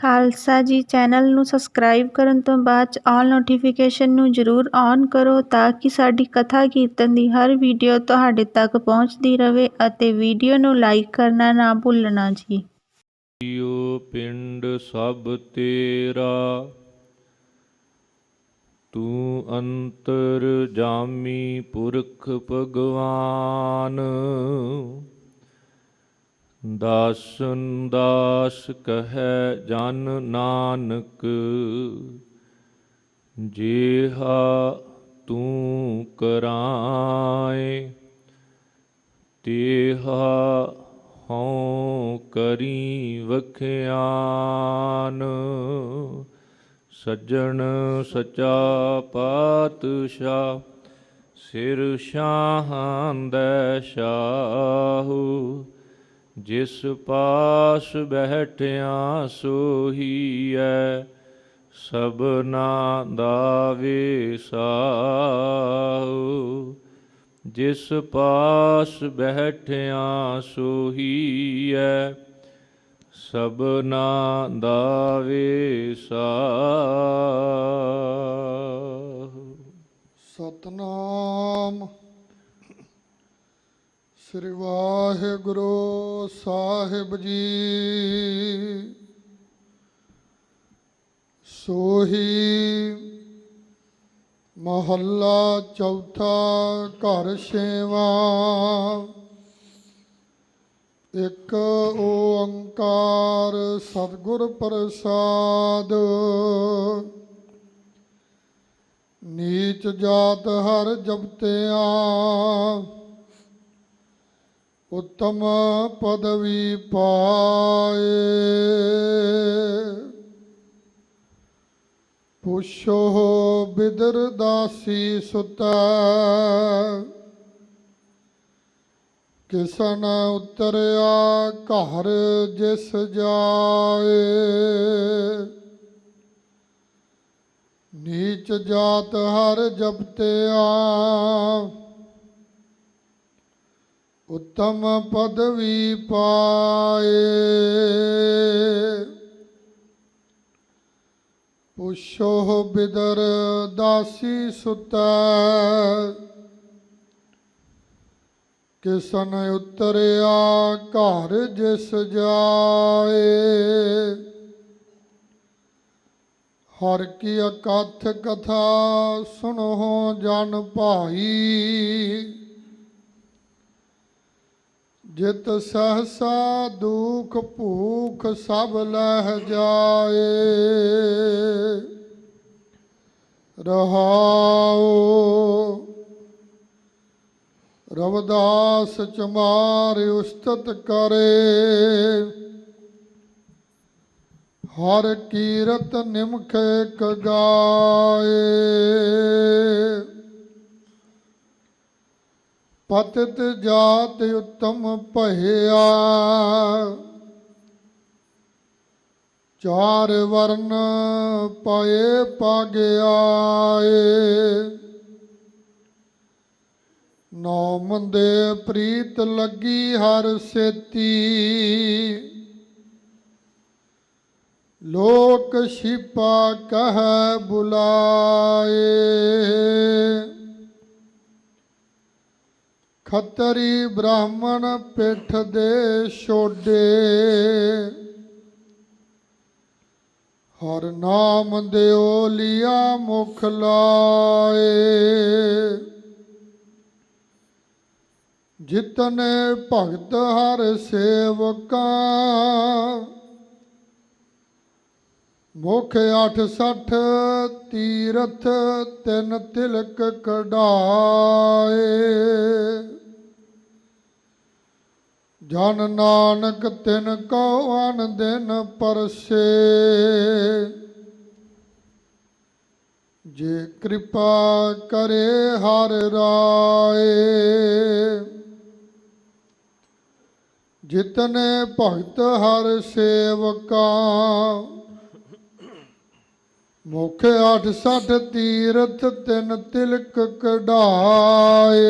ਖਾਲਸਾ ਜੀ ਚੈਨਲ ਨੂੰ ਸਬਸਕ੍ਰਾਈਬ ਕਰਨ ਤੋਂ ਬਾਅਦ 'ਚ ਆਲ ਨੋਟੀਫਿਕੇਸ਼ਨ ਨੂੰ ਜ਼ਰੂਰ ਔਨ ਕਰੋ ਤਾਂ ਕਿ ਸਾਡੀ ਕਥਾ ਕੀਰਤਨ ਦੀ ਹਰ ਵੀਡੀਓ ਤੁਹਾਡੇ ਤੱਕ ਪਹੁੰਚਦੀ ਰਹੇ ਅਤੇ ਵੀਡੀਓ ਨੂੰ ਲਾਈਕ ਕਰਨਾ ਨਾ ਭੁੱਲਣਾ ਜੀ। ਓ ਪਿੰਡ ਸਭ ਤੇਰਾ, ਤੂੰ ਅੰਤਰ ਜਾਮੀ ਪੁਰਖ ਭਗਵਾਨ। ਦਾਸਨ ਦਾਸ ਕਹੈ ਜਨ ਨਾਨਕ, ਜੇਹਾ ਤੂੰ ਕਰਾਏ ਤੇਹਾ ਹਉ ਕਰੀ ਵਖਿਆਨ। ਸੱਜਣ ਸਚਾ ਪਾਤਸ਼ਾਹ, ਸਿਰ ਸ਼ਾਹਾਂ ਦੈ ਸ਼ਾਹੂ। ਜਿਸ ਪਾਸ ਬੈਠਿਆ ਸੋਹੀਐ, ਸਭਨਾ ਦਾ ਵਿਸਾਹੂ। ਜਿਸ ਪਾਸ ਬੈਠਿਆ ਸੋਹੀਐ, ਸਭਨਾ ਦਾ ਵਿਸਾਹੂ। ਸਤਨਾਮ ਸ੍ਰੀ ਵਾਹਿਗੁਰੂ ਸਾਹਿਬ ਜੀ। ਸੋਹੀ ਮਹੱਲਾ ਚੌਥਾ। ਘਰ ਛੇਵਾਂ। ਇੱਕ ਓੰਕਾਰ ਸਤਿਗੁਰ ਪ੍ਰਸਾਦ। ਨੀਚ ਜਾਤ ਹਰ ਜਪਤਿਆਂ, ਉੱਤਮ ਪਦਵੀ ਪਾਏ। ਪੁੱਛੋ ਬਿਦਰ ਦਾਸੀ ਸੁਤੈ, ਕਿਸਨ ਉਤਰਿਆ ਘਰ ਜਿਸ ਜਾਏ। ਨੀਚ ਜਾਤ ਹਰ ਜਪਤਿਆਂ, ਉੱਤਮ ਪਦਵੀ ਪਾਏ। ਪੁੱਛੋ ਬਿਦਰ ਦਾਸੀ ਸੁਤੈ, ਕਿਸਨ ਉਤਰਿਆ ਘਰ ਜਿਸ ਜਾਏ। ਹਰ ਕੀ ਅਕਥ ਕਥਾ ਸੁਣੋ ਜਨ ਭਾਈ, ਜਿਤ ਸਹਸਾ ਦੁਖ ਭੂਖ ਸਭ ਲਹਿ ਜਾਏ। ਰਹਾਉ ਰਵਿਦਾਸ ਚਮਾਰ ਉਸਤਤ ਕਰੇ, ਹਰ ਕੀਰਤ ਨਿਮਖ ਇਕ ਗਾਏ। ਪਤਿਤ ਜਾਤ ਉੱਤਮ ਭਇਆ, ਚਾਰ ਵਰਨ ਪਾਏ ਪਾਗਿਆਏ। ਨੌ ਮੰਦੇ ਪ੍ਰੀਤ ਲੱਗੀ ਹਰ ਸੇਤੀ, ਲੋਕ ਛਿਪਾ ਕਹਿ ਬੁਲਾਏ। ਖੱਤਰੀ ਬ੍ਰਾਹਮਣ ਪਿੱਠ ਦੇ ਛੋਡੇ, ਹਰ ਨਾਮ ਦਿਓ ਲਿਆ ਮੁਖ ਲਾਏ। ਜਿਤਨੇ ਭਗਤ ਹਰ ਸੇਵਕਾਂ, ਮੁਖ 68 ਤੀਰਥ ਤਿਨ ਤਿਲਕ ਕਢਾਏ। ਜਨ ਨਾਨਕ ਤਿਨ ਕੋ ਅਨ ਦਿਨ ਪਰਸੇ, ਜੇ ਕਿਰਪਾ ਕਰੇ ਹਰ ਰਾਏ। ਜਿਤਨੇ ਭਗਤ ਹਰ ਸੇਵਕਾਂ, ਮੁਖ 68 ਤੀਰਥ ਤਿਨ ਤਿਲਕ ਕਢਾਏ।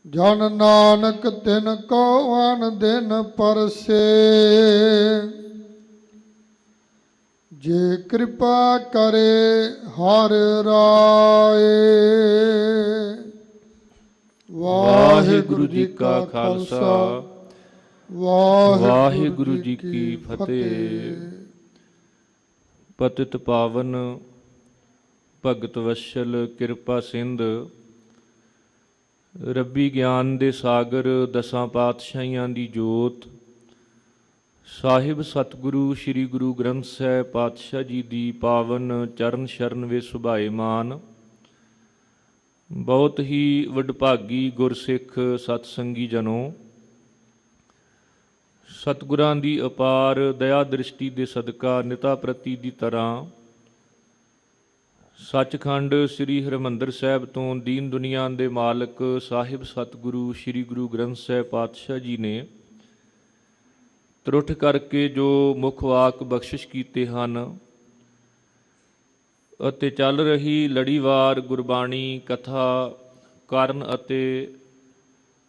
ਜਨ ਨਾਨਕ ਤਿਨ ਕੋ ਅਨ ਦਿਨ ਪਰਸੇ। ਜੇ ਕਿਰਪਾ ਕਰੇ ਹਰਿ ਰਾਏ। ਵਾਹਿਗੁਰੂ ਜੀ ਕਾ ਖਾਲਸਾ, ਵਾਹਿਗੁਰੂ ਜੀ ਕੀ ਫਤਿਹ। ਪਤਿਤ ਪਾਵਨ ਭਗਤ ਵਸ਼ਲ ਕਿਰਪਾ ਸਿੰਧ, ਰੱਬੀ ਗਿਆਨ ਦੇ ਸਾਗਰ ਦਸਾਂ ਪਾਤਸ਼ਾਹੀਆਂ ਦੀ ਜੋਤ, ਸਾਹਿਬ ਸਤਿਗੁਰੂ ਸ੍ਰੀ ਗੁਰੂ ਗ੍ਰੰਥ ਸਾਹਿਬ ਪਾਤਸ਼ਾਹ ਜੀ ਦੀ ਪਾਵਨ ਚਰਨ ਸ਼ਰਨ ਵਿੱਚ ਸੁਭਾਏਮਾਨ ਬਹੁਤ ਹੀ ਵਡਭਾਗੀ ਗੁਰਸਿੱਖ ਸਤਸੰਗੀ ਜਨੋ, ਸਤਿਗੁਰਾਂ ਦੀ ਅਪਾਰ ਦਇਆ ਦ੍ਰਿਸ਼ਟੀ ਦੇ ਸਦਕਾ ਨਿਤਾ ਪ੍ਰਤੀ ਦੀ ਤਰ੍ਹਾਂ ਸੱਚਖੰਡ ਸ੍ਰੀ ਹਰਿਮੰਦਰ ਸਾਹਿਬ ਤੋਂ ਦੀਨ ਦੁਨੀਆ ਦੇ ਮਾਲਕ ਸਾਹਿਬ ਸਤਿਗੁਰੂ ਸ੍ਰੀ ਗੁਰੂ ਗ੍ਰੰਥ ਸਾਹਿਬ ਪਾਤਸ਼ਾਹ ਜੀ ਨੇ ਤਰੁੱਠ ਕਰਕੇ ਜੋ ਮੁੱਖ ਵਾਕ ਬਖਸ਼ਿਸ਼ ਕੀਤੇ ਹਨ ਅਤੇ ਚੱਲ ਰਹੀ ਲੜੀਵਾਰ ਗੁਰਬਾਣੀ ਕਥਾ ਕਰਨ ਅਤੇ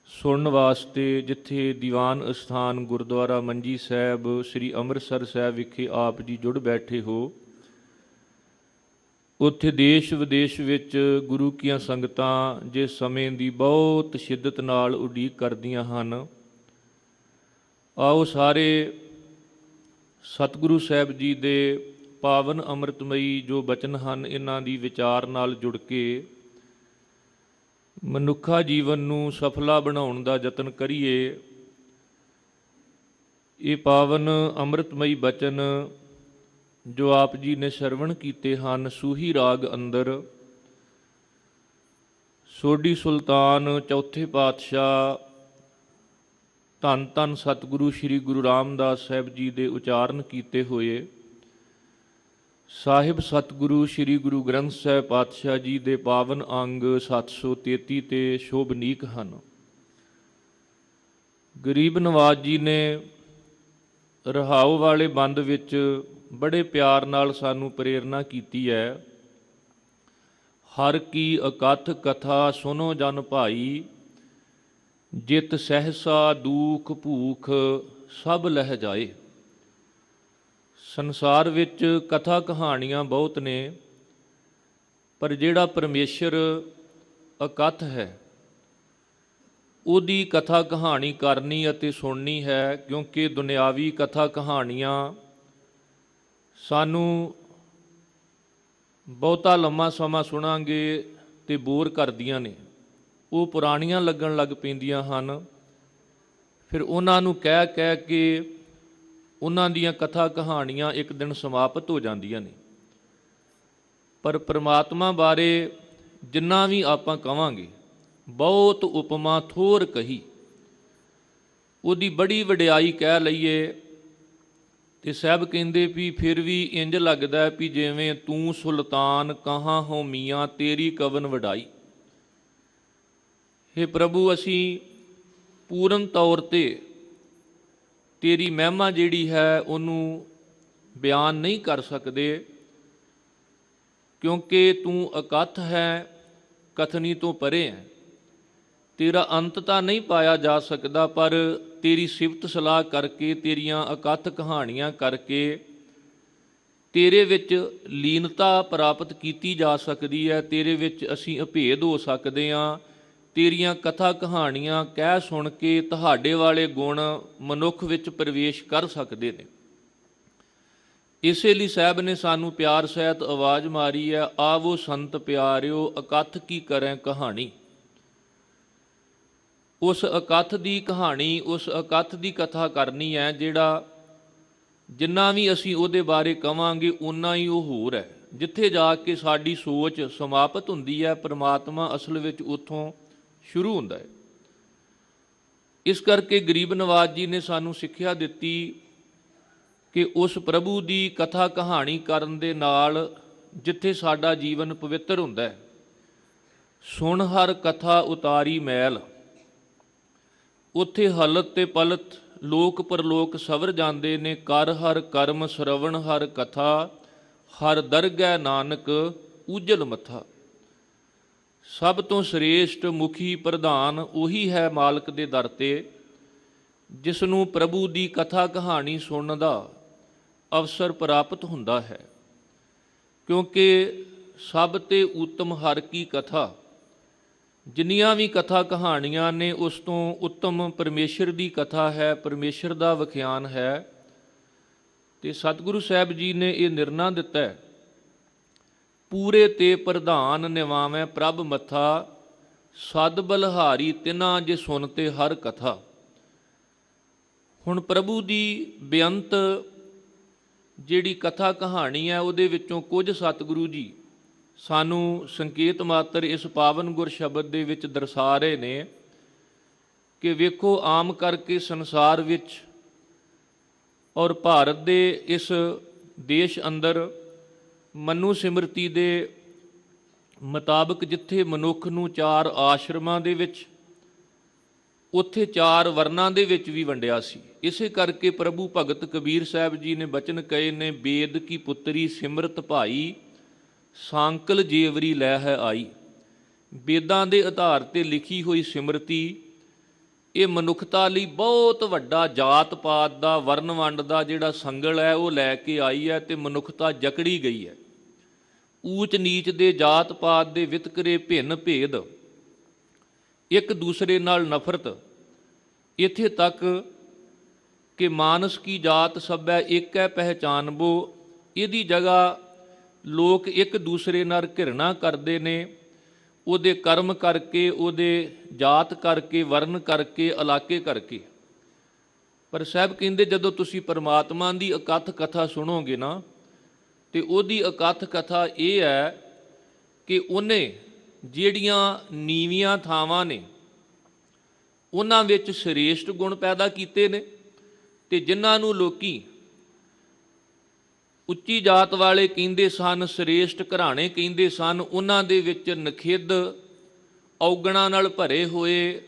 ਸੁਣਨ ਵਾਸਤੇ ਜਿੱਥੇ ਦੀਵਾਨ ਅਸਥਾਨ ਗੁਰਦੁਆਰਾ ਮੰਜੀ ਸਾਹਿਬ ਸ੍ਰੀ ਅੰਮ੍ਰਿਤਸਰ ਸਾਹਿਬ ਵਿਖੇ ਆਪ ਜੀ ਜੁੜ ਬੈਠੇ ਹੋ, ਉੱਥੇ ਦੇਸ਼ ਵਿਦੇਸ਼ ਵਿੱਚ ਗੁਰੂ ਕੀਆਂ ਸੰਗਤਾਂ ਜਿਸ ਸਮੇਂ ਦੀ ਬਹੁਤ ਸ਼ਿੱਦਤ ਨਾਲ ਉਡੀਕ ਕਰਦੀਆਂ ਹਨ, ਆਓ ਸਾਰੇ ਸਤਿਗੁਰੂ ਸਾਹਿਬ ਜੀ ਦੇ ਪਾਵਨ ਅੰਮ੍ਰਿਤਮਈ ਜੋ ਬਚਨ ਹਨ ਇਹਨਾਂ ਦੀ ਵਿਚਾਰ ਨਾਲ ਜੁੜ ਕੇ ਮਨੁੱਖਾ ਜੀਵਨ ਨੂੰ ਸਫਲਾ ਬਣਾਉਣ ਦਾ ਯਤਨ ਕਰੀਏ। ਇਹ ਪਾਵਨ ਅੰਮ੍ਰਿਤਮਈ ਬਚਨ ਜੋ ਆਪ ਜੀ ਨੇ ਸਰਵਣ ਕੀਤੇ ਹਨ ਸੂਹੀ ਰਾਗ ਅੰਦਰ ਸੋਢੀ ਸੁਲਤਾਨ ਚੌਥੇ ਪਾਤਸ਼ਾਹ ਧੰਨ ਧੰਨ ਸਤਿਗੁਰੂ ਸ੍ਰੀ ਗੁਰੂ ਰਾਮਦਾਸ ਸਾਹਿਬ ਜੀ ਦੇ ਉਚਾਰਨ ਕੀਤੇ ਹੋਏ ਸਾਹਿਬ ਸਤਿਗੁਰੂ ਸ੍ਰੀ ਗੁਰੂ ਗ੍ਰੰਥ ਸਾਹਿਬ ਪਾਤਸ਼ਾਹ ਜੀ ਦੇ ਪਾਵਨ ਅੰਗ 733 ਤੇ ਸ਼ੋਭਨੀਕ ਹਨ। ਗਰੀਬ ਨਵਾਜ਼ ਜੀ ਨੇ ਰਹਾਉ ਵਾਲੇ ਬੰਦ ਵਿੱਚ ਬੜੇ ਪਿਆਰ ਨਾਲ ਸਾਨੂੰ ਪ੍ਰੇਰਨਾ ਕੀਤੀ ਹੈ। ਹਰ ਕੀ ਅਕਥ ਕਥਾ ਸੁਨੋ ਜਨ ਭਾਈ, ਜਿਤ ਸਹਿਸਾ ਦੂਖ ਭੂਖ ਸਭ ਲਹਿ ਜਾਏ। ਸੰਸਾਰ ਵਿੱਚ ਕਥਾ ਕਹਾਣੀਆਂ ਬਹੁਤ ਨੇ, ਪਰ ਜਿਹੜਾ ਪਰਮੇਸ਼ਰ ਅਕਥ ਹੈ ਉਹਦੀ ਕਥਾ ਕਹਾਣੀ ਕਰਨੀ ਅਤੇ ਸੁਣਨੀ ਹੈ, ਕਿਉਂਕਿ ਦੁਨਿਆਵੀ ਕਥਾ ਕਹਾਣੀਆਂ ਸਾਨੂੰ ਬਹੁਤਾ ਲੰਮਾ ਸਮਾਂ ਸੁਣਾਂਗੇ ਤੇ ਬੋਰ ਕਰਦੀਆਂ ਨੇ, ਉਹ ਪੁਰਾਣੀਆਂ ਲੱਗਣ ਲੱਗ ਪੈਂਦੀਆਂ ਹਨ। ਫਿਰ ਉਹਨਾਂ ਨੂੰ ਕਹਿ ਕਹਿ ਕੇ ਉਹਨਾਂ ਦੀਆਂ ਕਥਾ ਕਹਾਣੀਆਂ ਇੱਕ ਦਿਨ ਸਮਾਪਤ ਹੋ ਜਾਂਦੀਆਂ ਨੇ। ਪਰ ਪ੍ਰਮਾਤਮਾ ਬਾਰੇ ਜਿੰਨਾ ਵੀ ਆਪਾਂ ਕਵਾਂਗੇ, ਬਹੁਤ ਉਪਮਾ ਥੋਰ ਕਹੀ, ਉਹਦੀ ਬੜੀ ਵਡਿਆਈ ਕਹਿ ਲਈਏ ਤੇ ਸਾਹਿਬ ਕਹਿੰਦੇ ਵੀ ਫਿਰ ਵੀ ਇੰਜ ਲੱਗਦਾ ਵੀ ਜਿਵੇਂ ਤੂੰ ਸੁਲਤਾਨ ਕਹਾਂ ਹੋ ਮੀਆਂ ਤੇਰੀ ਕਵਨ ਵਡਾਈ। ਹੇ ਪ੍ਰਭੂ, ਅਸੀਂ ਪੂਰਨ ਤੌਰ ਤੇ ਤੇਰੀ ਮਹਿਮਾ ਜਿਹੜੀ ਹੈ ਉਹਨੂੰ ਬਿਆਨ ਨਹੀਂ ਕਰ ਸਕਦੇ, ਕਿਉਂਕਿ ਤੂੰ ਅਕਥ ਹੈ, ਕਥਨੀ ਤੋਂ ਪਰੇ ਹੈ। ਤੇਰਾ ਅੰਤ ਤਾਂ ਨਹੀਂ ਪਾਇਆ ਜਾ ਸਕਦਾ, ਪਰ ਤੇਰੀ ਸਿਫਤ ਸਲਾਹ ਕਰਕੇ, ਤੇਰੀਆਂ ਅਕਥ ਕਹਾਣੀਆਂ ਕਰਕੇ ਤੇਰੇ ਵਿੱਚ ਲੀਨਤਾ ਪ੍ਰਾਪਤ ਕੀਤੀ ਜਾ ਸਕਦੀ ਹੈ। ਤੇਰੇ ਵਿੱਚ ਅਸੀਂ ਅਭੇਦ ਹੋ ਸਕਦੇ ਹਾਂ। ਤੇਰੀਆਂ ਕਥਾ ਕਹਾਣੀਆਂ ਕਹਿ ਸੁਣ ਕੇ ਤੁਹਾਡੇ ਵਾਲੇ ਗੁਣ ਮਨੁੱਖ ਵਿੱਚ ਪ੍ਰਵੇਸ਼ ਕਰ ਸਕਦੇ ਨੇ। ਇਸੇ ਲਈ ਸਾਹਿਬ ਨੇ ਸਾਨੂੰ ਪਿਆਰ ਸਹਿਤ ਆਵਾਜ਼ ਮਾਰੀ ਹੈ, ਆਵੋ ਸੰਤ ਪਿਆਰਿਓ ਅਕਥ ਕੀ ਕਰੈ ਕਹਾਣੀ। ਉਸ ਅਕਥ ਦੀ ਕਹਾਣੀ, ਉਸ ਅਕਥ ਦੀ ਕਥਾ ਕਰਨੀ ਹੈ ਜਿਹੜਾ ਜਿੰਨਾ ਵੀ ਅਸੀਂ ਉਹਦੇ ਬਾਰੇ ਕਵਾਂਗੇ ਓਨਾ ਹੀ ਉਹ ਹੋਰ ਹੈ। ਜਿੱਥੇ ਜਾ ਕੇ ਸਾਡੀ ਸੋਚ ਸਮਾਪਤ ਹੁੰਦੀ ਹੈ, ਪਰਮਾਤਮਾ ਅਸਲ ਵਿੱਚ ਉੱਥੋਂ ਸ਼ੁਰੂ ਹੁੰਦਾ ਹੈ। ਇਸ ਕਰਕੇ ਗਰੀਬ ਨਵਾਜ਼ ਜੀ ਨੇ ਸਾਨੂੰ ਸਿੱਖਿਆ ਦਿੱਤੀ ਕਿ ਉਸ ਪ੍ਰਭੂ ਦੀ ਕਥਾ ਕਹਾਣੀ ਕਰਨ ਦੇ ਨਾਲ ਜਿੱਥੇ ਸਾਡਾ ਜੀਵਨ ਪਵਿੱਤਰ ਹੁੰਦਾ ਹੈ, ਸੁਣ ਹਰ ਕਥਾ ਉਤਾਰੀ ਮੈਲ, ਉੱਥੇ ਹਲਤ ਤੇ ਪਲਤ ਲੋਕ ਪਰਲੋਕ ਸਵਰ ਜਾਂਦੇ ਨੇ। ਕਰ ਹਰ ਕਰਮ ਸਰਵਣ ਹਰ ਕਥਾ, ਹਰ ਦਰਗਹਿ ਨਾਨਕ ਉਜਲ ਮੱਥਾ। ਸਭ ਤੋਂ ਸ੍ਰੇਸ਼ਟ ਮੁਖੀ ਪ੍ਰਧਾਨ ਉਹੀ ਹੈ ਮਾਲਕ ਦੇ ਦਰ ਤੇ, ਜਿਸ ਨੂੰ ਪ੍ਰਭੂ ਦੀ ਕਥਾ ਕਹਾਣੀ ਸੁਣਨ ਦਾ ਅਵਸਰ ਪ੍ਰਾਪਤ ਹੁੰਦਾ ਹੈ। ਕਿਉਂਕਿ ਸਭ ਤੇ ਉੱਤਮ ਹਰ ਕੀ ਕਥਾ, ਜਿੰਨੀਆਂ ਵੀ ਕਥਾ ਕਹਾਣੀਆਂ ਨੇ ਉਸ ਤੋਂ ਉੱਤਮ ਪਰਮੇਸ਼ਰ ਦੀ ਕਥਾ ਹੈ, ਪਰਮੇਸ਼ਰ ਦਾ ਵਿਖਿਆਨ ਹੈ। ਤੇ ਸਤਿਗੁਰੂ ਸਾਹਿਬ ਜੀ ਨੇ ਇਹ ਨਿਰਣਾ ਦਿੱਤਾ ਹੈ, ਪੂਰੇ ਤੇ ਪ੍ਰਧਾਨ ਨਿਵਾਵੇਂ ਪ੍ਰਭ ਮੱਥਾ, ਸਦ ਬਲਹਾਰੀ ਤਿਨਾ ਜੇ ਸੁਣਤੇ ਹਰ ਕਥਾ। ਹੁਣ ਪ੍ਰਭੂ ਦੀ ਬੇਅੰਤ ਜਿਹੜੀ ਕਥਾ ਕਹਾਣੀ ਹੈ ਉਹਦੇ ਵਿੱਚੋਂ ਕੁਝ ਸਤਿਗੁਰੂ ਜੀ ਸਾਨੂੰ ਸੰਕੇਤ ਮਾਤਰ ਇਸ ਪਾਵਨ ਗੁਰ ਸ਼ਬਦ ਦੇ ਵਿੱਚ ਦਰਸਾ ਰਹੇ ਨੇ ਕਿ ਵੇਖੋ, ਆਮ ਕਰਕੇ ਸੰਸਾਰ ਵਿੱਚ ਔਰ ਭਾਰਤ ਦੇ ਇਸ ਦੇਸ਼ ਅੰਦਰ ਮਨੂ ਸਿਮਰਤੀ ਦੇ ਮੁਤਾਬਕ ਜਿੱਥੇ ਮਨੁੱਖ ਨੂੰ 4 ਆਸ਼ਰਮਾਂ ਦੇ ਵਿੱਚ, ਉੱਥੇ 4 ਵਰਨਾਂ ਦੇ ਵਿੱਚ ਵੀ ਵੰਡਿਆ ਸੀ। ਇਸੇ ਕਰਕੇ ਪ੍ਰਭੂ ਭਗਤ ਕਬੀਰ ਸਾਹਿਬ ਜੀ ਨੇ ਬਚਨ ਕਹੇ ਨੇ, ਬੇਦ ਕੀ ਪੁੱਤਰੀ ਸਿਮਰਤ ਭਾਈ, ਸਾਂਕਲ ਜੇਵਰੀ ਲੈ ਹੈ ਆਈ। ਬੇਦਾਂ ਦੇ ਆਧਾਰ ਤੇ ਲਿਖੀ ਹੋਈ ਸਿਮਰਤੀ ਇਹ ਮਨੁੱਖਤਾ ਲਈ ਬਹੁਤ ਵੱਡਾ ਜਾਤ ਪਾਤ ਦਾ, ਵਰਨ ਵੰਡ ਦਾ ਜਿਹੜਾ ਸੰਗਲ ਹੈ ਉਹ ਲੈ ਕੇ ਆਈ ਹੈ ਤੇ ਮਨੁੱਖਤਾ ਜਕੜੀ ਗਈ ਹੈ। ਊਚ ਨੀਚ ਦੇ, ਜਾਤ ਪਾਤ ਦੇ ਵਿਤਕਰੇ, ਭਿੰਨ ਭੇਦ, ਇੱਕ ਦੂਸਰੇ ਨਾਲ ਨਫ਼ਰਤ, ਇੱਥੇ ਤੱਕ ਕਿ ਮਾਨਸ ਕੀ ਜਾਤ ਸਭੈ ਇੱਕ ਹੈ ਪਹਿਚਾਨਬੋ, ਇਹਦੀ ਜਗ੍ਹਾ ਲੋਕ ਇੱਕ ਦੂਸਰੇ ਨਾਲ ਘਿਰਣਾ ਕਰਦੇ ਨੇ, ਉਹਦੇ ਕਰਮ ਕਰਕੇ, ਉਹਦੇ ਜਾਤ ਕਰਕੇ, ਵਰਨ ਕਰਕੇ, ਇਲਾਕੇ ਕਰਕੇ। ਪਰ ਸਾਹਿਬ ਕਹਿੰਦੇ ਜਦੋਂ ਤੁਸੀਂ ਪਰਮਾਤਮਾ ਦੀ ਅਕਥ ਕਥਾ ਸੁਣੋਗੇ ਨਾ, ਤੇ ਉਹਦੀ ਅਕਥ ਕਥਾ ਇਹ ਹੈ ਕਿ ਉਹਨੇ ਜਿਹੜੀਆਂ ਨੀਵੀਆਂ ਥਾਵਾਂ ਨੇ ਉਹਨਾਂ ਵਿੱਚ ਸ੍ਰੇਸ਼ਟ ਗੁਣ ਪੈਦਾ ਕੀਤੇ ਨੇ, ਤੇ ਜਿਨ੍ਹਾਂ ਨੂੰ ਲੋਕੀ ਉੱਚੀ ਜਾਤ ਵਾਲੇ ਕਹਿੰਦੇ ਸਨ, ਸ੍ਰੇਸ਼ਟ ਘਰਾਣੇ ਕਹਿੰਦੇ ਸਨ, ਉਹਨਾਂ ਦੇ ਵਿੱਚ ਨਖਿੱਧ ਔਗਣਾਂ ਨਾਲ ਭਰੇ ਹੋਏ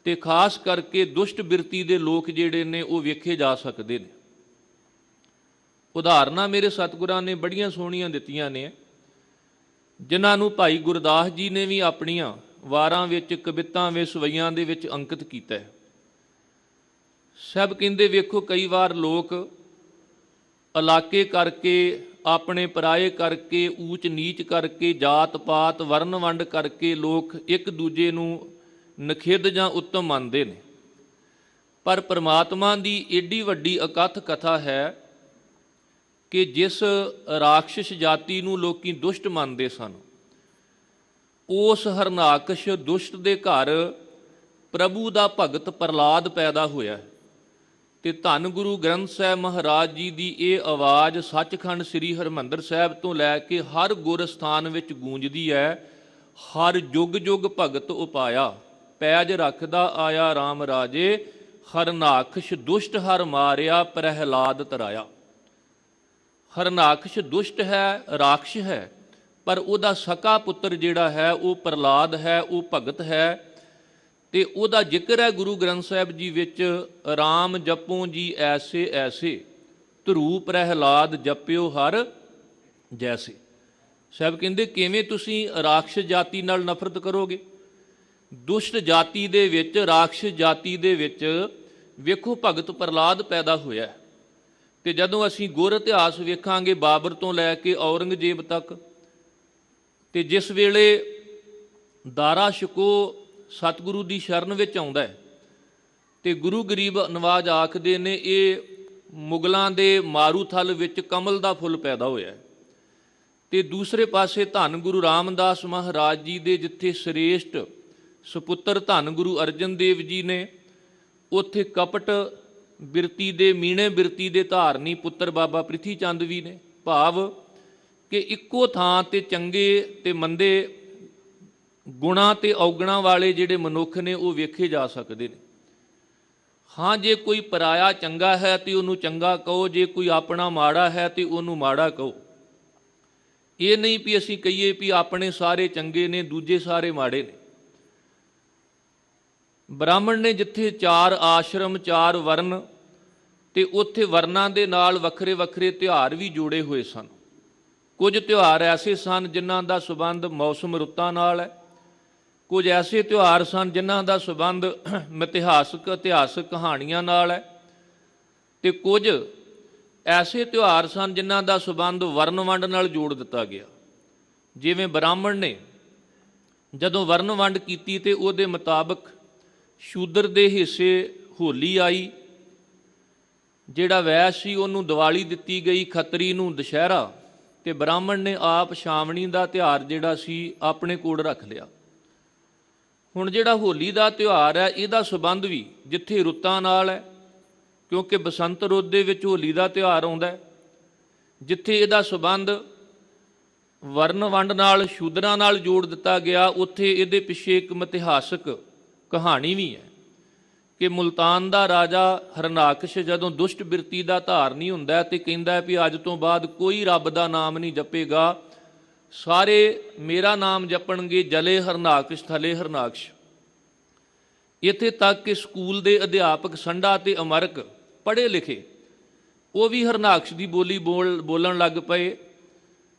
ਤੇ ਖਾਸ ਕਰਕੇ ਦੁਸ਼ਟ ਬਿਰਤੀ ਦੇ ਲੋਕ ਜਿਹੜੇ ਨੇ ਉਹ ਵੇਖੇ ਜਾ ਸਕਦੇ ਨੇ। ਉਦਾਹਰਨਾਂ ਮੇਰੇ ਸਤਿਗੁਰਾਂ ਨੇ ਬੜੀਆਂ ਸੋਹਣੀਆਂ ਦਿੱਤੀਆਂ ਨੇ, ਜਿਨ੍ਹਾਂ ਨੂੰ ਭਾਈ ਗੁਰਦਾਸ ਜੀ ਨੇ ਵੀ ਆਪਣੀਆਂ ਵਾਰਾਂ ਵਿੱਚ, ਕਵਿਤਾਂ ਵਿੱਚ, ਸਵਈਆਂ ਦੇ ਵਿੱਚ ਅੰਕਿਤ ਕੀਤਾ ਹੈ। ਸਭ ਕਹਿੰਦੇ ਵੇਖੋ, ਕਈ ਵਾਰ ਲੋਕ ਇਲਾਕੇ ਕਰਕੇ, ਆਪਣੇ ਪਰਾਏ ਕਰਕੇ, ਊਚ ਨੀਚ ਕਰਕੇ, ਜਾਤ ਪਾਤ, ਵਰਨ ਵੰਡ ਕਰਕੇ ਲੋਕ ਇੱਕ ਦੂਜੇ ਨੂੰ ਨਖਿੱਧ ਜਾਂ ਉੱਤਮ ਮੰਨਦੇ ਨੇ। ਪਰ ਪਰਮਾਤਮਾ ਦੀ ਏਡੀ ਵੱਡੀ ਅਕਥ ਕਥਾ ਹੈ ਕਿ ਜਿਸ ਰਾਖਸ਼ ਜਾਤੀ ਨੂੰ ਲੋਕੀ ਦੁਸ਼ਟ ਮੰਨਦੇ ਸਨ, ਉਸ ਹਰਨਾਕਸ਼ ਦੁਸ਼ਟ ਦੇ ਘਰ ਪ੍ਰਭੂ ਦਾ ਭਗਤ ਪ੍ਰਹਲਾਦ ਪੈਦਾ ਹੋਇਆ। ਤੇ ਧੰਨ ਗੁਰੂ ਗ੍ਰੰਥ ਸਾਹਿਬ ਮਹਾਰਾਜ ਜੀ ਦੀ ਇਹ ਆਵਾਜ਼ ਸੱਚਖੰਡ ਸ੍ਰੀ ਹਰਿਮੰਦਰ ਸਾਹਿਬ ਤੋਂ ਲੈ ਕੇ ਹਰ ਗੁਰ ਸਥਾਨ ਵਿੱਚ ਗੂੰਜਦੀ ਹੈ, ਹਰ ਜੁਗ ਜੁਗ ਭਗਤ ਉਪਾਇਆ, ਪੈਜ ਰੱਖਦਾ ਆਇਆ RAM ਰਾਜੇ, ਹਰਨਾਕਸ਼ ਦੁਸ਼ਟ ਹਰ ਮਾਰਿਆ, ਪ੍ਰਹਿਲਾਦ ਤਰਾਇਆ। ਹਰਨਾਕਸ਼ ਦੁਸ਼ਟ ਹੈ, ਰਾਖਸ਼ ਹੈ, ਪਰ ਉਹਦਾ ਸਕਾ ਪੁੱਤਰ ਜਿਹੜਾ ਹੈ ਉਹ ਪ੍ਰਹਲਾਦ ਹੈ, ਉਹ ਭਗਤ ਹੈ। ਤੇ ਉਹਦਾ ਜ਼ਿਕਰ ਹੈ ਗੁਰੂ ਗ੍ਰੰਥ ਸਾਹਿਬ ਜੀ ਵਿੱਚ, ਰਾਮ ਜਪੋ ਜੀ ਐਸੇ ਐਸੇ, ਧਰੂ ਪ੍ਰਹਿਲਾਦ ਜਪਿਓ ਹਰ ਜੈਸੇ। ਸਾਹਿਬ ਕਹਿੰਦੇ ਕਿਵੇਂ ਤੁਸੀਂ ਰਾਖਸ਼ ਜਾਤੀ ਨਾਲ ਨਫ਼ਰਤ ਕਰੋਗੇ? ਦੁਸ਼ਟ ਜਾਤੀ ਦੇ ਵਿੱਚ, ਰਾਖਸ਼ ਜਾਤੀ ਦੇ ਵਿੱਚ ਵੇਖੋ ਭਗਤ ਪ੍ਰਹਲਾਦ ਪੈਦਾ ਹੋਇਆ। ਤੇ ਜਦੋਂ ਅਸੀਂ ਗੁਰ ਇਤਿਹਾਸ ਵੇਖਾਂਗੇ ਬਾਬਰ ਤੋਂ ਲੈ ਕੇ ਔਰੰਗਜ਼ੇਬ ਤੱਕ, ਤੇ ਜਿਸ ਵੇਲੇ ਦਾਰਾ ਸ਼ਿਕੋ ਸਤਿਗੁਰੂ ਦੀ ਸ਼ਰਨ ਵਿੱਚ ਆਉਂਦਾ ਹੈ ਤੇ ਗੁਰੂ ਗਰੀਬ ਨਵਾਜ਼ ਆਖਦੇ ਨੇ ਇਹ ਮੁਗਲਾਂ ਦੇ ਮਾਰੂਥਲ ਵਿੱਚ ਕਮਲ ਦਾ ਫੁੱਲ ਪੈਦਾ ਹੋਇਆ। ਤੇ ਦੂਸਰੇ ਪਾਸੇ ਧੰਨ ਗੁਰੂ ਰਾਮਦਾਸ ਮਹਾਰਾਜ ਜੀ ਦੇ ਜਿੱਥੇ ਸ੍ਰੇਸ਼ਟ ਸੁਪੁੱਤਰ ਧੰਨ ਗੁਰੂ ਅਰਜਨ ਦੇਵ ਜੀ ਨੇ, ਉੱਥੇ ਕਪਟ ਬਿਰਤੀ ਦੇ, ਮੀਣੇ ਬਿਰਤੀ ਦੇ ਧਾਰਨੀ ਪੁੱਤਰ ਬਾਬਾ ਪ੍ਰਿਥੀ ਚੰਦ ਵੀ ਨੇ। ਭਾਵ ਕਿ ਇੱਕੋ ਥਾਂ ਤੇ ਚੰਗੇ ਤੇ ਮੰਦੇ, ਗੁਣਾ ਤੇ ਔਗਣਾ ਵਾਲੇ ਜਿਹੜੇ ਮਨੁੱਖ ਨੇ ਉਹ ਵੇਖੇ ਜਾ ਸਕਦੇ ਨੇ। ਹਾਂ, ਜੇ ਕੋਈ ਪਰਾਇਆ ਚੰਗਾ ਹੈ ਤੇ ਉਹਨੂੰ ਚੰਗਾ ਕਹੋ, ਜੇ ਕੋਈ ਆਪਣਾ ਮਾੜਾ ਹੈ ਤੇ ਉਹਨੂੰ ਮਾੜਾ ਕਹੋ। ਇਹ ਨਹੀਂ ਵੀ ਅਸੀਂ ਕਹੀਏ ਵੀ ਆਪਣੇ ਸਾਰੇ ਚੰਗੇ ਨੇ, ਦੂਜੇ ਸਾਰੇ ਮਾੜੇ ਨੇ। ਬ੍ਰਾਹਮਣ ਨੇ ਜਿੱਥੇ 4 ਆਸ਼ਰਮ, 4 ਵਰਨ, ਤੇ ਉੱਥੇ ਵਰਨਾਂ ਦੇ ਨਾਲ ਵੱਖਰੇ ਵੱਖਰੇ ਤਿਉਹਾਰ ਵੀ ਜੋੜੇ ਹੋਏ ਸਨ। ਕੁਝ ਤਿਉਹਾਰ ਐਸੇ ਸਨ ਜਿਨ੍ਹਾਂ ਦਾ ਸੰਬੰਧ ਮੌਸਮ ਰੁੱਤਾਂ ਨਾਲ ਹੈ, ਕੁਝ ਐਸੇ ਤਿਉਹਾਰ ਸਨ ਜਿਨ੍ਹਾਂ ਦਾ ਸੰਬੰਧ ਇਤਿਹਾਸਕ ਕਹਾਣੀਆਂ ਨਾਲ ਹੈ, ਤੇ ਕੁਝ ਐਸੇ ਤਿਉਹਾਰ ਸਨ ਜਿਨ੍ਹਾਂ ਦਾ ਸੰਬੰਧ ਵਰਨ ਵੰਡ ਨਾਲ ਜੋੜ ਦਿੱਤਾ ਗਿਆ। ਜਿਵੇਂ ਬ੍ਰਾਹਮਣ ਨੇ ਜਦੋਂ ਵਰਨ ਵੰਡ ਕੀਤੀ ਤੇ ਉਹਦੇ ਮੁਤਾਬਕ ਸ਼ੂਦਰ ਦੇ ਹਿੱਸੇ ਹੋਲੀ ਆਈ, ਜਿਹੜਾ ਵੈਸ਼ ਸੀ ਉਹਨੂੰ ਦੀਵਾਲੀ ਦਿੱਤੀ ਗਈ, ਖੱਤਰੀ ਨੂੰ ਦੁਸ਼ਹਿਰਾ, ਤੇ ਬ੍ਰਾਹਮਣ ਨੇ ਆਪ ਛਾਵਣੀ ਦਾ ਤਿਉਹਾਰ ਜਿਹੜਾ ਸੀ ਆਪਣੇ ਕੋਲ ਰੱਖ ਲਿਆ। ਹੁਣ ਜਿਹੜਾ ਹੋਲੀ ਦਾ ਤਿਉਹਾਰ ਹੈ ਇਹਦਾ ਸੰਬੰਧ ਵੀ ਜਿੱਥੇ ਰੁੱਤਾਂ ਨਾਲ ਹੈ, ਕਿਉਂਕਿ ਬਸੰਤ ਰੁੱਤ ਦੇ ਵਿੱਚ ਹੋਲੀ ਦਾ ਤਿਉਹਾਰ ਆਉਂਦਾ ਹੈ, ਜਿੱਥੇ ਇਹਦਾ ਸੰਬੰਧ ਵਰਨ ਵੰਡ ਨਾਲ ਸ਼ੂਦਰਾਂ ਨਾਲ ਜੋੜ ਦਿੱਤਾ ਗਿਆ, ਉੱਥੇ ਇਹਦੇ ਪਿੱਛੇ ਇੱਕ ਇਤਿਹਾਸਕ ਕਹਾਣੀ ਵੀ ਹੈ ਕਿ ਮੁਲਤਾਨ ਦਾ ਰਾਜਾ ਹਰਨਾਕਸ਼ ਜਦੋਂ ਦੁਸ਼ਟ ਬਿਰਤੀ ਦਾ ਧਾਰਨੀ ਹੁੰਦਾ ਤੇ ਕਹਿੰਦਾ ਵੀ ਅੱਜ ਤੋਂ ਬਾਅਦ ਕੋਈ ਰੱਬ ਦਾ ਨਾਮ ਨਹੀਂ ਜਪੇਗਾ, ਸਾਰੇ ਮੇਰਾ ਨਾਮ ਜਪਣਗੇ, ਜਲੇ ਹਰਨਾਕਸ਼ ਥਲੇ ਹਰਨਾਕਸ਼। ਇੱਥੇ ਤੱਕ ਕਿ ਸਕੂਲ ਦੇ ਅਧਿਆਪਕ ਸੰਡਾ ਤੇ ਅਮਰਕ ਪੜ੍ਹੇ ਲਿਖੇ ਉਹ ਵੀ ਹਰਨਾਕਸ਼ ਦੀ ਬੋਲੀ ਬੋਲਣ ਲੱਗ ਪਏ।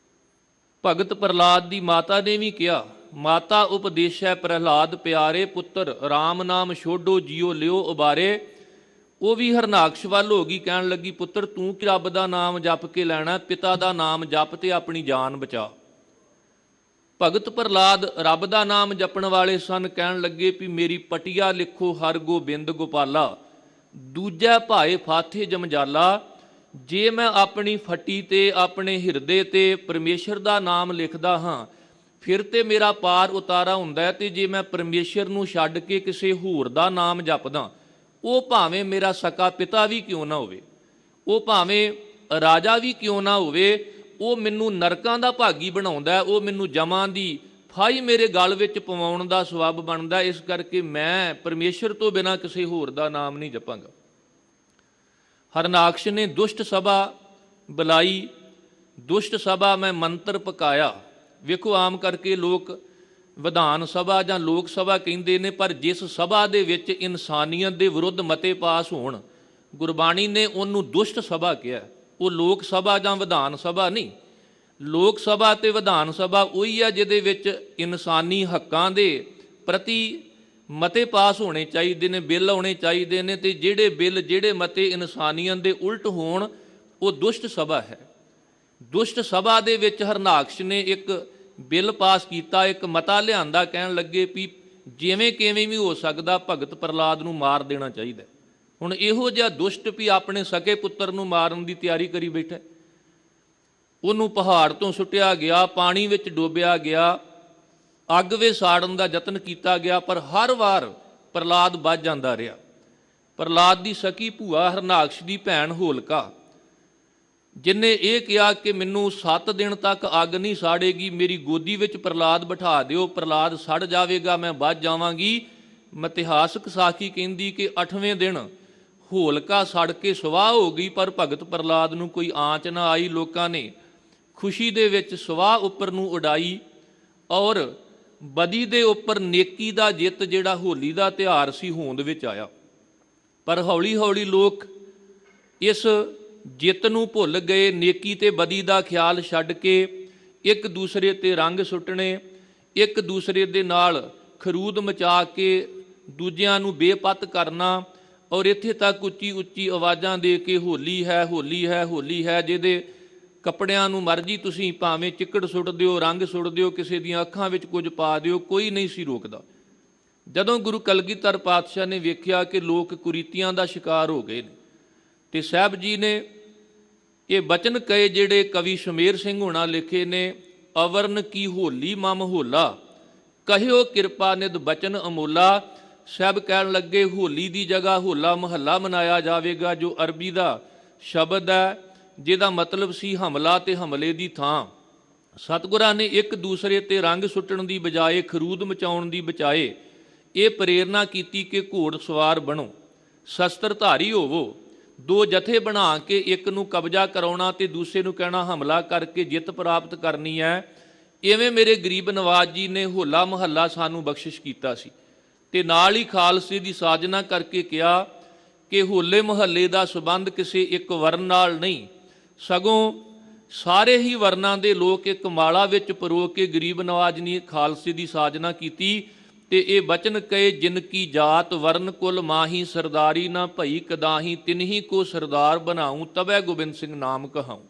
ਭਗਤ ਪ੍ਰਹਲਾਦ ਦੀ ਮਾਤਾ ਨੇ ਵੀ ਕਿਹਾ, ਮਾਤਾ ਉਪਦੇਸ਼ੈ ਪ੍ਰਹਲਾਦ ਪਿਆਰੇ ਪੁੱਤਰ, ਰਾਮ ਨਾਮ ਛੋਡੋ ਜੀਓ ਲਿਓ ਉਬਾਰੇ। ਉਹ ਵੀ ਹਰਨਾਕਸ਼ ਵੱਲ ਹੋ ਗਈ, ਕਹਿਣ ਲੱਗੀ ਪੁੱਤਰ ਤੂੰ ਕਿ ਰੱਬ ਦਾ ਨਾਮ ਜਪ ਕੇ ਲੈਣਾ, ਪਿਤਾ ਦਾ ਨਾਮ ਜਪ ਤੇ ਆਪਣੀ ਜਾਨ ਬਚਾ। ਭਗਤ ਪ੍ਰਹਲਾਦ ਰੱਬ ਦਾ ਨਾਮ ਜਪਣ ਵਾਲੇ ਸਨ, ਕਹਿਣ ਲੱਗੇ ਵੀ ਮੇਰੀ ਪਟੀਆ ਲਿਖੋ ਹਰ ਗੋਬਿੰਦ ਗੋਪਾਲਾ, ਦੂਜਾ ਭਾਏ ਫਾਥੇ ਜਮਜਾਲਾ। ਜੇ ਮੈਂ ਆਪਣੀ ਫੱਟੀ ਤੇ ਆਪਣੇ ਹਿਰਦੇ ਤੇ ਪਰਮੇਸ਼ਰ ਦਾ ਨਾਮ ਲਿਖਦਾ ਹਾਂ ਫਿਰ ਤੇ ਮੇਰਾ ਪਾਰ ਉਤਾਰਾ ਹੁੰਦਾ, ਤੇ ਜੇ ਮੈਂ ਪਰਮੇਸ਼ਰ ਨੂੰ ਛੱਡ ਕੇ ਕਿਸੇ ਹੋਰ ਦਾ ਨਾਮ ਜਪਦਾ, ਉਹ ਭਾਵੇਂ ਮੇਰਾ ਸਕਾ ਪਿਤਾ ਵੀ ਕਿਉਂ ਨਾ ਹੋਵੇ, ਉਹ ਭਾਵੇਂ ਰਾਜਾ ਵੀ ਕਿਉਂ ਨਾ ਹੋਵੇ, ਉਹ ਮੈਨੂੰ ਨਰਕਾਂ ਦਾ ਭਾਗੀ ਬਣਾਉਂਦਾ, ਉਹ ਮੈਨੂੰ ਜਮਾਂ ਦੀ ਫਾਈ ਮੇਰੇ ਗਲ ਵਿੱਚ ਪਵਾਉਣ ਦਾ ਸਬੱਬ ਬਣਦਾ। ਇਸ ਕਰਕੇ ਮੈਂ ਪਰਮੇਸ਼ਰ ਤੋਂ ਬਿਨਾਂ ਕਿਸੇ ਹੋਰ ਦਾ ਨਾਮ ਨਹੀਂ ਜਪਾਂਗਾ। ਹਰਨਾਕਸ਼ ਨੇ ਦੁਸ਼ਟ ਸਭਾ ਬੁਲਾਈ, ਦੁਸ਼ਟ ਸਭਾ ਮੈਂ ਮੰਤਰ ਪਕਾਇਆ। ਵੇਖੋ ਆਮ ਕਰਕੇ ਲੋਕ ਵਿਧਾਨ ਸਭਾ ਜਾਂ ਲੋਕ ਸਭਾ ਕਹਿੰਦੇ ਨੇ, ਪਰ ਜਿਸ ਸਭਾ ਦੇ ਵਿੱਚ ਇਨਸਾਨੀਅਤ ਦੇ ਵਿਰੁੱਧ ਮਤੇ ਪਾਸ ਹੋਣ, ਗੁਰਬਾਣੀ ਨੇ ਉਹਨੂੰ ਦੁਸ਼ਟ ਸਭਾ ਕਿਹਾ। ਉਹ ਲੋਕ ਸਭਾ ਜਾਂ ਵਿਧਾਨ ਸਭਾ ਨਹੀਂ। ਲੋਕ ਸਭਾ ਤੇ ਵਿਧਾਨ ਸਭਾ ਉਹੀ ਆ ਜਿਹਦੇ ਵਿੱਚ ਇਨਸਾਨੀ ਹੱਕਾਂ ਦੇ ਪ੍ਰਤੀ ਮਤੇ ਪਾਸ ਹੋਣੇ ਚਾਹੀਦੇ ਨੇ, ਬਿੱਲ ਆਉਣੇ ਚਾਹੀਦੇ ਨੇ, ਤੇ ਜਿਹੜੇ ਬਿੱਲ ਜਿਹੜੇ ਮਤੇ ਇਨਸਾਨੀਅਤ ਦੇ ਉਲਟ ਹੋਣ ਉਹ ਦੁਸ਼ਟ ਸਭਾ ਹੈ। ਦੁਸ਼ਟ ਸਭਾ ਦੇ ਵਿੱਚ ਹਰਨਾਕਸ਼ ਨੇ ਇੱਕ ਬਿੱਲ ਪਾਸ ਕੀਤਾ, ਇੱਕ ਮਤਾ ਲਿਆਂਦਾ, ਕਹਿਣ ਲੱਗੇ ਵੀ ਜਿਵੇਂ ਕਿਵੇਂ ਵੀ ਹੋ ਸਕਦਾ ਭਗਤ ਪ੍ਰਹਲਾਦ ਨੂੰ ਮਾਰ ਦੇਣਾ ਚਾਹੀਦਾ। ਹੁਣ ਇਹੋ ਜਿਹਾ ਦੁਸ਼ਟ ਵੀ ਆਪਣੇ ਸਕੇ ਪੁੱਤਰ ਨੂੰ ਮਾਰਨ ਦੀ ਤਿਆਰੀ ਕਰੀ ਬੈਠਾ। ਉਹਨੂੰ ਪਹਾੜ ਤੋਂ ਸੁੱਟਿਆ ਗਿਆ, ਪਾਣੀ ਵਿੱਚ ਡੋਬਿਆ ਗਿਆ, ਅੱਗ ਵਿੱਚ ਸਾੜਨ ਦਾ ਯਤਨ ਕੀਤਾ ਗਿਆ, ਪਰ ਹਰ ਵਾਰ ਪ੍ਰਹਲਾਦ ਬਚ ਜਾਂਦਾ ਰਿਹਾ। ਪ੍ਰਹਲਾਦ ਦੀ ਸਕੀ ਭੂਆ ਹਰਨਾਕਸ਼ ਦੀ ਭੈਣ ਹੋਲਕਾ, ਜਿਨੇ ਇਹ ਕਿਹਾ ਕਿ ਮੈਨੂੰ 7 ਦਿਨ ਤੱਕ ਅੱਗ ਨਹੀਂ ਸਾੜੇਗੀ, ਮੇਰੀ ਗੋਦੀ ਵਿੱਚ ਪ੍ਰਹਲਾਦ ਬਿਠਾ ਦਿਓ, ਪ੍ਰਹਲਾਦ ਸੜ ਜਾਵੇਗਾ, ਮੈਂ ਬਚ ਜਾਵਾਂਗੀ। ਇਤਿਹਾਸਕ ਸਾਖੀ ਕਹਿੰਦੀ ਕਿ 8ਵੇਂ ਦਿਨ ਹੋਲਕਾ ਸੜ ਕੇ ਸਵਾਹ ਹੋ ਗਈ, ਪਰ ਭਗਤ ਪ੍ਰਹਲਾਦ ਨੂੰ ਕੋਈ ਆਂਚ ਨਾ ਆਈ। ਲੋਕਾਂ ਨੇ ਖੁਸ਼ੀ ਦੇ ਵਿੱਚ ਸਵਾਹ ਉੱਪਰ ਨੂੰ ਉਡਾਈ, ਔਰ ਬਦੀ ਦੇ ਉੱਪਰ ਨੇਕੀ ਦਾ ਜਿੱਤ ਜਿਹੜਾ ਹੋਲੀ ਦਾ ਤਿਉਹਾਰ ਸੀ ਹੋਂਦ ਵਿੱਚ ਆਇਆ। ਪਰ ਹੌਲੀ ਹੌਲੀ ਲੋਕ ਇਸ ਜਿੱਤ ਨੂੰ ਭੁੱਲ ਗਏ, ਨੇਕੀ ਤੇ ਬਦੀ ਦਾ ਖਿਆਲ ਛੱਡ ਕੇ ਇੱਕ ਦੂਸਰੇ ਤੇ ਰੰਗ ਸੁੱਟਣੇ, ਇੱਕ ਦੂਸਰੇ ਦੇ ਨਾਲ ਖਰੂਦ ਮਚਾ ਕੇ ਦੂਜਿਆਂ ਨੂੰ ਬੇਪੱਤ ਕਰਨਾ, ਔਰ ਇੱਥੇ ਤੱਕ ਉੱਚੀ ਉੱਚੀ ਆਵਾਜ਼ਾਂ ਦੇ ਕੇ ਹੋਲੀ ਹੈ ਹੋਲੀ ਹੈ ਹੋਲੀ ਹੈ, ਜਿਹਦੇ ਕੱਪੜਿਆਂ ਨੂੰ ਮਰਜ਼ੀ ਤੁਸੀਂ ਭਾਵੇਂ ਚਿੱਕੜ ਸੁੱਟ ਦਿਓ, ਰੰਗ ਸੁੱਟ ਦਿਓ, ਕਿਸੇ ਦੀਆਂ ਅੱਖਾਂ ਵਿੱਚ ਕੁਝ ਪਾ ਦਿਓ, ਕੋਈ ਨਹੀਂ ਸੀ ਰੋਕਦਾ। ਜਦੋਂ ਗੁਰੂ ਕਲਗੀਧਰ ਪਾਤਸ਼ਾਹ ਨੇ ਵੇਖਿਆ ਕਿ ਲੋਕ ਕੁਰੀਤੀਆਂ ਦਾ ਸ਼ਿਕਾਰ ਹੋ ਗਏ ਨੇ, ਤੇ ਸਾਹਿਬ ਜੀ ਨੇ ਇਹ ਬਚਨ ਕਹੇ ਜਿਹੜੇ ਕਵੀ ਸ਼ਮੇਰ ਸਿੰਘ ਹੋਣਾ ਲਿਖੇ ਨੇ, ਅਵਰਨ ਕੀ ਹੋਲੀ ਮਮ ਹੋਲਾ, ਕਹਿਓ ਕਿਰਪਾ ਨਿਧ ਬਚਨ ਅਮੋਲਾ। ਸਾਹਿਬ ਕਹਿਣ ਲੱਗੇ ਹੋਲੀ ਦੀ ਜਗ੍ਹਾ ਹੋਲਾ ਮਹੱਲਾ ਮਨਾਇਆ ਜਾਵੇਗਾ, ਜੋ ਅਰਬੀ ਦਾ ਸ਼ਬਦ ਹੈ, ਜਿਹਦਾ ਮਤਲਬ ਸੀ ਹਮਲਾ ਤੇ ਹਮਲੇ ਦੀ ਥਾਂ। ਸਤਿਗੁਰਾਂ ਨੇ ਇੱਕ ਦੂਸਰੇ ਤੇ ਰੰਗ ਸੁੱਟਣ ਦੀ ਬਜਾਏ, ਖਰੂਦ ਮਚਾਉਣ ਦੀ ਬਜਾਏ ਇਹ ਪ੍ਰੇਰਨਾ ਕੀਤੀ ਕਿ ਘੋੜ ਸਵਾਰ ਬਣੋ, ਸ਼ਸਤਰਧਾਰੀ ਹੋਵੋ, 2 ਜਥੇ ਬਣਾ ਕੇ ਇੱਕ ਨੂੰ ਕਬਜ਼ਾ ਕਰਾਉਣਾ ਤੇ ਦੂਸਰੇ ਨੂੰ ਕਹਿਣਾ ਹਮਲਾ ਕਰਕੇ ਜਿੱਤ ਪ੍ਰਾਪਤ ਕਰਨੀ ਹੈ। ਇਵੇਂ ਮੇਰੇ ਗਰੀਬ ਨਵਾਜ਼ ਜੀ ਨੇ ਹੋਲਾ ਮਹੱਲਾ ਸਾਨੂੰ ਬਖਸ਼ਿਸ਼ ਕੀਤਾ ਸੀ, ਤੇ ਨਾਲ ਹੀ ਖਾਲਸੇ ਦੀ ਸਾਜਨਾ ਕਰਕੇ ਕਿਹਾ ਕਿ ਹੋਲੇ ਮਹੱਲੇ ਦਾ ਸੰਬੰਧ ਕਿਸੇ ਇੱਕ ਵਰਨ ਨਾਲ ਨਹੀਂ, ਸਗੋਂ ਸਾਰੇ ਹੀ ਵਰਨਾਂ ਦੇ ਲੋਕ ਇੱਕ ਮਾਲਾ ਵਿੱਚ ਪਰੋ ਕੇ ਗਰੀਬ ਨਵਾਜ਼ ਨੇ ਖਾਲਸੇ ਦੀ ਸਾਜਨਾ ਕੀਤੀ, ਤੇ ਇਹ ਬਚਨ ਕਹੇ, ਜਿਨ ਕੀ ਜਾਤ ਵਰਨ ਕੁਲ ਮਾਹੀ, ਸਰਦਾਰੀ ਨਾ ਭਈ ਕਦਾਹੀ, ਤਿਨਹੀ ਕੋ ਸਰਦਾਰ ਬਣਾਉ, ਤਬੈ ਗੋਬਿੰਦ ਸਿੰਘ ਨਾਮ ਕਹਾਉ।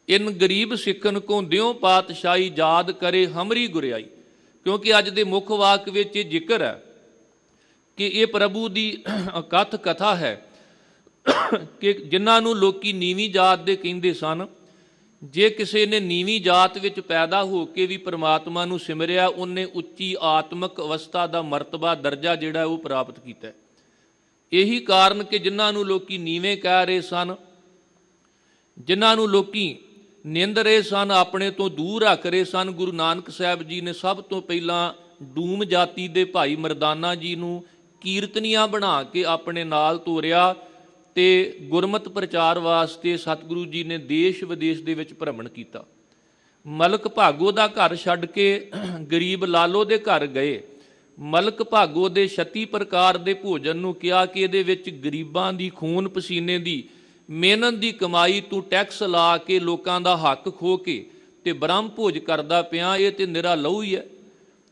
ਇਨ ਗਰੀਬ ਸਿੱਖਨ ਕੋ ਦਿਓ ਪਾਤਸ਼ਾਹੀ, ਯਾਦ ਕਰੇ ਹਮਰੀ ਗੁਰਿਆਈ। ਕਿਉਂਕਿ ਅੱਜ ਦੇ ਮੁੱਖ ਵਾਕ ਵਿੱਚ ਇਹ ਜ਼ਿਕਰ ਹੈ ਕਿ ਇਹ ਪ੍ਰਭੂ ਦੀ ਅਕਥ ਕਥਾ ਹੈ ਕਿ ਜਿਨ੍ਹਾਂ ਨੂੰ ਲੋਕੀ ਨੀਵੀਂ ਜਾਤ ਦੇ ਕਹਿੰਦੇ ਸਨ, ਜੇ ਕਿਸੇ ਨੇ ਨੀਵੀਂ ਜਾਤ ਵਿੱਚ ਪੈਦਾ ਹੋ ਕੇ ਵੀ ਪ੍ਰਮਾਤਮਾ ਨੂੰ ਸਿਮਰਿਆ, ਉਹਨੇ ਉੱਚੀ ਆਤਮਿਕ ਅਵਸਥਾ ਦਾ ਮਰਤਬਾ ਦਰਜਾ ਜਿਹੜਾ ਉਹ ਪ੍ਰਾਪਤ ਕੀਤਾ। ਇਹੀ ਕਾਰਨ ਕਿ ਜਿਨ੍ਹਾਂ ਨੂੰ ਲੋਕੀ ਨੀਵੇਂ ਕਹਿ ਰਹੇ ਸਨ, ਜਿਨ੍ਹਾਂ ਨੂੰ ਲੋਕੀ ਨਿੰਦ ਰਹੇ ਸਨ, ਆਪਣੇ ਤੋਂ ਦੂਰ ਰੱਖ ਰਹੇ ਸਨ, ਗੁਰੂ ਨਾਨਕ ਸਾਹਿਬ ਜੀ ਨੇ ਸਭ ਤੋਂ ਪਹਿਲਾਂ ਡੂਮ ਜਾਤੀ ਦੇ ਭਾਈ ਮਰਦਾਨਾ ਜੀ ਨੂੰ ਕੀਰਤਨੀਆਂ ਬਣਾ ਕੇ ਆਪਣੇ ਨਾਲ ਤੋਰਿਆ ਤੇ ਗੁਰਮਤ ਪ੍ਰਚਾਰ ਵਾਸਤੇ ਸਤਿਗੁਰੂ ਜੀ ਨੇ ਦੇਸ਼ ਵਿਦੇਸ਼ ਦੇ ਵਿੱਚ ਭ੍ਰਮਣ ਕੀਤਾ। ਮਲਕ ਭਾਗੋ ਦਾ ਘਰ ਛੱਡ ਕੇ ਗਰੀਬ ਲਾਲੋ ਦੇ ਘਰ ਗਏ। ਮਲਕ ਭਾਗੋ ਦੇ 36 ਪ੍ਰਕਾਰ ਦੇ ਭੋਜਨ ਨੂੰ ਕਿਹਾ ਕਿ ਇਹਦੇ ਵਿੱਚ ਗਰੀਬਾਂ ਦੀ ਖੂਨ ਪਸੀਨੇ ਦੀ ਮਿਹਨਤ ਦੀ ਕਮਾਈ ਤੂੰ ਟੈਕਸ ਲਾ ਕੇ ਲੋਕਾਂ ਦਾ ਹੱਕ ਖੋ ਕੇ ਤੇ ਬ੍ਰਹਮ ਭੋਜ ਕਰਦਾ ਪਿਆ, ਇਹ ਤੇ ਨਿਰਾ ਲਹੂ ਹੀ ਹੈ।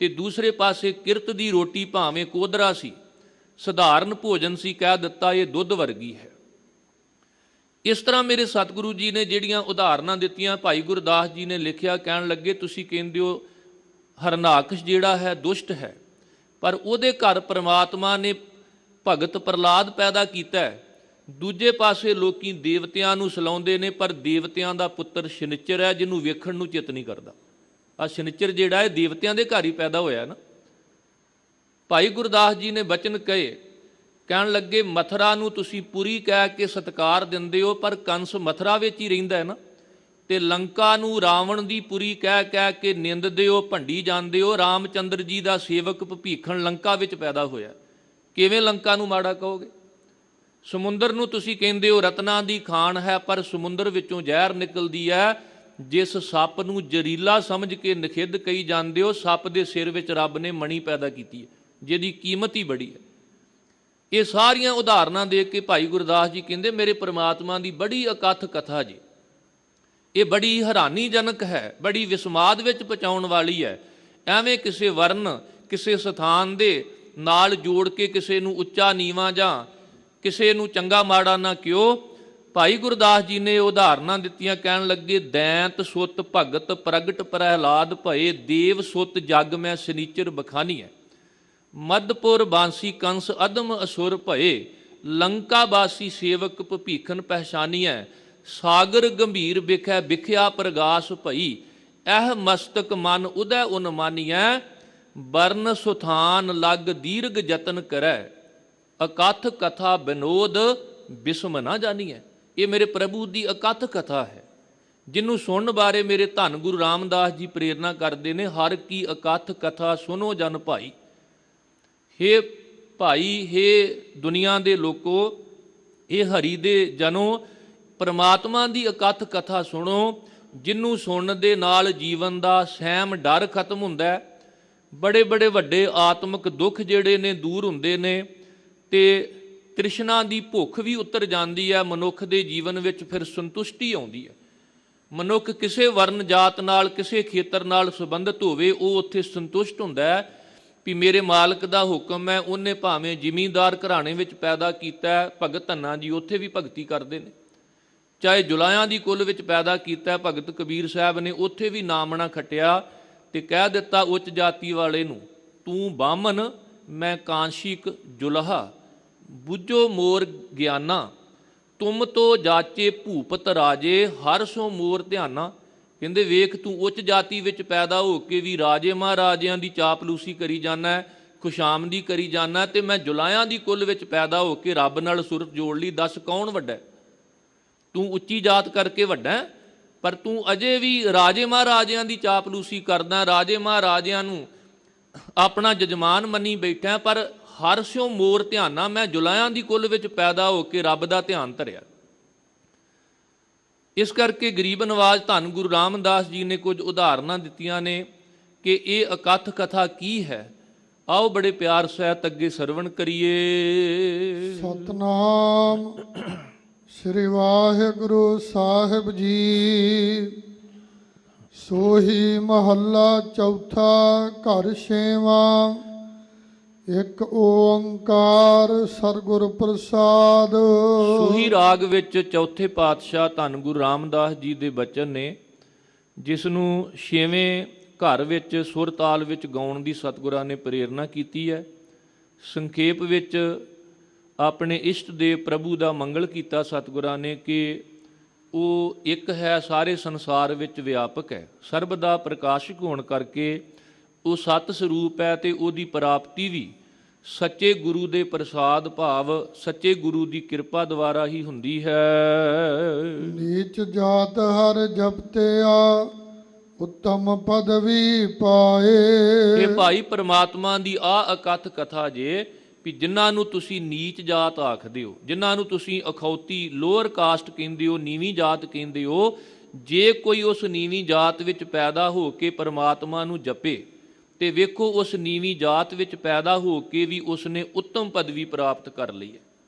ਤੇ ਦੂਸਰੇ ਪਾਸੇ ਕਿਰਤ ਦੀ ਰੋਟੀ ਭਾਵੇਂ ਕੋਦਰਾ ਸੀ, ਸਧਾਰਨ ਭੋਜਨ ਸੀ, ਕਹਿ ਦਿੱਤਾ ਇਹ ਦੁੱਧ ਵਰਗੀ ਹੈ। ਇਸ ਤਰ੍ਹਾਂ ਮੇਰੇ ਸਤਿਗੁਰੂ ਜੀ ਨੇ ਜਿਹੜੀਆਂ ਉਦਾਹਰਨਾਂ ਦਿੱਤੀਆਂ, ਭਾਈ ਗੁਰਦਾਸ ਜੀ ਨੇ ਲਿਖਿਆ, ਕਹਿਣ ਲੱਗੇ ਤੁਸੀਂ ਕਹਿੰਦੇ ਹੋ ਹਰਨਾਕਸ਼ ਜਿਹੜਾ ਹੈ ਦੁਸ਼ਟ ਹੈ, ਪਰ ਉਹਦੇ ਘਰ ਪ੍ਰਮਾਤਮਾ ਨੇ ਭਗਤ ਪ੍ਰਹਲਾਦ ਪੈਦਾ ਕੀਤਾ ਹੈ। ਦੂਜੇ ਪਾਸੇ ਲੋਕੀ ਦੇਵਤਿਆਂ ਨੂੰ ਸਲਾਉਂਦੇ ਨੇ, ਪਰ ਦੇਵਤਿਆਂ ਦਾ ਪੁੱਤਰ ਸ਼ਨਿਚਰ ਹੈ ਜਿਹਨੂੰ ਵੇਖਣ ਨੂੰ ਚਿੱਤ ਨਹੀਂ ਕਰਦਾ। ਆ ਸ਼ਨਿਚਰ ਜਿਹੜਾ ਹੈ ਦੇਵਤਿਆਂ ਦੇ ਘਰ ਹੀ ਪੈਦਾ ਹੋਇਆ ਨਾ। ਭਾਈ ਗੁਰਦਾਸ ਜੀ ਨੇ ਬਚਨ ਕਹੇ, ਕਹਿਣ ਲੱਗੇ ਮਥੁਰਾ ਨੂੰ ਤੁਸੀਂ ਪੁਰੀ ਕਹਿ ਕੇ ਸਤਿਕਾਰ ਦਿੰਦੇ ਹੋ, ਪਰ ਕੰਸ ਮਥੁਰਾ ਵਿੱਚ ਹੀ ਰਹਿੰਦਾ ਹੈ ਨਾ। ਤੇ ਲੰਕਾ ਨੂੰ ਰਾਵਣ ਦੀ ਪੁਰੀ ਕਹਿ ਕੇ ਨਿੰਦਦੇ ਹੋ, ਭੰਡੀ ਜਾਂਦੇ ਹੋ। ਰਾਮਚੰਦਰ ਜੀ ਦਾ ਸੇਵਕ ਭੀਖਣ ਲੰਕਾ ਵਿੱਚ ਪੈਦਾ ਹੋਇਆ, ਕਿਵੇਂ ਲੰਕਾ ਨੂੰ ਮਾੜਾ ਕਹੋਗੇ? ਸਮੁੰਦਰ ਨੂੰ ਤੁਸੀਂ ਕਹਿੰਦੇ ਹੋ ਰਤਨਾਂ ਦੀ ਖਾਣ ਹੈ, ਪਰ ਸਮੁੰਦਰ ਵਿੱਚੋਂ ਜ਼ਹਿਰ ਨਿਕਲਦੀ ਹੈ। ਜਿਸ ਸੱਪ ਨੂੰ ਜ਼ਹਿਰੀਲਾ ਸਮਝ ਕੇ ਨਿਖਿੱਧ ਕਹੀ ਜਾਂਦੇ ਹੋ, ਸੱਪ ਦੇ ਸਿਰ ਵਿੱਚ ਰੱਬ ਨੇ ਮਣੀ ਪੈਦਾ ਕੀਤੀ ਹੈ ਜਿਹਦੀ ਕੀਮਤ ਹੀ ਬੜੀ ਹੈ। ਇਹ ਸਾਰੀਆਂ ਉਦਾਹਰਨਾਂ ਦੇ ਕੇ ਭਾਈ ਗੁਰਦਾਸ ਜੀ ਕਹਿੰਦੇ ਮੇਰੇ ਪ੍ਰਮਾਤਮਾ ਦੀ ਬੜੀ ਅਕਥ ਕਥਾ ਜੀ, ਇਹ ਬੜੀ ਹੈਰਾਨੀਜਨਕ ਹੈ, ਬੜੀ ਵਿਸਮਾਦ ਵਿੱਚ ਪਹੁੰਚਾਉਣ ਵਾਲੀ ਹੈ। ਐਵੇਂ ਕਿਸੇ ਵਰਨ ਕਿਸੇ ਸਥਾਨ ਦੇ ਨਾਲ ਜੋੜ ਕੇ ਕਿਸੇ ਨੂੰ ਉੱਚਾ ਨੀਵਾਂ ਜਾਂ ਕਿਸੇ ਨੂੰ ਚੰਗਾ ਮਾੜਾ ਨਾ ਕਿਉ। ਭਾਈ ਗੁਰਦਾਸ ਜੀ ਨੇ ਉਦਾਹਰਨਾਂ ਦਿੱਤੀਆਂ, ਕਹਿਣ ਲੱਗੇ ਦੈਂਤ ਸੁੱਤ ਭਗਤ ਪ੍ਰਗਟ ਪ੍ਰਹਿਲਾਦ ਭਏ, ਦੇਵ ਸੁੱਤ ਜਗ ਮੈਂ ਸ਼ਨੀਚਰ ਬਖਾਨੀ ਹੈ। ਮਦਪੁਰ ਬਾਂਸੀ ਕੰਸ ਅਦਮ ਅਸੁਰ ਭਏ, ਲੰਕਾ ਬਾਸੀ ਸੇਵਕ ਭੀਖਨ ਪਹਿਚਾਨੀ ਹੈ। ਸਾਗਰ ਗੰਭੀਰ ਵਿਖੈ ਵਿਖਿਆ ਪ੍ਰਗਾਸ ਭਈ, ਇਹ ਮਸਤਕ ਮਨ ਉਦੈ ਉਨਮਾਨੀਐ। ਬਰਨ ਸੁਥਾਨ ਲਗ ਦੀਰਘ ਜਤਨ ਕਰੈ, ਅਕਥ ਕਥਾ ਬਿਨੋਦ ਬਿਸਮ ਨਾ ਜਾਨੀਐ। ਇਹ ਮੇਰੇ ਪ੍ਰਭੂ ਦੀ ਅਕਥ ਕਥਾ ਹੈ, ਜਿਹਨੂੰ ਸੁਣਨ ਬਾਰੇ ਮੇਰੇ ਧੰਨ ਗੁਰੂ ਰਾਮਦਾਸ ਜੀ ਪ੍ਰੇਰਨਾ ਕਰਦੇ ਨੇ। ਹਰ ਕੀ ਅਕਥ ਕਥਾ ਸੁਣੋ ਜਨ ਭਾਈ। ਹੇ ਭਾਈ, ਹੇ ਦੁਨੀਆ ਦੇ ਲੋਕੋ, ਇਹ ਹਰੀ ਦੇ ਜਨੋ, ਪਰਮਾਤਮਾ ਦੀ ਅਕਥ ਕਥਾ ਸੁਣੋ, ਜਿਹਨੂੰ ਸੁਣਨ ਦੇ ਨਾਲ ਜੀਵਨ ਦਾ ਸਹਿਮ ਡਰ ਖਤਮ ਹੁੰਦਾ ਹੈ। ਬੜੇ ਬੜੇ ਵੱਡੇ ਆਤਮਿਕ ਦੁੱਖ ਜਿਹੜੇ ਨੇ ਦੂਰ ਹੁੰਦੇ ਨੇ ਤੇ ਤ੍ਰਿਸ਼ਨਾ ਦੀ ਭੁੱਖ ਵੀ ਉਤਰ ਜਾਂਦੀ ਹੈ। ਮਨੁੱਖ ਦੇ ਜੀਵਨ ਵਿੱਚ ਫਿਰ ਸੰਤੁਸ਼ਟੀ ਆਉਂਦੀ ਹੈ। ਮਨੁੱਖ ਕਿਸੇ ਵਰਨ ਜਾਤ ਨਾਲ ਕਿਸੇ ਖੇਤਰ ਨਾਲ ਸੰਬੰਧਿਤ ਹੋਵੇ, ਉਹ ਉੱਥੇ ਸੰਤੁਸ਼ਟ ਹੁੰਦਾ ਹੈ ਵੀ ਮੇਰੇ ਮਾਲਕ ਦਾ ਹੁਕਮ ਹੈ। ਉਹਨੇ ਭਾਵੇਂ ਜ਼ਿਮੀਂਦਾਰ ਘਰਾਣੇ ਵਿੱਚ ਪੈਦਾ ਕੀਤਾ, ਭਗਤ ਧੰਨਾ ਜੀ ਉੱਥੇ ਵੀ ਭਗਤੀ ਕਰਦੇ ਨੇ। ਚਾਹੇ ਜੁਲਾਇਆਂ ਦੀ ਕੁੱਲ ਵਿੱਚ ਪੈਦਾ ਕੀਤਾ, ਭਗਤ ਕਬੀਰ ਸਾਹਿਬ ਨੇ ਉੱਥੇ ਵੀ ਨਾਮਣਾ ਖੱਟਿਆ ਤੇ ਕਹਿ ਦਿੱਤਾ ਉੱਚ ਜਾਤੀ ਵਾਲੇ ਨੂੰ, ਤੂੰ ਬਾਮਨ ਮੈਂ ਕਾਂਸ਼ਿਕ ਜੁਲਹਾ, ਬੁੱਝੋ ਮੋਰ ਗਿਆਨਾ, ਤੁਮ ਤੋ ਜਾਚੇ ਭੂਪਤ ਰਾਜੇ, ਹਰ ਸੋ ਮੋਰ ਧਿਆਨਾ। ਕਹਿੰਦੇ ਵੇਖ ਤੂੰ ਉੱਚ ਜਾਤੀ ਵਿੱਚ ਪੈਦਾ ਹੋ ਕੇ ਵੀ ਰਾਜੇ ਮਹਾਰਾਜਿਆਂ ਦੀ ਚਾਪਲੂਸੀ ਕਰੀ ਜਾਂਦਾ, ਖੁਸ਼ਾਮਦੀ ਕਰੀ ਜਾਂਦਾ, ਤੇ ਮੈਂ ਜੁਲਾਇਆਂ ਦੀ ਕੁੱਲ ਵਿੱਚ ਪੈਦਾ ਹੋ ਕੇ ਰੱਬ ਨਾਲ ਸੁਰਤ ਜੋੜ ਲਈ। ਦੱਸ ਕੌਣ ਵੱਡਾ? ਤੂੰ ਉੱਚੀ ਜਾਤ ਕਰਕੇ ਵੱਡਾ, ਪਰ ਤੂੰ ਅਜੇ ਵੀ ਰਾਜੇ ਮਹਾਰਾਜਿਆਂ ਦੀ ਚਾਪਲੂਸੀ ਕਰਦਾ, ਰਾਜੇ ਮਹਾਰਾਜਿਆਂ ਨੂੰ ਆਪਣਾ ਜਜਮਾਨ ਮੰਨੀ ਬੈਠਾ, ਪਰ ਹਰ ਸਿਓ ਮੋਰ ਧਿਆਨਾ, ਮੈਂ ਜੁਲਾਇਆਂ ਦੀ ਕੁੱਲ ਵਿੱਚ ਪੈਦਾ ਹੋ ਕੇ ਰੱਬ ਦਾ ਧਿਆਨ ਧਰਿਆ। ਇਸ ਕਰਕੇ ਗਰੀਬ ਨਵਾਜ਼ ਧੰਨ ਗੁਰੂ ਰਾਮਦਾਸ ਜੀ ਨੇ ਕੁਝ ਉਦਾਹਰਨਾਂ ਦਿੱਤੀਆਂ ਨੇ ਕਿ ਇਹ ਅਕਥ ਕਥਾ ਕੀ ਹੈ। ਆਓ ਬੜੇ ਪਿਆਰ ਸਹਿਤ ਅੱਗੇ ਸਰਵਣ ਕਰੀਏ। ਸਤਨਾਮ ਸ੍ਰੀ ਵਾਹਿਗੁਰੂ ਸਾਹਿਬ ਜੀ। ਸੋਹੀ ਮਹੱਲਾ ਚੌਥਾ। ਘਰ ਛੇਵਾਂ। ਇੱਕ ਓੰਕਾਰ ਸਤਿਗੁਰ ਪ੍ਰਸਾਦ। ਸੂਹੀ ਰਾਗ ਵਿੱਚ ਚੌਥੇ ਪਾਤਸ਼ਾਹ ਧੰਨ ਗੁਰੂ ਰਾਮਦਾਸ ਜੀ ਦੇ ਬਚਨ ਨੇ, ਜਿਸ ਨੂੰ ਛੇਵੇਂ ਘਰ ਵਿੱਚ ਸੁਰ ਤਾਲ ਵਿੱਚ ਗਾਉਣ ਦੀ ਸਤਿਗੁਰਾਂ ਨੇ ਪ੍ਰੇਰਨਾ ਕੀਤੀ ਹੈ। ਸੰਖੇਪ ਵਿੱਚ ਆਪਣੇ ਇਸ਼ਟ ਦੇ ਪ੍ਰਭੂ ਦਾ ਮੰਗਲ ਕੀਤਾ ਸਤਿਗੁਰਾਂ ਨੇ ਕਿ ਉਹ ਇੱਕ ਹੈ, ਸਾਰੇ ਸੰਸਾਰ ਵਿੱਚ ਵਿਆਪਕ ਹੈ, ਸਰਬ ਦਾ ਪ੍ਰਕਾਸ਼ਕ ਹੋਣ ਕਰਕੇ ਉਹ ਸਤ ਸਰੂਪ ਹੈ ਤੇ ਉਹਦੀ ਪ੍ਰਾਪਤੀ ਵੀ ਸੱਚੇ ਗੁਰੂ ਦੇ ਪ੍ਰਸਾਦ ਭਾਵ ਸੱਚੇ ਗੁਰੂ ਦੀ ਕਿਰਪਾ ਦੁਆਰਾ ਹੀ ਹੁੰਦੀ ਹੈ। ਨੀਚ ਜਾਤ ਹਰ ਜਪਤਿਆ ਉੱਤਮ ਪਦਵੀ ਪਾਏ। ਇਹ ਭਾਈ ਪ੍ਰਮਾਤਮਾ ਦੀ ਆ ਅਕਥ ਕਥਾ ਜੇ ਵੀ ਜਿਨ੍ਹਾਂ ਨੂੰ ਤੁਸੀਂ ਨੀਚ ਜਾਤ ਆਖਦੇ ਹੋ, ਜਿਨ੍ਹਾਂ ਨੂੰ ਤੁਸੀਂ ਅਖੌਤੀ ਲੋਅਰ ਕਾਸਟ ਕਹਿੰਦੇ ਹੋ, ਨੀਵੀਂ ਜਾਤ ਕਹਿੰਦੇ ਹੋ, ਜੇ ਕੋਈ ਉਸ ਨੀਵੀਂ ਜਾਤ ਵਿੱਚ ਪੈਦਾ ਹੋ ਕੇ ਪ੍ਰਮਾਤਮਾ ਨੂੰ ਜਪੇ ਤੇ ਵੇਖੋ ਉਸ ਨੀਵੀਂ ਜਾਤ ਵਿੱਚ ਪੈਦਾ ਹੋ ਕੇ ਵੀ ਉਸਨੇ ਉੱਤਮ ਪਦਵੀ ਪ੍ਰਾਪਤ ਕਰ ਲਈ ਹੈ।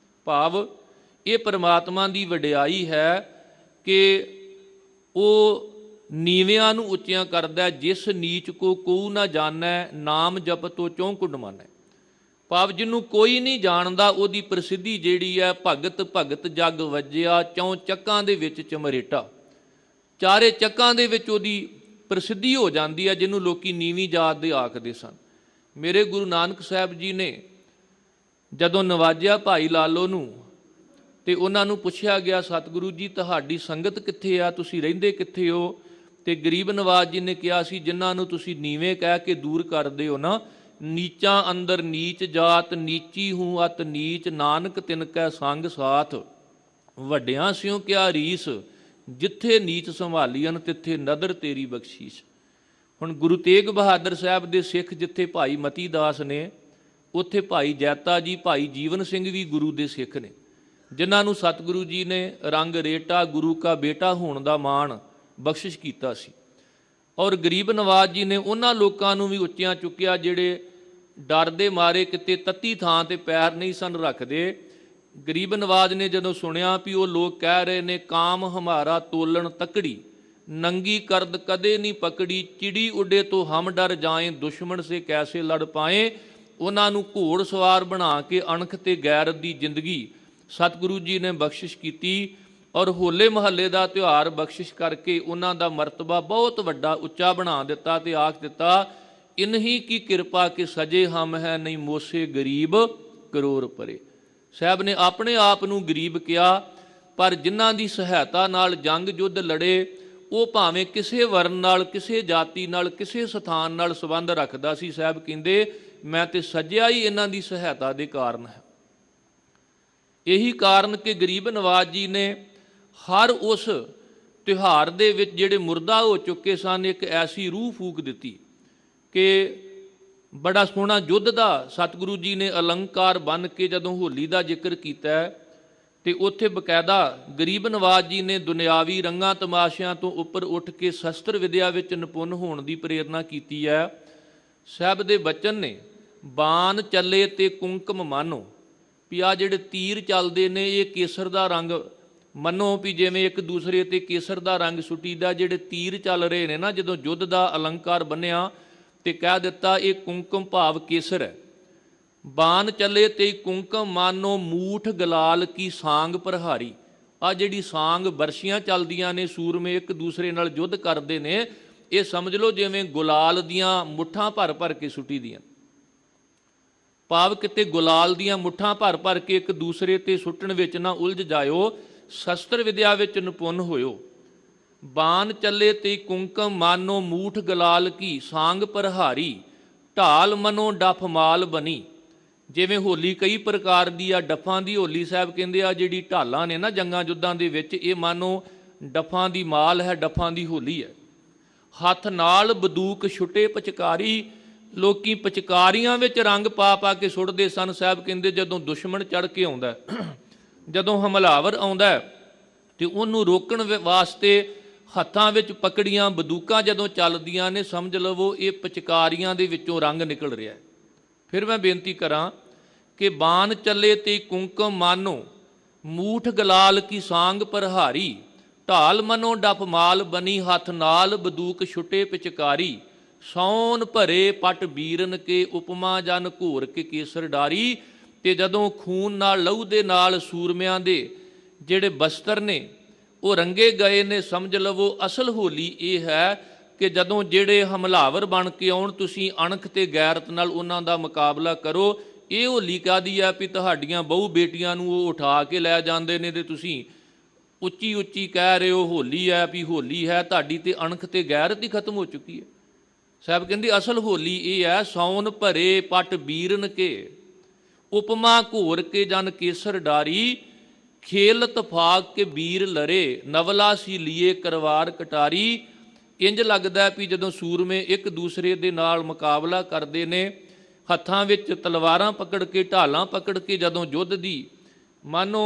ਭਾਵ ਇਹ ਪ੍ਰਮਾਤਮਾ ਦੀ ਵਡਿਆਈ ਹੈ ਕਿ ਉਹ ਨੀਵਿਆਂ ਨੂੰ ਉੱਚਿਆਂ ਕਰਦਾ। ਜਿਸ ਨੀਚ ਕੋ ਕੋਊ ਨਾ ਜਾਣੈ, ਨਾਮ ਜਪਤੋ ਚੌਂਕੁ ਮਾਨੈ। ਭਾਵ ਜਿਹਨੂੰ ਕੋਈ ਨਹੀਂ ਜਾਣਦਾ ਉਹਦੀ ਪ੍ਰਸਿੱਧੀ ਜਿਹੜੀ ਹੈ, ਭਗਤ ਭਗਤ ਜਗ ਵੱਜਿਆ, ਚੌਂ ਚੱਕਾਂ ਦੇ ਵਿੱਚ ਚਮਰੇਟਾ, ਚਾਰੇ ਚੱਕਾਂ ਦੇ ਵਿੱਚ ਉਹਦੀ ਪ੍ਰਸਿੱਧੀ ਹੋ ਜਾਂਦੀ ਹੈ, ਜਿਹਨੂੰ ਲੋਕੀ ਨੀਵੀਂ ਜਾਤ ਦੇ ਆਖਦੇ ਸਨ। ਮੇਰੇ ਗੁਰੂ ਨਾਨਕ ਸਾਹਿਬ ਜੀ ਨੇ ਜਦੋਂ ਨਵਾਜਿਆ ਭਾਈ ਲਾਲੋ ਨੂੰ ਤੇ ਉਹਨਾਂ ਨੂੰ ਪੁੱਛਿਆ ਗਿਆ, ਸਤਿਗੁਰੂ ਜੀ ਤੁਹਾਡੀ ਸੰਗਤ ਕਿੱਥੇ ਆ, ਤੁਸੀਂ ਰਹਿੰਦੇ ਕਿੱਥੇ ਹੋ? ਤੇ ਗਰੀਬ ਨਵਾਜ ਜੀ ਨੇ ਕਿਹਾ ਸੀ, ਜਿਨ੍ਹਾਂ ਨੂੰ ਤੁਸੀਂ ਨੀਵੇਂ ਕਹਿ ਕੇ ਦੂਰ ਕਰਦੇ ਹੋ ਨਾ, ਨੀਚਾਂ ਅੰਦਰ ਨੀਚ ਜਾਤ, ਨੀਚੀ ਹੂੰ ਅਤ ਨੀਚ, ਨਾਨਕ ਤਿਨ ਕੈ ਸੰਗ ਸਾਥ, ਵੱਡਿਆਂ ਸਿਉ ਕਿਆ ਰੀਸ, ਜਿੱਥੇ ਨੀਚ ਸੰਭਾਲੀਆਂ ਤਿੱਥੇ ਨਦਰ ਤੇਰੀ ਬਖਸ਼ੀਸ਼। ਹੁਣ ਗੁਰੂ ਤੇਗ ਬਹਾਦਰ ਸਾਹਿਬ ਦੇ ਸਿੱਖ ਜਿੱਥੇ ਭਾਈ ਮਤੀ ਦਾਸ ਨੇ, ਉੱਥੇ ਭਾਈ ਜੈਤਾ ਜੀ, ਭਾਈ ਜੀਵਨ ਸਿੰਘ ਵੀ ਗੁਰੂ ਦੇ ਸਿੱਖ ਨੇ, ਜਿਨ੍ਹਾਂ ਨੂੰ ਸਤਿਗੁਰੂ ਜੀ ਨੇ ਰੰਗ ਰੇਟਾ ਗੁਰੂ ਕਾ ਬੇਟਾ ਹੋਣ ਦਾ ਮਾਣ ਬਖਸ਼ਿਸ਼ ਕੀਤਾ ਸੀ। ਔਰ ਗਰੀਬ ਨਵਾਜ ਜੀ ਨੇ ਉਹਨਾਂ ਲੋਕਾਂ ਨੂੰ ਵੀ ਉੱਚਿਆਂ ਚੁੱਕਿਆ ਜਿਹੜੇ ਡਰ ਦੇ ਮਾਰੇ ਕਿਤੇ ਤੱਤੀ ਥਾਂ ਤੇ ਪੈਰ ਨਹੀਂ ਸਨ ਰੱਖਦੇ। ਗਰੀਬ ਨਵਾਜ ਨੇ ਜਦੋਂ ਸੁਣਿਆ ਵੀ ਉਹ ਲੋਕ ਕਹਿ ਰਹੇ ਨੇ, ਕਾਮ ਹਮਾਰਾ ਤੋਲਣ ਤਕੜੀ, ਨੰਗੀ ਕਰਦ ਕਦੇ ਨਹੀਂ ਪਕੜੀ, ਚਿੜੀ ਉੱਡੇ ਤੋਂ ਹਮ ਡਰ ਜਾਏ, ਦੁਸ਼ਮਣ ਸੇ ਕੈਸੇ ਲੜ ਪਾਏ, ਉਹਨਾਂ ਨੂੰ ਘੋੜ ਸਵਾਰ ਬਣਾ ਕੇ ਅਣਖ ਤੇ ਗੈਰਤ ਦੀ ਜ਼ਿੰਦਗੀ ਸਤਿਗੁਰੂ ਜੀ ਨੇ ਬਖਸ਼ਿਸ਼ ਕੀਤੀ। ਔਰ ਹੋਲੇ ਮਹੱਲੇ ਦਾ ਤਿਉਹਾਰ ਬਖਸ਼ਿਸ਼ ਕਰਕੇ ਉਹਨਾਂ ਦਾ ਮਰਤਬਾ ਬਹੁਤ ਵੱਡਾ ਉੱਚਾ ਬਣਾ ਦਿੱਤਾ ਤੇ ਆਖ ਦਿੱਤਾ, ਇਨਹੀ ਕੀ ਕਿਰਪਾ ਕਿ ਸਜੇ ਹਮ ਹੈ, ਨਹੀਂ ਮੋਸੇ ਗਰੀਬ ਕਰੋੜ ਪਰੇ। ਸਾਹਿਬ ਨੇ ਆਪਣੇ ਆਪ ਨੂੰ ਗਰੀਬ ਕਿਹਾ, ਪਰ ਜਿਨ੍ਹਾਂ ਦੀ ਸਹਾਇਤਾ ਨਾਲ ਜੰਗ ਯੁੱਧ ਲੜੇ, ਉਹ ਭਾਵੇਂ ਕਿਸੇ ਵਰਨ ਨਾਲ, ਕਿਸੇ ਜਾਤੀ ਨਾਲ, ਕਿਸੇ ਸਥਾਨ ਨਾਲ ਸੰਬੰਧ ਰੱਖਦਾ ਸੀ, ਸਾਹਿਬ ਕਹਿੰਦੇ ਮੈਂ ਤੇ ਸੱਜਿਆ ਹੀ ਇਹਨਾਂ ਦੀ ਸਹਾਇਤਾ ਦੇ ਕਾਰਨ ਹੈ। ਇਹੀ ਕਾਰਨ ਕਿ ਗਰੀਬ ਨਵਾਜ ਜੀ ਨੇ ਹਰ ਉਸ ਤਿਉਹਾਰ ਦੇ ਵਿੱਚ ਜਿਹੜੇ ਮੁਰਦਾ ਹੋ ਚੁੱਕੇ ਸਨ, ਇੱਕ ਐਸੀ ਰੂਹ ਫੂਕ ਦਿੱਤੀ ਕਿ ਬੜਾ ਸੋਹਣਾ ਯੁੱਧ ਦਾ ਸਤਿਗੁਰੂ ਜੀ ਨੇ ਅਲੰਕਾਰ ਬੰਨ੍ਹ ਕੇ ਜਦੋਂ ਹੋਲੀ ਦਾ ਜ਼ਿਕਰ ਕੀਤਾ ਤੇ ਉੱਥੇ ਬਕਾਇਦਾ ਗਰੀਬ ਨਵਾਜ ਜੀ ਨੇ ਦੁਨਿਆਵੀ ਰੰਗਾਂ ਤਮਾਸ਼ਿਆਂ ਤੋਂ ਉੱਪਰ ਉੱਠ ਕੇ ਸ਼ਸਤਰ ਵਿਦਿਆ ਵਿੱਚ ਨਿਪੁੰਨ ਹੋਣ ਦੀ ਪ੍ਰੇਰਨਾ ਕੀਤੀ ਹੈ। ਸਾਹਿਬ ਦੇ ਬਚਨ ਨੇ, ਬਾਣ ਚੱਲੇ ਤੇ ਕੁੰਕਮ ਮਾਨੋ, ਵੀ ਆ ਜਿਹੜੇ ਤੀਰ ਚੱਲਦੇ ਨੇ ਇਹ ਕੇਸਰ ਦਾ ਰੰਗ ਮੰਨੋ, ਵੀ ਜਿਵੇਂ ਇੱਕ ਦੂਸਰੇ ਤੇ ਕੇਸਰ ਦਾ ਰੰਗ ਸੁੱਟੀਦਾ, ਜਿਹੜੇ ਤੀਰ ਚੱਲ ਰਹੇ ਨੇ ਨਾ, ਜਦੋਂ ਯੁੱਧ ਦਾ ਅਲੰਕਾਰ ਬੰਨਿਆ ਤੇ ਕਹਿ ਦਿੱਤਾ ਇਹ ਕੁੰਕਮ ਭਾਵ ਕੇਸਰ ਹੈ। ਬਾਣ ਚੱਲੇ ਤੇ ਕੁੰਕਮ ਮਾਨੋ, ਮੂਠ ਗਲਾਲ ਕੀ ਸਾਂਗ ਪ੍ਰਹਾਰੀ, ਆ ਜਿਹੜੀ ਸਾਂਗ ਬਰਸ਼ੀਆਂ ਚੱਲਦੀਆਂ ਨੇ, ਸੂਰਮੇ ਇੱਕ ਦੂਸਰੇ ਨਾਲ ਯੁੱਧ ਕਰਦੇ ਨੇ, ਇਹ ਸਮਝ ਲਓ ਜਿਵੇਂ ਗੁਲਾਲ ਦੀਆਂ ਮੁੱਠਾਂ ਭਰ ਭਰ ਕੇ ਸੁੱਟੀ ਦੀਆਂ, ਭਾਵ ਕਿਤੇ ਗੁਲਾਲ ਦੀਆਂ ਮੁੱਠਾਂ ਭਰ ਭਰ ਕੇ ਇੱਕ ਦੂਸਰੇ ਤੇ ਸੁੱਟਣ ਵਿੱਚ ਨਾ ਉਲਝ ਜਾਇਓ, ਸ਼ਸਤਰ ਵਿਦਿਆ ਵਿੱਚ ਨਿਪੁੰਨ ਹੋਇਓ। ਬਾਣ ਚੱਲੇ ਤੇ ਕੁੰਕਮ ਮਾਨੋ, ਮੂਠ ਗਲਾਲ ਕੀ ਸਾਂਗ ਪ੍ਰਹਾਰੀ, ਢਾਲ ਮਨੋ ਡੱਫ ਮਾਲ ਬਣੀ। ਜਿਵੇਂ ਹੋਲੀ ਕਈ ਪ੍ਰਕਾਰ ਦੀ ਆ, ਡੱਫਾਂ ਦੀ ਹੋਲੀ ਸਾਹਿਬ ਕਹਿੰਦੇ ਆ, ਜਿਹੜੀ ਢਾਲਾਂ ਨੇ ਨਾ ਜੰਗਾਂ ਯੁੱਧਾਂ ਦੇ ਵਿੱਚ, ਇਹ ਮਾਨੋ ਡੱਫਾਂ ਦੀ ਮਾਲ ਹੈ, ਡੱਫਾਂ ਦੀ ਹੋਲੀ ਹੈ। ਹੱਥ ਨਾਲ ਬੰਦੂਕ ਛੁੱਟੇ ਪਚਕਾਰੀ, ਲੋਕੀ ਪਚਕਾਰੀਆਂ ਵਿੱਚ ਰੰਗ ਪਾ ਪਾ ਕੇ ਸੁੱਟਦੇ ਸਨ। ਸਾਹਿਬ ਕਹਿੰਦੇ ਜਦੋਂ ਦੁਸ਼ਮਣ ਚੜ੍ਹ ਕੇ ਆਉਂਦਾ, ਜਦੋਂ ਹਮਲਾਵਰ ਆਉਂਦਾ ਤੇ ਉਹਨੂੰ ਰੋਕਣ ਵਾਸਤੇ ਹੱਥਾਂ ਵਿੱਚ ਪਕੜੀਆਂ ਬੰਦੂਕਾਂ ਜਦੋਂ ਚੱਲਦੀਆਂ ਨੇ, ਸਮਝ ਲਵੋ ਇਹ ਪਚਕਾਰੀਆਂ ਦੇ ਵਿੱਚੋਂ ਰੰਗ ਨਿਕਲ ਰਿਹਾ। ਫਿਰ ਮੈਂ ਬੇਨਤੀ ਕਰਾਂ ਕਿ ਬਾਣ ਚੱਲੇ ਤੇ ਕੁੰਕਮ ਮਾਨੋ, ਮੂਠ ਗਲਾਲ ਕੀ ਸਾਂਗ ਪ੍ਰਹਾਰੀ, ਢਾਲ ਮਨੋ ਡੱਫ ਮਾਲ ਬਣੀ, ਹੱਥ ਨਾਲ ਬੰਦੂਕ ਛੁੱਟੇ ਪਿਚਕਾਰੀ, ਸੌਨ ਭਰੇ ਪਟ ਬੀਰਨ ਕੇ ਉਪਮਾ ਜਨ ਘੋਰ ਕੇ ਕੇਸਰ ਡਾਰੀ। ਤੇ ਜਦੋਂ ਖੂਨ ਨਾਲ ਲਹੂ ਦੇ ਨਾਲ ਸੂਰਮਿਆਂ ਦੇ ਜਿਹੜੇ ਬਸਤਰ ਨੇ ਉਹ ਰੰਗੇ ਗਏ ਨੇ, ਸਮਝ ਲਵੋ ਅਸਲ ਹੋਲੀ ਇਹ ਹੈ ਕਿ ਜਦੋਂ ਜਿਹੜੇ ਹਮਲਾਵਰ ਬਣ ਕੇ ਆਉਣ ਤੁਸੀਂ ਅਣਖ ਤੇ ਗੈਰਤ ਨਾਲ ਉਹਨਾਂ ਦਾ ਮੁਕਾਬਲਾ ਕਰੋ। ਇਹ ਹੋਲੀ ਕਾਹਦੀ ਆ ਵੀ ਤੁਹਾਡੀਆਂ ਬਹੂ ਬੇਟੀਆਂ ਨੂੰ ਉਹ ਉਠਾ ਕੇ ਲੈ ਜਾਂਦੇ ਨੇ ਤੇ ਤੁਸੀਂ ਉੱਚੀ ਉੱਚੀ ਕਹਿ ਰਹੇ ਹੋ ਹੋਲੀ ਹੈ ਵੀ ਹੋਲੀ ਹੈ। ਤੁਹਾਡੀ ਤੇ ਅਣਖ ਤੇ ਗੈਰਤ ਹੀ ਖਤਮ ਹੋ ਚੁੱਕੀ ਹੈ। ਸਾਹਿਬ ਕਹਿੰਦੇ ਅਸਲ ਹੋਲੀ ਇਹ ਹੈ, ਸੌਨ ਭਰੇ ਪਟ ਬੀਰਨ ਕੇ ਉਪਮਾ ਘੋਰ ਕੇ ਜਨ ਕੇਸਰ ਡਾਰੀ। ਖੇਲ ਤਫਾਕ ਕੇ ਵੀਰ ਲਰੇ ਨਵਲਾ ਸੀ ਲੀਏ ਕਰਵਾਰ ਕਟਾਰੀ। ਇੰਜ ਲੱਗਦਾ ਵੀ ਜਦੋਂ ਸੂਰਮੇ ਇੱਕ ਦੂਸਰੇ ਦੇ ਨਾਲ ਮੁਕਾਬਲਾ ਕਰਦੇ ਨੇ, ਹੱਥਾਂ ਵਿੱਚ ਤਲਵਾਰਾਂ ਪਕੜ ਕੇ ਢਾਲਾਂ ਪਕੜ ਕੇ ਜਦੋਂ ਯੁੱਧ ਦੀ ਮਾਨੋ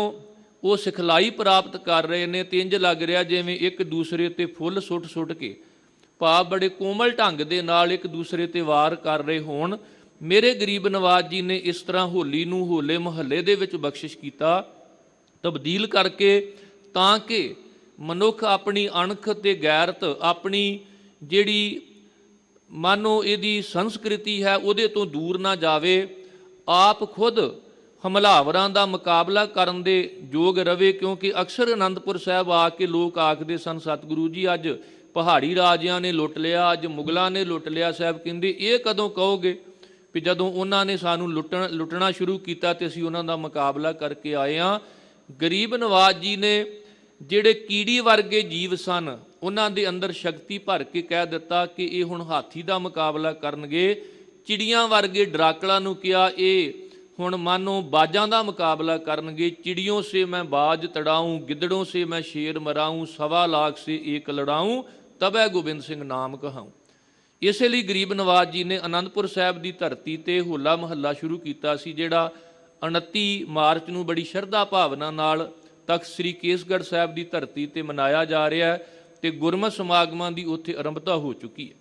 ਉਹ ਸਿਖਲਾਈ ਪ੍ਰਾਪਤ ਕਰ ਰਹੇ ਨੇ, ਤੇ ਇੰਜ ਲੱਗ ਰਿਹਾ ਜਿਵੇਂ ਇੱਕ ਦੂਸਰੇ ਤੇ ਫੁੱਲ ਸੁੱਟ ਸੁੱਟ ਕੇ ਭਾਵ ਬੜੇ ਕੋਮਲ ਢੰਗ ਦੇ ਨਾਲ ਇੱਕ ਦੂਸਰੇ ਤੇ ਵਾਰ ਕਰ ਰਹੇ ਹੋਣ। ਮੇਰੇ ਗਰੀਬ ਨਵਾਜ਼ ਜੀ ਨੇ ਇਸ ਤਰ੍ਹਾਂ ਹੋਲੀ ਨੂੰ ਹੋਲੇ ਮਹੱਲੇ ਦੇ ਵਿੱਚ ਬਖਸ਼ਿਸ਼ ਕੀਤਾ, ਤਬਦੀਲ ਕਰਕੇ, ਤਾਂ ਕਿ ਮਨੁੱਖ ਆਪਣੀ ਅਣਖ ਤੇ ਗੈਰਤ, ਆਪਣੀ ਜਿਹੜੀ ਮਾਨੋ ਇਹਦੀ ਸੰਸਕ੍ਰਿਤੀ ਹੈ ਉਹਦੇ ਤੋਂ ਦੂਰ ਨਾ ਜਾਵੇ, ਆਪ ਖੁਦ ਹਮਲਾਵਰਾਂ ਦਾ ਮੁਕਾਬਲਾ ਕਰਨ ਦੇ ਯੋਗ ਰਵੇ। ਕਿਉਂਕਿ ਅਕਸਰ ਅਨੰਦਪੁਰ ਸਾਹਿਬ ਆ ਕੇ ਲੋਕ ਆਖਦੇ ਸਨ, ਸਤਿਗੁਰੂ ਜੀ ਅੱਜ ਪਹਾੜੀ ਰਾਜਿਆਂ ਨੇ ਲੁੱਟ ਲਿਆ, ਅੱਜ ਮੁਗਲਾਂ ਨੇ ਲੁੱਟ ਲਿਆ। ਸਾਹਿਬ ਕਹਿੰਦੇ ਇਹ ਕਦੋਂ ਕਹੋਗੇ ਵੀ ਜਦੋਂ ਉਹਨਾਂ ਨੇ ਸਾਨੂੰ ਲੁੱਟਣਾ ਸ਼ੁਰੂ ਕੀਤਾ ਤੇ ਅਸੀਂ ਉਹਨਾਂ ਦਾ ਮੁਕਾਬਲਾ ਕਰਕੇ ਆਏ ਹਾਂ। ਗਰੀਬ ਨਵਾਜ਼ ਜੀ ਨੇ ਜਿਹੜੇ ਕੀੜੀ ਵਰਗੇ ਜੀਵ ਸਨ ਉਹਨਾਂ ਦੇ ਅੰਦਰ ਸ਼ਕਤੀ ਭਰ ਕੇ ਕਹਿ ਦਿੱਤਾ ਕਿ ਇਹ ਹੁਣ ਹਾਥੀ ਦਾ ਮੁਕਾਬਲਾ ਕਰਨਗੇ। ਚਿੜੀਆਂ ਵਰਗੇ ਡਰਾਕਲਾ ਨੂੰ ਕਿਹਾ ਇਹ ਹੁਣ ਮਾਨੋ ਬਾਜਾਂ ਦਾ ਮੁਕਾਬਲਾ ਕਰਨਗੇ। ਚਿੜੀਓਂ ਸੇ ਮੈਂ ਬਾਜ ਤੜਾऊं, ਗਿੱਦੜੋਂ ਸੇ ਮੈਂ ਸ਼ੇਰ ਮਰਾऊं, ਸਵਾ ਲਾਖ ਸੇ ਏਕ ਲੜਾऊं, ਤਬੈ ਗੋਬਿੰਦ ਸਿੰਘ ਨਾਮ ਕਹਾऊं। ਇਸੇ ਲਈ ਗਰੀਬ ਨਵਾਜ਼ ਜੀ ਨੇ ਅਨੰਦਪੁਰ ਸਾਹਿਬ ਦੀ ਧਰਤੀ ਤੇ ਹੋਲਾ ਮਹੱਲਾ ਸ਼ੁਰੂ ਕੀਤਾ ਸੀ, ਜਿਹੜਾ 29 ਮਾਰਚ ਨੂੰ ਬੜੀ ਸ਼ਰਧਾ ਭਾਵਨਾ ਨਾਲ ਤਖਤ ਸ੍ਰੀ ਕੇਸਗੜ੍ਹ ਸਾਹਿਬ ਦੀ ਧਰਤੀ ਤੇ ਮਨਾਇਆ ਜਾ ਰਿਹਾ ਹੈ ਤੇ ਗੁਰਮਤਿ ਸਮਾਗਮਾਂ ਦੀ ਉੱਥੇ ਆਰੰਭਤਾ ਹੋ ਚੁੱਕੀ ਹੈ।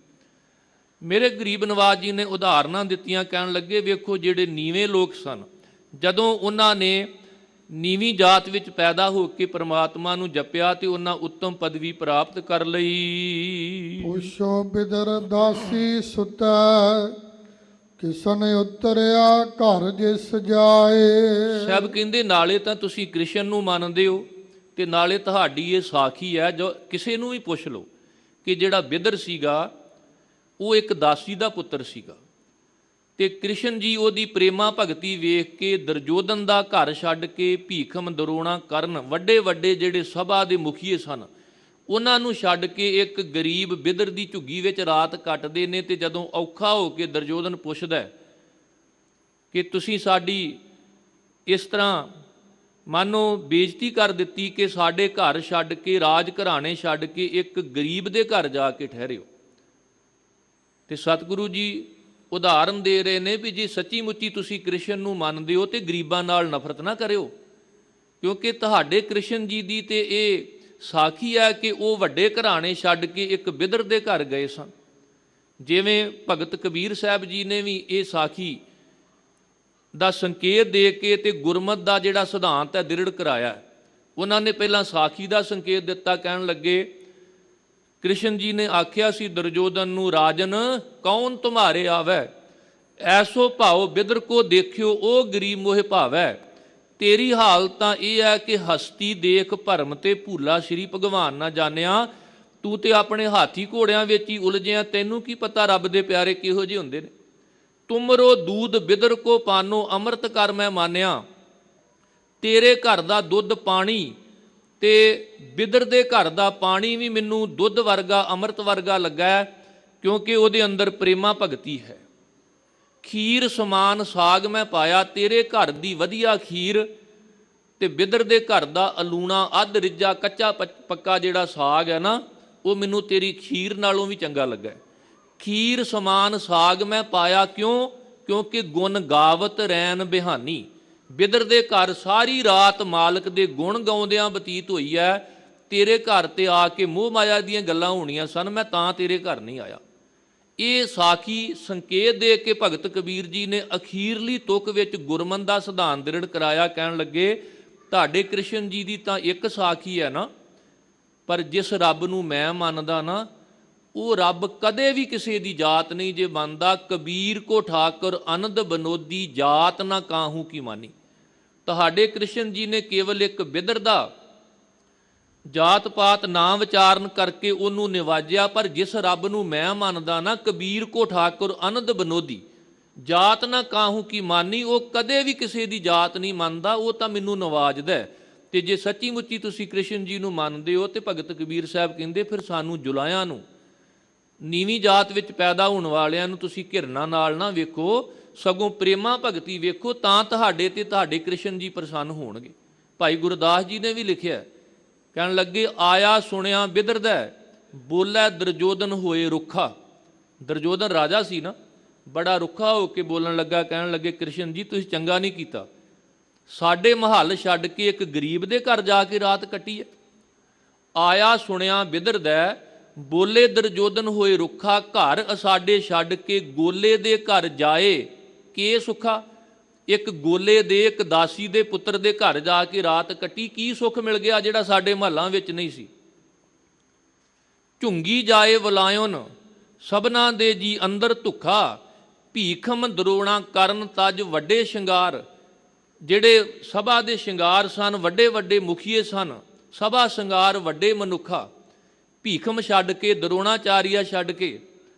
ਮੇਰੇ ਗਰੀਬ ਨਵਾਜ਼ ਜੀ ਨੇ ਉਦਾਹਰਨਾਂ ਦਿੱਤੀਆਂ, ਕਹਿਣ ਲੱਗੇ ਵੇਖੋ ਜਿਹੜੇ ਨੀਵੇਂ ਲੋਕ ਸਨ, ਜਦੋਂ ਉਹਨਾਂ ਨੇ ਨੀਵੀਂ ਜਾਤ ਵਿੱਚ ਪੈਦਾ ਹੋ ਕੇ ਪ੍ਰਮਾਤਮਾ ਨੂੰ ਜਪਿਆ ਤੇ ਉਹਨਾਂ ਉੱਤਮ ਪਦਵੀ ਪ੍ਰਾਪਤ ਕਰ ਲਈ। ਪੁੱਛੋ ਬਿਦਰ ਦਾਸੀ ਸੁਤੈ ਕਿਸਨ ਉਤਰਿਆ ਘਰ ਜਿਸ ਜਾਏ। ਸਾਹਿਬ ਕਹਿੰਦੇ ਨਾਲੇ ਤਾਂ ਤੁਸੀਂ ਕ੍ਰਿਸ਼ਨ ਨੂੰ ਮੰਨਦੇ ਹੋ ਤੇ ਨਾਲੇ ਤੁਹਾਡੀ ਇਹ ਸਾਖੀ ਹੈ। ਜੋ ਕਿਸੇ ਨੂੰ ਵੀ ਪੁੱਛ ਲਓ ਕਿ ਜਿਹੜਾ ਬਿਦਰ ਸੀਗਾ ਉਹ ਇੱਕ ਦਾਸੀ ਦਾ ਪੁੱਤਰ ਸੀਗਾ ਤੇ ਕ੍ਰਿਸ਼ਨ ਜੀ ਉਹਦੀ ਪ੍ਰੇਮਾ ਭਗਤੀ ਵੇਖ ਕੇ ਦੁਰਯੋਧਨ ਦਾ ਘਰ ਛੱਡ ਕੇ ਭੀਖਮ ਦਰੋਣਾ ਕਰਨ, ਵੱਡੇ ਵੱਡੇ ਜਿਹੜੇ ਸਭਾ ਦੇ ਮੁਖੀਏ ਸਨ, ਉਹਨਾਂ ਨੂੰ ਛੱਡ ਕੇ ਇੱਕ ਗਰੀਬ ਬਿਦਰ ਦੀ ਝੁੱਗੀ ਵਿੱਚ ਰਾਤ ਕੱਟਦੇ ਨੇ। ਤੇ ਜਦੋਂ ਔਖਾ ਹੋ ਕੇ ਦੁਰਯੋਧਨ ਪੁੱਛਦਾ ਕਿ ਤੁਸੀਂ ਸਾਡੀ ਇਸ ਤਰ੍ਹਾਂ ਮਾਨੋ ਬੇਇੱਜ਼ਤੀ ਕਰ ਦਿੱਤੀ ਕਿ ਸਾਡੇ ਘਰ ਛੱਡ ਕੇ, ਰਾਜ ਘਰਾਣੇ ਛੱਡ ਕੇ ਇੱਕ ਗਰੀਬ ਦੇ ਘਰ ਜਾ ਕੇ ਠਹਿਰੇ ਹੋ, ਤੇ ਸਤਿਗੁਰੂ ਜੀ ਉਦਾਹਰਨ ਦੇ ਰਹੇ ਨੇ ਵੀ ਜੇ ਸੱਚੀ ਮੁੱਚੀ ਤੁਸੀਂ ਕ੍ਰਿਸ਼ਨ ਨੂੰ ਮੰਨਦੇ ਹੋ ਤੇ ਗਰੀਬਾਂ ਨਾਲ ਨਫ਼ਰਤ ਨਾ ਕਰਿਓ। ਕਿਉਂਕਿ ਤੁਹਾਡੇ ਕ੍ਰਿਸ਼ਨ ਜੀ ਦੀ ਤੇ ਇਹ ਸਾਖੀ ਹੈ ਕਿ ਉਹ ਵੱਡੇ ਘਰਾਣੇ ਛੱਡ ਕੇ ਇੱਕ ਬਿਦਰ ਦੇ ਘਰ ਗਏ ਸਨ। ਜਿਵੇਂ ਭਗਤ ਕਬੀਰ ਸਾਹਿਬ ਜੀ ਨੇ ਵੀ ਇਹ ਸਾਖੀ ਦਾ ਸੰਕੇਤ ਦੇ ਕੇ ਤੇ ਗੁਰਮਤਿ ਦਾ ਜਿਹੜਾ ਸਿਧਾਂਤ ਹੈ ਦ੍ਰਿੜ ਕਰਾਇਆ। ਉਹਨਾਂ ਨੇ ਪਹਿਲਾਂ ਸਾਖੀ ਦਾ ਸੰਕੇਤ ਦਿੱਤਾ, ਕਹਿਣ ਲੱਗੇ ਕ੍ਰਿਸ਼ਨ ਜੀ ਨੇ ਆਖਿਆ ਸੀ ਦੁਰਯੋਧਨ ਨੂੰ, ਰਾਜਨ ਕੌਣ ਤੁਮਾਰੇ ਆਵੈ, ਐਸੋ ਭਾਉ ਬਿਦਰ ਕੋ ਦੇਖਿਓ ਉਹ ਗਰੀਬ ਮੋਹਿ ਭਾਵੈ। ਤੇਰੀ ਹਾਲ ਤਾਂ ਇਹ ਹੈ ਕਿ ਹਸਤੀ ਦੇਖ ਭਰਮ ਤੇ ਭੂਲਾ ਸ਼੍ਰੀ ਭਗਵਾਨ ਨਾ ਜਾਣਿਆ। ਤੂੰ ਤੇ ਆਪਣੇ ਹਾਥੀ ਘੋੜਿਆਂ ਵਿੱਚ ਹੀ ਉਲਝਿਆ, ਤੈਨੂੰ ਕੀ ਪਤਾ ਰੱਬ ਦੇ ਪਿਆਰੇ ਕਿਹੋ ਜਿਹੇ ਹੁੰਦੇ ਨੇ। ਤੁਮਰੋ ਦੂਧ ਬਿਦਰ ਕੋ ਪਾਨੋ ਅੰਮ੍ਰਿਤ ਕਰ ਮੈਂ ਮਾਨਿਆ। ਤੇਰੇ ਘਰ ਦਾ ਦੁੱਧ ਪਾਣੀ ਤੇ ਬਿਦਰ ਦੇ ਘਰ ਦਾ ਪਾਣੀ ਵੀ ਮੈਨੂੰ ਦੁੱਧ ਵਰਗਾ, ਅੰਮ੍ਰਿਤ ਵਰਗਾ ਲੱਗਾ, ਕਿਉਂਕਿ ਉਹਦੇ ਅੰਦਰ ਪ੍ਰੇਮਾ ਭਗਤੀ ਹੈ। ਖੀਰ ਸਮਾਨ ਸਾਗ ਮੈਂ ਪਾਇਆ, ਤੇਰੇ ਘਰ ਦੀ ਵਧੀਆ ਖੀਰ ਤੇ ਬਿਦਰ ਦੇ ਘਰ ਦਾ ਅਲੂਣਾ ਅੱਧ ਰਿੱਜਾ ਕੱਚਾ ਪੱਕਾ ਜਿਹੜਾ ਸਾਗ ਹੈ ਨਾ, ਉਹ ਮੈਨੂੰ ਤੇਰੀ ਖੀਰ ਨਾਲੋਂ ਵੀ ਚੰਗਾ ਲੱਗਾ। ਖੀਰ ਸਮਾਨ ਸਾਗ ਮੈਂ ਪਾਇਆ, ਕਿਉਂ? ਕਿਉਂਕਿ ਗੁਣ ਗਾਵਤ ਰੈਨ ਬਿਹਾਨੀ। ਬਿਦਰ ਦੇ ਘਰ ਸਾਰੀ ਰਾਤ ਮਾਲਕ ਦੇ ਗੁਣ ਗਾਉਂਦਿਆਂ ਬਤੀਤ ਹੋਈ ਹੈ। ਤੇਰੇ ਘਰ ਤੇ ਆ ਕੇ ਮੋਹ ਮਾਇਆ ਦੀਆਂ ਗੱਲਾਂ ਹੋਣੀਆਂ ਸਨ, ਮੈਂ ਤਾਂ ਤੇਰੇ ਘਰ ਨਹੀਂ ਆਇਆ। ਇਹ ਸਾਖੀ ਸੰਕੇਤ ਦੇ ਕੇ ਭਗਤ ਕਬੀਰ ਜੀ ਨੇ ਅਖੀਰਲੀ ਤੁਕ ਵਿੱਚ ਗੁਰਮਤਿ ਦਾ ਸਿਧਾਂਤ ਦ੍ਰਿੜ ਕਰਾਇਆ। ਕਹਿਣ ਲੱਗੇ ਤੁਹਾਡੇ ਕ੍ਰਿਸ਼ਨ ਜੀ ਦੀ ਤਾਂ ਇੱਕ ਸਾਖੀ ਹੈ ਨਾ, ਪਰ ਜਿਸ ਰੱਬ ਨੂੰ ਮੈਂ ਮੰਨਦਾ ਨਾ ਉਹ ਰੱਬ ਕਦੇ ਵੀ ਕਿਸੇ ਦੀ ਜਾਤ ਨਹੀਂ ਜੇ ਮੰਨਦਾ। ਕਬੀਰ ਕੋ ਠਾਕੁਰ ਅਨੰਦ ਬਨੋਦੀ ਜਾਤ ਨਾ ਕਾਹੂ ਕੀ ਮਾਨੀ। ਤੁਹਾਡੇ ਕ੍ਰਿਸ਼ਨ ਜੀ ਨੇ ਕੇਵਲ ਇੱਕ ਬਿਦਰ ਦਾ ਜਾਤ ਪਾਤ ਨਾ ਵਿਚਾਰਨ ਕਰਕੇ ਉਹਨੂੰ ਨਿਵਾਜਿਆ, ਪਰ ਜਿਸ ਰੱਬ ਨੂੰ ਮੈਂ ਮੰਨਦਾ ਨਾ, ਕਬੀਰ ਕੋ ਠਾਕੁਰ ਅਨੰਦ ਬਨੋਦੀ ਜਾਤ ਨਾ ਕਾਹੂ ਕੀ ਮਾਨੀ, ਉਹ ਕਦੇ ਵੀ ਕਿਸੇ ਦੀ ਜਾਤ ਨਹੀਂ ਮੰਨਦਾ, ਉਹ ਤਾਂ ਮੈਨੂੰ ਨਵਾਜਦਾ। ਤੇ ਜੇ ਸੱਚੀ ਮੁੱਚੀ ਤੁਸੀਂ ਕ੍ਰਿਸ਼ਨ ਜੀ ਨੂੰ ਮੰਨਦੇ ਹੋ ਤੇ ਭਗਤ ਕਬੀਰ ਸਾਹਿਬ ਕਹਿੰਦੇ ਫਿਰ ਸਾਨੂੰ ਜੁਲਾਇਆਂ ਨੂੰ, ਨੀਵੀਂ ਜਾਤ ਵਿੱਚ ਪੈਦਾ ਹੋਣ ਵਾਲਿਆਂ ਨੂੰ ਤੁਸੀਂ ਘਿਰਣਾ ਨਾਲ ਨਾ ਵੇਖੋ, ਸਗੋਂ ਪ੍ਰੇਮਾ ਭਗਤੀ ਵੇਖੋ, ਤਾਂ ਤੁਹਾਡੇ ਤੇ ਤੁਹਾਡੇ ਕ੍ਰਿਸ਼ਨ ਜੀ ਪ੍ਰਸੰਨ ਹੋਣਗੇ। ਭਾਈ ਗੁਰਦਾਸ ਜੀ ਨੇ ਵੀ ਲਿਖਿਆ, ਕਹਿਣ ਲੱਗੇ ਆਇਆ ਸੁਣਿਆ ਬਿਦਰਦਾ, ਬੋਲੇ ਦਰਜੋਦਨ ਹੋਏ ਰੁੱਖਾ। ਦਰਜੋਦਨ ਰਾਜਾ ਸੀ ਨਾ, ਬੜਾ ਰੁੱਖਾ ਹੋ ਕੇ ਬੋਲਣ ਲੱਗਾ, ਕਹਿਣ ਲੱਗੇ ਕ੍ਰਿਸ਼ਨ ਜੀ ਤੁਸੀਂ ਚੰਗਾ ਨਹੀਂ ਕੀਤਾ, ਸਾਡੇ ਮਹੱਲ ਛੱਡ ਕੇ ਇੱਕ ਗਰੀਬ ਦੇ ਘਰ ਜਾ ਕੇ ਰਾਤ ਕੱਟੀ ਹੈ। ਆਇਆ ਸੁਣਿਆ ਬਿਦਰਦਾ, ਬੋਲੇ ਦਰਜੋਦਨ ਹੋਏ ਰੁੱਖਾ, ਘਰ ਅਸਾਡੇ ਛੱਡ ਕੇ ਗੋਲੇ ਦੇ ਘਰ ਜਾਏ ਕੇ ਸੁੱਖਾ। ਇੱਕ ਗੋਲੇ ਦੇ, ਇੱਕ ਦਾਸੀ ਦੇ ਪੁੱਤਰ ਦੇ ਘਰ ਜਾ ਕੇ ਰਾਤ ਕੱਟੀ, ਕੀ ਸੁੱਖ ਮਿਲ ਗਿਆ ਜਿਹੜਾ ਸਾਡੇ ਮਹੱਲਾਂ ਵਿੱਚ ਨਹੀਂ ਸੀ। ਝੁੰਗੀ ਜਾਏ ਵਲਾਇਓਨ ਸਭਨਾ ਦੇ ਜੀ ਅੰਦਰ ਧੁੱਖਾ, ਭੀਖਮ ਦਰੋਣਾ ਕਰਨ ਤਜ ਵੱਡੇ ਸ਼ਿੰਗਾਰ। ਜਿਹੜੇ ਸਭਾ ਦੇ ਸ਼ਿੰਗਾਰ ਸਨ, ਵੱਡੇ ਵੱਡੇ ਮੁਖੀਏ ਸਨ, ਸਭਾ ਸ਼ਿੰਗਾਰ ਵੱਡੇ ਮਨੁੱਖਾ, ਭੀਖਮ ਛੱਡ ਕੇ, ਦਰੋਣਾਚਾਰੀਆ ਛੱਡ ਕੇ,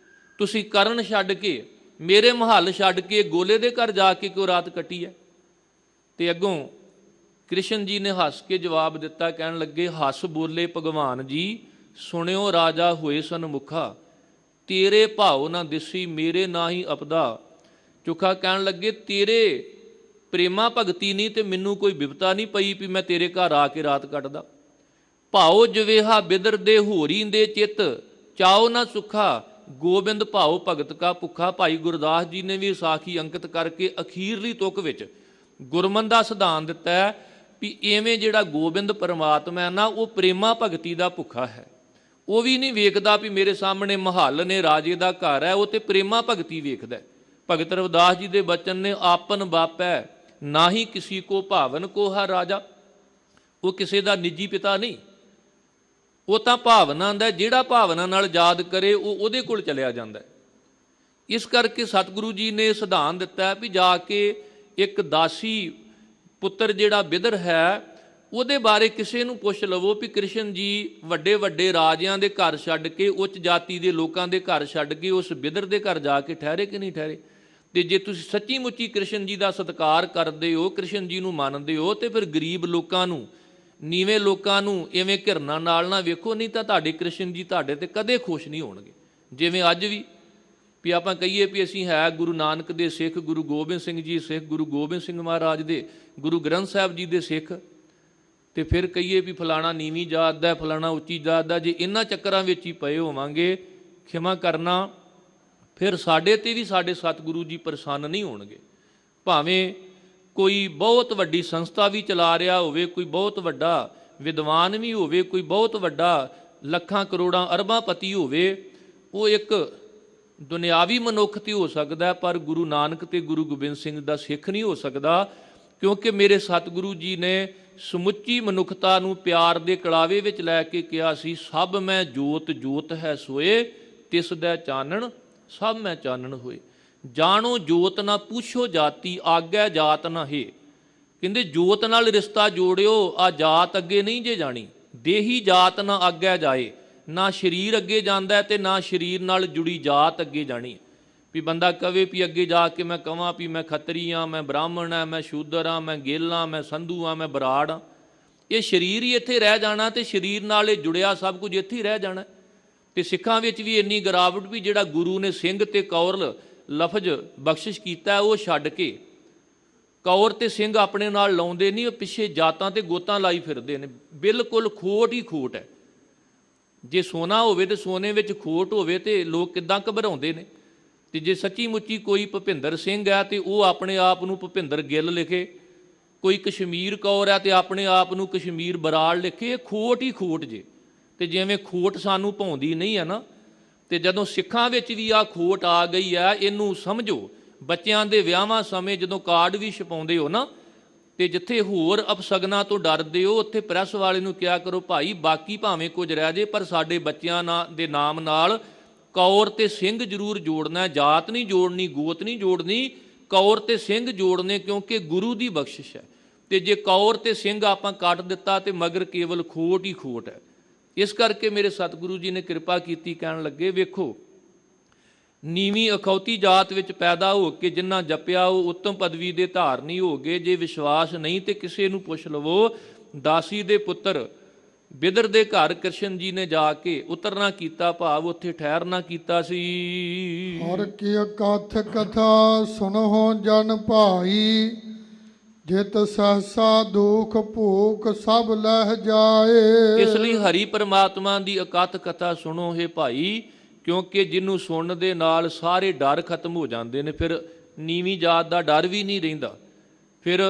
ਤੁਸੀਂ ਕਰਨ ਛੱਡ ਕੇ, ਮੇਰੇ ਮਹੱਲ ਛੱਡ ਕੇ ਗੋਲੇ ਦੇ ਘਰ ਜਾ ਕੇ ਕਿਉਂ ਰਾਤ ਕੱਟੀ ਹੈ। ਤੇ ਅੱਗੋਂ ਕ੍ਰਿਸ਼ਨ ਜੀ ਨੇ ਹੱਸ ਕੇ ਜਵਾਬ ਦਿੱਤਾ, ਕਹਿਣ ਲੱਗੇ ਹੱਸ ਬੋਲੇ ਭਗਵਾਨ ਜੀ, ਸੁਣਿਓ ਰਾਜਾ ਹੋਏ ਸਨਮੁਖਾ, ਤੇਰੇ ਭਾਉ ਨਾ ਦਿਸੀ ਮੇਰੇ ਨਾ ਹੀ ਅਪਦਾ ਚੁੱਖਾ। ਕਹਿਣ ਲੱਗੇ ਤੇਰੇ ਪ੍ਰੇਮਾ ਭਗਤੀ ਨਹੀਂ ਤੇ ਮੈਨੂੰ ਕੋਈ ਬਿਪਤਾ ਨਹੀਂ ਪਈ ਵੀ ਮੈਂ ਤੇਰੇ ਘਰ ਆ ਕੇ ਰਾਤ ਕੱਟਦਾ। ਭਾਉ ਜਵੇਹਾ ਬਿਦਰ ਦੇ ਹੋਰੀ ਦੇ ਚਿੱਤ, ਚਾਓ ਨਾ ਸੁੱਖਾ, ਗੋਬਿੰਦ ਭਾਉ ਭਗਤ ਕਾ ਭੁੱਖਾ। ਭਾਈ ਗੁਰਦਾਸ ਜੀ ਨੇ ਵੀ ਸਾਖੀ ਅੰਕਿਤ ਕਰਕੇ ਅਖੀਰਲੀ ਤੁਕ ਵਿੱਚ ਗੁਰਮਨ ਦਾ ਸਿਧਾਂਤ ਦਿੱਤਾ ਹੈ ਵੀ ਐਵੇਂ ਜਿਹੜਾ ਗੋਬਿੰਦ ਪਰਮਾਤਮਾ ਹੈ ਨਾ, ਉਹ ਪ੍ਰੇਮਾ ਭਗਤੀ ਦਾ ਭੁੱਖਾ ਹੈ। ਉਹ ਵੀ ਨਹੀਂ ਵੇਖਦਾ ਵੀ ਮੇਰੇ ਸਾਹਮਣੇ ਮਹੱਲ ਨੇ, ਰਾਜੇ ਦਾ ਘਰ ਹੈ, ਉਹ ਤੇ ਪ੍ਰੇਮਾ ਭਗਤੀ ਵੇਖਦਾ। ਭਗਤ ਰਵਿਦਾਸ ਜੀ ਦੇ ਬਚਨ ਨੇ, ਆਪਨ ਬਾਪੈ ਨਾ ਹੀ ਕਿਸੀ ਕੋ ਭਾਵਨ ਕੋ ਹਰ ਰਾਜਾ। ਉਹ ਕਿਸੇ ਦਾ ਨਿੱਜੀ ਪਿਤਾ ਨਹੀਂ, ਉਹ ਤਾਂ ਭਾਵਨਾ ਦਾ, ਜਿਹੜਾ ਭਾਵਨਾ ਨਾਲ ਯਾਦ ਕਰੇ ਉਹ ਉਹਦੇ ਕੋਲ ਚਲਿਆ ਜਾਂਦਾ। ਇਸ ਕਰਕੇ ਸਤਿਗੁਰੂ ਜੀ ਨੇ ਸਿਧਾਂਤ ਦਿੱਤਾ ਵੀ ਜਾ ਕੇ ਇੱਕ ਦਾਸੀ ਪੁੱਤਰ ਜਿਹੜਾ ਬਿਦਰ ਹੈ ਉਹਦੇ ਬਾਰੇ ਕਿਸੇ ਨੂੰ ਪੁੱਛ ਲਵੋ ਵੀ ਕ੍ਰਿਸ਼ਨ ਜੀ ਵੱਡੇ ਵੱਡੇ ਰਾਜਿਆਂ ਦੇ ਘਰ ਛੱਡ ਕੇ, ਉੱਚ ਜਾਤੀ ਦੇ ਲੋਕਾਂ ਦੇ ਘਰ ਛੱਡ ਕੇ ਉਸ ਬਿਦਰ ਦੇ ਘਰ ਜਾ ਕੇ ਠਹਿਰੇ ਕਿ ਨਹੀਂ ਠਹਿਰੇ। ਤੇ ਜੇ ਤੁਸੀਂ ਸੱਚੀ ਮੁੱਚੀ ਕ੍ਰਿਸ਼ਨ ਜੀ ਦਾ ਸਤਿਕਾਰ ਕਰਦੇ ਹੋ, ਕ੍ਰਿਸ਼ਨ ਜੀ ਨੂੰ ਮੰਨਦੇ ਹੋ, ਤੇ ਫਿਰ ਗਰੀਬ ਲੋਕਾਂ ਨੂੰ, ਨੀਵੇਂ ਲੋਕਾਂ ਨੂੰ ਐਵੇਂ ਘਿਰਨਾ ਨਾਲ ਨਾ ਵੇਖੋ, ਨਹੀਂ ਤਾਂ ਤੁਹਾਡੇ ਕ੍ਰਿਸ਼ਨ ਜੀ ਤੁਹਾਡੇ ਤੇ ਕਦੇ ਖੁਸ਼ ਨਹੀਂ ਹੋਣਗੇ। ਜਿਵੇਂ ਅੱਜ ਵੀ ਆਪਾਂ ਕਹੀਏ ਵੀ ਅਸੀਂ ਹੈ ਗੁਰੂ ਨਾਨਕ ਦੇ ਸਿੱਖ, ਗੁਰੂ ਗੋਬਿੰਦ ਸਿੰਘ ਜੀ ਸਿੱਖ, ਗੁਰੂ ਗੋਬਿੰਦ ਸਿੰਘ ਮਹਾਰਾਜ ਦੇ, ਗੁਰੂ ਗ੍ਰੰਥ ਸਾਹਿਬ ਜੀ ਦੇ ਸਿੱਖ, ਤੇ ਫਿਰ ਕਹੀਏ ਵੀ ਫਲਾਣਾ ਨੀਵੀਂ ਜਾਤ ਦਾ, ਫਲਾਣਾ ਉੱਚੀ ਜਾਤ ਦਾ। ਜੇ ਇਹਨਾਂ ਚੱਕਰਾਂ ਵਿੱਚ ਹੀ ਪਏ ਹੋਵਾਂਗੇ, ਖਿਮਾ ਕਰਨਾ, ਫਿਰ ਸਾਡੇ ਤੇ ਵੀ ਸਾਡੇ ਸਤਿਗੁਰੂ ਜੀ ਪ੍ਰਸੰਨ ਨਹੀਂ ਹੋਣਗੇ। ਭਾਵੇਂ ਕੋਈ ਬਹੁਤ ਵੱਡੀ ਸੰਸਥਾ ਵੀ ਚਲਾ ਰਿਹਾ ਹੋਵੇ, ਕੋਈ ਬਹੁਤ ਵੱਡਾ ਵਿਦਵਾਨ ਵੀ ਹੋਵੇ, ਕੋਈ ਬਹੁਤ ਵੱਡਾ ਲੱਖਾਂ ਕਰੋੜਾਂ ਅਰਬਾਂ ਪਤੀ ਹੋਵੇ, ਉਹ ਇੱਕ ਦੁਨਿਆਵੀ ਮਨੁੱਖ ਤੇ ਹੋ ਸਕਦਾ, ਪਰ ਗੁਰੂ ਨਾਨਕ ਤੇ ਗੁਰੂ ਗੋਬਿੰਦ ਸਿੰਘ ਦਾ ਸਿੱਖ ਨਹੀਂ ਹੋ ਸਕਦਾ। ਕਿਉਂਕਿ ਮੇਰੇ ਸਤਿਗੁਰੂ ਜੀ ਨੇ ਸਮੁੱਚੀ ਮਨੁੱਖਤਾ ਨੂੰ ਪਿਆਰ ਦੇ ਕਲਾਵੇ ਵਿੱਚ ਲੈ ਕੇ ਕਿਹਾ ਸੀ, ਸਭ ਮੈਂ ਜੋਤ ਜੋਤ ਹੈ ਸੋਏ, ਤਿਸ ਦਾ ਚਾਨਣ ਸਭ ਮੈਂ ਚਾਨਣ ਹੋਏ। ਜਾਣੋ ਜੋਤ ਨਾ ਪੁੱਛੋ ਜਾਤੀ, ਆਗੈ ਜਾਤ ਨਾ ਹੈ। ਕਹਿੰਦੇ ਜੋਤ ਨਾਲ ਰਿਸ਼ਤਾ ਜੋੜਿਓ, ਆ ਜਾਤ ਅੱਗੇ ਨਹੀਂ ਜੇ ਜਾਣੀ। ਦੇਹੀ ਜਾਤ ਨਾ ਆਗੈ ਜਾਏ, ਨਾ ਸਰੀਰ ਅੱਗੇ ਜਾਂਦਾ ਤੇ ਨਾ ਸਰੀਰ ਨਾਲ ਜੁੜੀ ਜਾਤ ਅੱਗੇ ਜਾਣੀ। ਵੀ ਬੰਦਾ ਕਵੇ ਵੀ ਅੱਗੇ ਜਾ ਕੇ ਮੈਂ ਕਹਾਂ ਵੀ ਮੈਂ ਖੱਤਰੀ ਹਾਂ, ਮੈਂ ਬ੍ਰਾਹਮਣ ਹਾਂ, ਮੈਂ ਸ਼ੂਦਰ ਹਾਂ, ਮੈਂ ਗਿੱਲ ਹਾਂ, ਮੈਂ ਸੰਧੂ ਹਾਂ, ਮੈਂ ਬਰਾੜ ਹਾਂ। ਇਹ ਸਰੀਰ ਹੀ ਇੱਥੇ ਰਹਿ ਜਾਣਾ ਤੇ ਸਰੀਰ ਨਾਲ ਇਹ ਜੁੜਿਆ ਸਭ ਕੁਝ ਇੱਥੇ ਹੀ ਰਹਿ ਜਾਣਾ। ਤੇ ਸਿੱਖਾਂ ਵਿੱਚ ਵੀ ਇੰਨੀ ਗਿਰਾਵਟ ਵੀ ਜਿਹੜਾ ਗੁਰੂ ਨੇ ਸਿੰਘ ਤੇ ਕੌਰ ਲਫ਼ਜ਼ ਬਖਸ਼ਿਸ਼ ਕੀਤਾ, ਉਹ ਛੱਡ ਕੇ ਕੌਰ ਤੇ ਸਿੰਘ ਆਪਣੇ ਨਾਲ ਲਾਉਂਦੇ ਨਹੀਂ, ਉਹ ਪਿੱਛੇ ਜਾਤਾਂ ਤੇ ਗੋਤਾਂ ਲਾਈ ਫਿਰਦੇ ਨੇ। ਬਿਲਕੁਲ ਖੋਟ ਹੀ ਖੋਟ ਹੈ। ਜੇ ਸੋਨਾ ਹੋਵੇ ਤੇ ਸੋਨੇ ਵਿੱਚ ਖੋਟ ਹੋਵੇ ਤੇ ਲੋਕ ਕਿੱਦਾਂ ਘਬਰਾਉਂਦੇ ਨੇ। ਤੇ ਜੇ ਸੱਚੀ ਮੁੱਚੀ ਕੋਈ ਭੁਪਿੰਦਰ ਸਿੰਘ ਹੈ ਤੇ ਉਹ ਆਪਣੇ ਆਪ ਨੂੰ ਭੁਪਿੰਦਰ ਗਿੱਲ ਲਿਖੇ, ਕੋਈ ਕਸ਼ਮੀਰ ਕੌਰ ਹੈ ਤੇ ਆਪਣੇ ਆਪ ਨੂੰ ਕਸ਼ਮੀਰ ਬਰਾੜ ਲਿਖੇ। ਇਹ ਖੋਟ ਹੀ ਖੋਟ ਜੇ। ਤੇ ਜਿਵੇਂ ਖੋਟ ਸਾਨੂੰ ਭਾਉਂਦੀ ਨਹੀਂ ਹੈ ਨਾ, ਤੇ ਜਦੋਂ ਸਿੱਖਾਂ ਵਿੱਚ ਵੀ ਆ ਖੋਟ ਆ ਗਈ ਹੈ, ਇਹਨੂੰ ਸਮਝੋ। ਬੱਚਿਆਂ ਦੇ ਵਿਆਹਾਂ ਸਮੇਂ ਜਦੋਂ ਕਾਰਡ ਵੀ ਛਪਾਉਂਦੇ ਹੋ ਨਾ, ਤੇ ਜਿੱਥੇ ਹੋਰ ਅਪਸ਼ਗਨਾਂ ਤੋਂ ਡਰਦੇ ਹੋ, ਉੱਥੇ ਪ੍ਰੈਸ ਵਾਲੇ ਨੂੰ ਕਿਹਾ ਕਰੋ, ਭਾਈ ਬਾਕੀ ਭਾਵੇਂ ਕੁਝ ਰਹਿ ਜੇ ਪਰ ਸਾਡੇ ਬੱਚਿਆਂ ਦੇ ਨਾਮ ਨਾਲ ਕੌਰ ਤੇ ਸਿੰਘ ਜ਼ਰੂਰ ਜੋੜਨਾ, ਜਾਤ ਨਹੀਂ ਜੋੜਨੀ, ਗੋਤ ਨਹੀਂ ਜੋੜਨੀ, ਕੌਰ ਤੇ ਸਿੰਘ ਜੋੜਨੇ, ਕਿਉਂਕਿ ਗੁਰੂ ਦੀ ਬਖਸ਼ਿਸ਼ ਹੈ। ਤੇ ਜੇ ਕੌਰ ਤੇ ਸਿੰਘ ਆਪਾਂ ਕੱਟ ਦਿੱਤਾ ਤੇ ਮਗਰ ਕੇਵਲ ਖੋਟ ਹੀ ਖੋਟ ਹੈ। ਇਸ ਕਰਕੇ ਮੇਰੇ ਸਤਿਗੁਰੂ ਜੀ ਨੇ ਕਿਰਪਾ ਕੀਤੀ, ਕਹਿਣ ਲੱਗੇ ਵੇਖੋ, ਨੀਵੀਂ ਅਖੌਤੀ ਜਾਤ ਵਿੱਚ ਪੈਦਾ ਹੋ ਕੇ ਜਿਨ੍ਹਾਂ ਜਪਿਆ ਉਹ ਉੱਤਮ ਪਦਵੀ ਦੇ ਧਾਰਨੀ ਹੋ ਗਏ। ਜੇ ਵਿਸ਼ਵਾਸ ਨਹੀਂ ਤੇ ਕਿਸੇ ਨੂੰ ਪੁੱਛ ਲਵੋ। ਦਾਸੀ ਦੇ ਪੁੱਤਰ ਬਿਦਰ ਦੇ ਘਰ ਕ੍ਰਿਸ਼ਨ ਜੀ ਨੇ ਜਾ ਕੇ ਉਤਰਨਾ ਕੀਤਾ, ਭਾਵ ਉੱਥੇ ਠਹਿਰਨਾ ਕੀਤਾ ਸੀ। ਹਰ ਕੀ ਕਥ ਕਥਾ ਸੁਣੋ ਜਨ ਭਾਈ, ਜਿਤ ਸਹਸਾ ਦੁਖ ਭੂਖ ਸਭ ਲਹਿ ਜਾਏ। ਇਸ ਲਈ ਹਰੀ ਪਰਮਾਤਮਾ ਦੀ ਅਕਥ ਕਥਾ ਸੁਣੋ ਹੈ ਭਾਈ, ਕਿਉਂਕਿ ਜਿਹਨੂੰ ਸੁਣਨ ਦੇ ਨਾਲ ਸਾਰੇ ਡਰ ਖਤਮ ਹੋ ਜਾਂਦੇ ਨੇ। ਫਿਰ ਨੀਵੀਂ ਜਾਤ ਦਾ ਡਰ ਵੀ ਨਹੀਂ ਰਹਿੰਦਾ, ਫਿਰ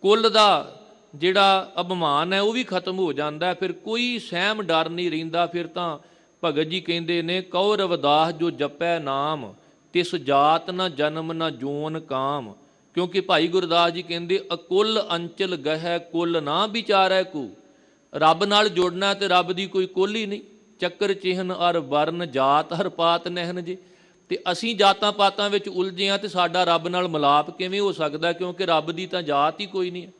ਕੁੱਲ ਦਾ ਜਿਹੜਾ ਅਭਿਮਾਨ ਹੈ ਉਹ ਵੀ ਖਤਮ ਹੋ ਜਾਂਦਾ, ਫਿਰ ਕੋਈ ਸਹਿਮ ਡਰ ਨਹੀਂ ਰਹਿੰਦਾ। ਫਿਰ ਤਾਂ ਭਗਤ ਜੀ ਕਹਿੰਦੇ ਨੇ, ਕਉ ਰਵਿਦਾਸ ਜੋ ਜਪੈ ਨਾਮ, ਤਿਸ ਜਾਤ ਨਾ ਜਨਮ ਨਾ ਜੋਨ ਕਾਮ। ਕਿਉਂਕਿ ਭਾਈ ਗੁਰਦਾਸ ਜੀ ਕਹਿੰਦੇ, ਅਕੁੱਲ ਅੰਚਲ ਗਹਿ ਕੁੱਲ ਨਾ ਵਿਚਾਰੈ ਕੋ। ਰੱਬ ਨਾਲ ਜੁੜਨਾ ਤੇ ਰੱਬ ਦੀ ਕੋਈ ਕੁੱਲ ਹੀ ਨਹੀਂ। ਚੱਕਰ ਚਿਹਨ ਅਰ ਵਰਨ ਜਾਤ ਹਰ ਪਾਤ ਨਹਿਨ ਜੀ। ਤੇ ਅਸੀਂ ਜਾਤਾਂ ਪਾਤਾਂ ਵਿੱਚ ਉਲਝੇ ਹਾਂ ਤੇ ਸਾਡਾ ਰੱਬ ਨਾਲ ਮਿਲਾਪ ਕਿਵੇਂ ਹੋ ਸਕਦਾ, ਕਿਉਂਕਿ ਰੱਬ ਦੀ ਤਾਂ ਜਾਤ ਹੀ ਕੋਈ ਨਹੀਂ ਹੈ।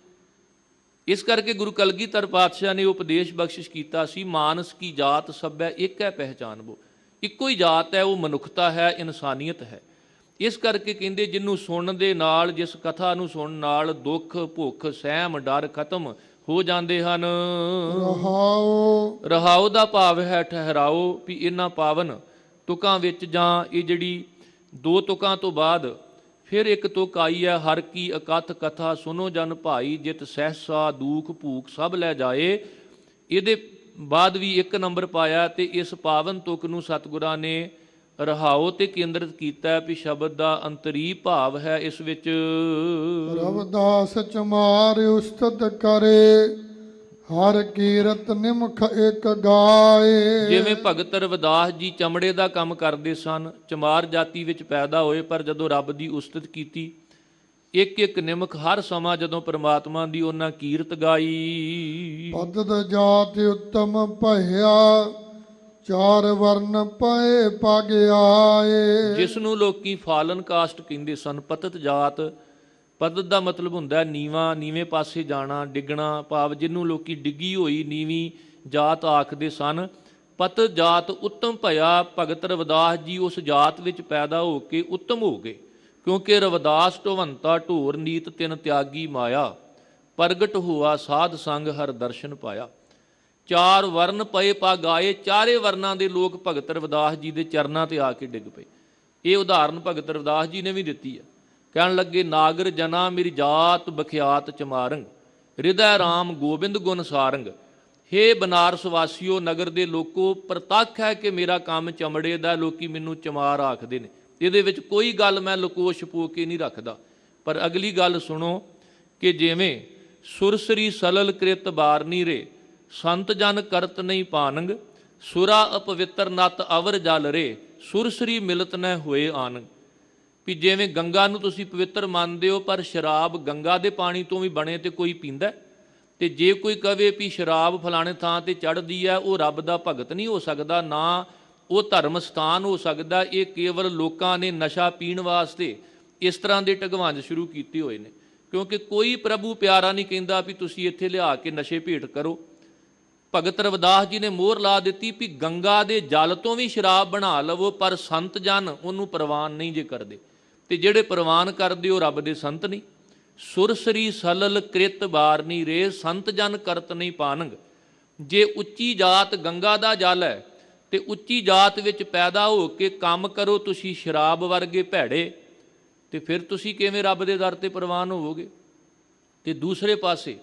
ਇਸ ਕਰਕੇ ਗੁਰੂ ਕਲਗੀਧਰ ਪਾਤਸ਼ਾਹ ਨੇ ਉਪਦੇਸ਼ ਬਖਸ਼ਿਸ਼ ਕੀਤਾ ਸੀ, ਮਾਨਸ ਕੀ ਜਾਤ ਸਭੈ ਇੱਕ ਹੈ ਪਹਿਚਾਨਬੋ। ਇੱਕੋ ਹੀ ਜਾਤ ਹੈ, ਉਹ ਮਨੁੱਖਤਾ ਹੈ, ਇਨਸਾਨੀਅਤ ਹੈ। ਇਸ ਕਰਕੇ ਕਹਿੰਦੇ, ਜਿਹਨੂੰ ਸੁਣਨ ਦੇ ਨਾਲ, ਜਿਸ ਕਥਾ ਨੂੰ ਸੁਣਨ ਨਾਲ ਦੁੱਖ ਭੁੱਖ ਸਹਿਮ ਡਰ ਖਤਮ ਹੋ ਜਾਂਦੇ ਹਨ। ਰਹਾਉ ਦਾ ਭਾਵ ਹੈ ਠਹਿਰਾਓ, ਵੀ ਇਹਨਾਂ ਪਾਵਨ ਤੁਕਾਂ ਵਿੱਚ, ਜਾਂ ਇਹ ਜਿਹੜੀ ਦੋ ਤੁਕਾਂ ਤੋਂ ਬਾਅਦ ਫਿਰ ਇੱਕ ਤੁਕ ਆਈ ਹੈ, ਹਰ ਕੀ ਅਕਥ ਕਥਾ ਸੁਨੋ ਜਨ ਭਾਈ, ਜਿਤ ਸਹਿਸਾ ਦੁਖ ਭੂਖ ਸਭ ਲੈ ਜਾਏ। ਇਹਦੇ ਬਾਅਦ ਵੀ ਇੱਕ ਨੰਬਰ ਪਾਇਆ, ਤੇ ਇਸ ਪਾਵਨ ਤੁਕ ਨੂੰ ਸਤਿਗੁਰਾਂ ਨੇ ਰਹਾਉ ਤੇ ਕੇਂਦਰਿਤ ਕੀਤਾ, ਵੀ ਸ਼ਬਦ ਦਾ ਅੰਤਰੀ ਭਾਵ ਹੈ ਇਸ ਵਿੱਚ। ਰਵਿਦਾਸ ਚਮਾਰ ਉਸਤਤ ਕਰੇ, ਹਰ ਕੀਰਤ ਨਿਮਖ ਇੱਕ ਗਾਏ। ਜਿਵੇਂ ਭਗਤ ਰਵਿਦਾਸ ਜੀ ਚਮੜੇ ਦਾ ਕੰਮ ਕਰਦੇ ਸਨ, ਚਮਾਰ ਜਾਤੀ ਵਿੱਚ ਪੈਦਾ ਹੋਏ, ਪਰ ਜਦੋਂ ਰੱਬ ਦੀ ਉਸਤਤ ਕੀਤੀ, ਇੱਕ ਇੱਕ ਨਿਮਖ ਹਰ ਸਮਾਂ ਜਦੋਂ ਪ੍ਰਮਾਤਮਾ ਦੀ ਉਹਨਾਂ ਕੀਰਤ ਗਾਈ। ਪਦਤ ਜਾਤ ਉੱਤਮ ਭਇਆ, ਚਾਰ ਵਰਨ ਪਏ ਪਗ ਆਏ। ਜਿਸ ਨੂੰ ਲੋਕੀ ਫਾਲਨ ਕਾਸਟ ਕਹਿੰਦੇ ਸਨ, ਪਤਤ ਜਾਤ। ਪਤਤ ਦਾ ਮਤਲਬ ਹੁੰਦਾ ਨੀਵਾਂ, ਨੀਵੇਂ ਪਾਸੇ ਜਾਣਾ, ਡਿੱਗਣਾ, ਭਾਵ ਜਿਹਨੂੰ ਲੋਕੀ ਡਿੱਗੀ ਹੋਈ ਨੀਵੀਂ ਜਾਤ ਆਖਦੇ ਸਨ। ਪਤਤ ਜਾਤ ਉੱਤਮ ਭਇਆ, ਭਗਤ ਰਵਿਦਾਸ ਜੀ ਉਸ ਜਾਤ ਵਿੱਚ ਪੈਦਾ ਹੋ ਕੇ ਉੱਤਮ ਹੋ ਗਏ। ਕਿਉਂਕਿ ਰਵਿਦਾਸ ਢੋਵੰਤਾ ਢੋਰ ਨੀਤ ਤਿਨ ਤਿਆਗੀ ਮਾਇਆ, ਪ੍ਰਗਟ ਹੋਆ ਸਾਧ ਸੰਗ ਹਰ ਦਰਸ਼ਨ ਪਾਇਆ। ਚਾਰ ਵਰਨ ਪਏ ਪਗ ਆਏ, ਚਾਰੇ ਵਰਨਾਂ ਦੇ ਲੋਕ ਭਗਤ ਰਵਿਦਾਸ ਜੀ ਦੇ ਚਰਨਾਂ ਤੇ ਆ ਕੇ ਡਿੱਗ ਪਏ। ਇਹ ਉਦਾਹਰਨ ਭਗਤ ਰਵਿਦਾਸ ਜੀ ਨੇ ਵੀ ਦਿੱਤੀ ਹੈ। ਕਹਿਣ ਲੱਗੇ, ਨਾਗਰ ਜਨਾ ਮੇਰੀ ਜਾਤ ਬਖਿਆਤ ਚਮਾਰੰਗ, ਹਿਰਦੈ ਰਾਮ ਗੋਬਿੰਦ ਗੁਣ ਸਾਰੰਗ। ਹੇ ਬਨਾਰਸ ਵਾਸੀਓ, ਨਗਰ ਦੇ ਲੋਕੋ, ਪ੍ਰਤੱਖ ਹੈ ਕਿ ਮੇਰਾ ਕੰਮ ਚਮੜੇ ਦਾ, ਲੋਕੀ ਮੈਨੂੰ ਚਮਾਰ ਆਖਦੇ ਨੇ। ਇਹਦੇ ਵਿੱਚ ਕੋਈ ਗੱਲ ਮੈਂ ਲੁਕੋ ਛੁਪੋ ਕੇ ਨਹੀਂ ਰੱਖਦਾ। ਪਰ ਅਗਲੀ ਗੱਲ ਸੁਣੋ, ਕਿ ਜਿਵੇਂ ਸੁਰਸਰੀ ਸਲਲ ਕ੍ਰਿਤ ਬਾਰਨੀ ਰੇ, ਸੰਤ ਜਨ ਕਰਤ ਨਹੀਂ ਪਾਨੰਗ, ਸੁਰਾ ਅਪਵਿੱਤਰ ਨਤ ਅਵਰ ਜਲ ਰੇ, ਸੁਰਸਰੀ ਮਿਲਤ ਨ ਹੋਏ ਆਨੰਗ। ਵੀ ਜਿਵੇਂ ਗੰਗਾ ਨੂੰ ਤੁਸੀਂ ਪਵਿੱਤਰ ਮੰਨਦੇ ਹੋ, ਪਰ ਸ਼ਰਾਬ ਗੰਗਾ ਦੇ ਪਾਣੀ ਤੋਂ ਵੀ ਬਣੇ ਤੇ ਕੋਈ ਪੀਂਦਾ। ਤੇ ਜੇ ਕੋਈ ਕਵੇ ਵੀ ਸ਼ਰਾਬ ਫਲਾਣੇ ਥਾਂ ਤੇ ਚੜ੍ਹਦੀ ਹੈ, ਉਹ ਰੱਬ ਦਾ ਭਗਤ ਨਹੀਂ ਹੋ ਸਕਦਾ, ਨਾ ਉਹ ਧਰਮ ਸਥਾਨ ਹੋ ਸਕਦਾ। ਇਹ ਕੇਵਲ ਲੋਕਾਂ ਨੇ ਨਸ਼ਾ ਪੀਣ ਵਾਸਤੇ ਇਸ ਤਰ੍ਹਾਂ ਦੇ ਢਗਵੰਜ ਸ਼ੁਰੂ ਕੀਤੇ ਹੋਏ ਨੇ। ਕਿਉਂਕਿ ਕੋਈ ਪ੍ਰਭੂ ਪਿਆਰਾ ਨਹੀਂ ਕਹਿੰਦਾ ਵੀ ਤੁਸੀਂ ਇੱਥੇ ਲਿਆ ਕੇ ਨਸ਼ੇ ਭੇਟ ਕਰੋ। ਭਗਤ ਰਵਿਦਾਸ ਜੀ ਨੇ ਮੋਹਰ ਲਾ ਦਿੱਤੀ ਵੀ ਗੰਗਾ ਦੇ ਜਲ ਤੋਂ ਵੀ ਸ਼ਰਾਬ ਬਣਾ ਲਵੋ, ਪਰ ਸੰਤ ਜਨ ਉਹਨੂੰ ਪ੍ਰਵਾਨ ਨਹੀਂ ਜੇ ਕਰਦੇ। ਤੇ ਜਿਹੜੇ ਪ੍ਰਵਾਨ ਕਰਦੇ ਉਹ ਰੱਬ ਦੇ ਸੰਤ ਨਹੀਂ। ਸੁਰਸਰੀ ਸਲਲ ਕ੍ਰਿਤ ਬਾਰਨੀ ਰੇ, ਸੰਤ ਜਨ ਕਰਤ ਨਹੀਂ ਪਾਨੰਗ। ਜੇ ਉੱਚੀ ਜਾਤ ਗੰਗਾ ਦਾ ਜਲ ਹੈ ਤੇ ਉੱਚੀ ਜਾਤ ਵਿੱਚ ਪੈਦਾ ਹੋ ਕੇ ਕੰਮ ਕਰੋ ਤੁਸੀਂ ਸ਼ਰਾਬ ਵਰਗੇ ਭੈੜੇ, ਤੇ ਫਿਰ ਤੁਸੀਂ ਕਿਵੇਂ ਰੱਬ ਦੇ ਦਰ ਤੇ ਪ੍ਰਵਾਨ ਹੋਵੋਗੇ। ਤੇ ਦੂਸਰੇ ਪਾਸੇ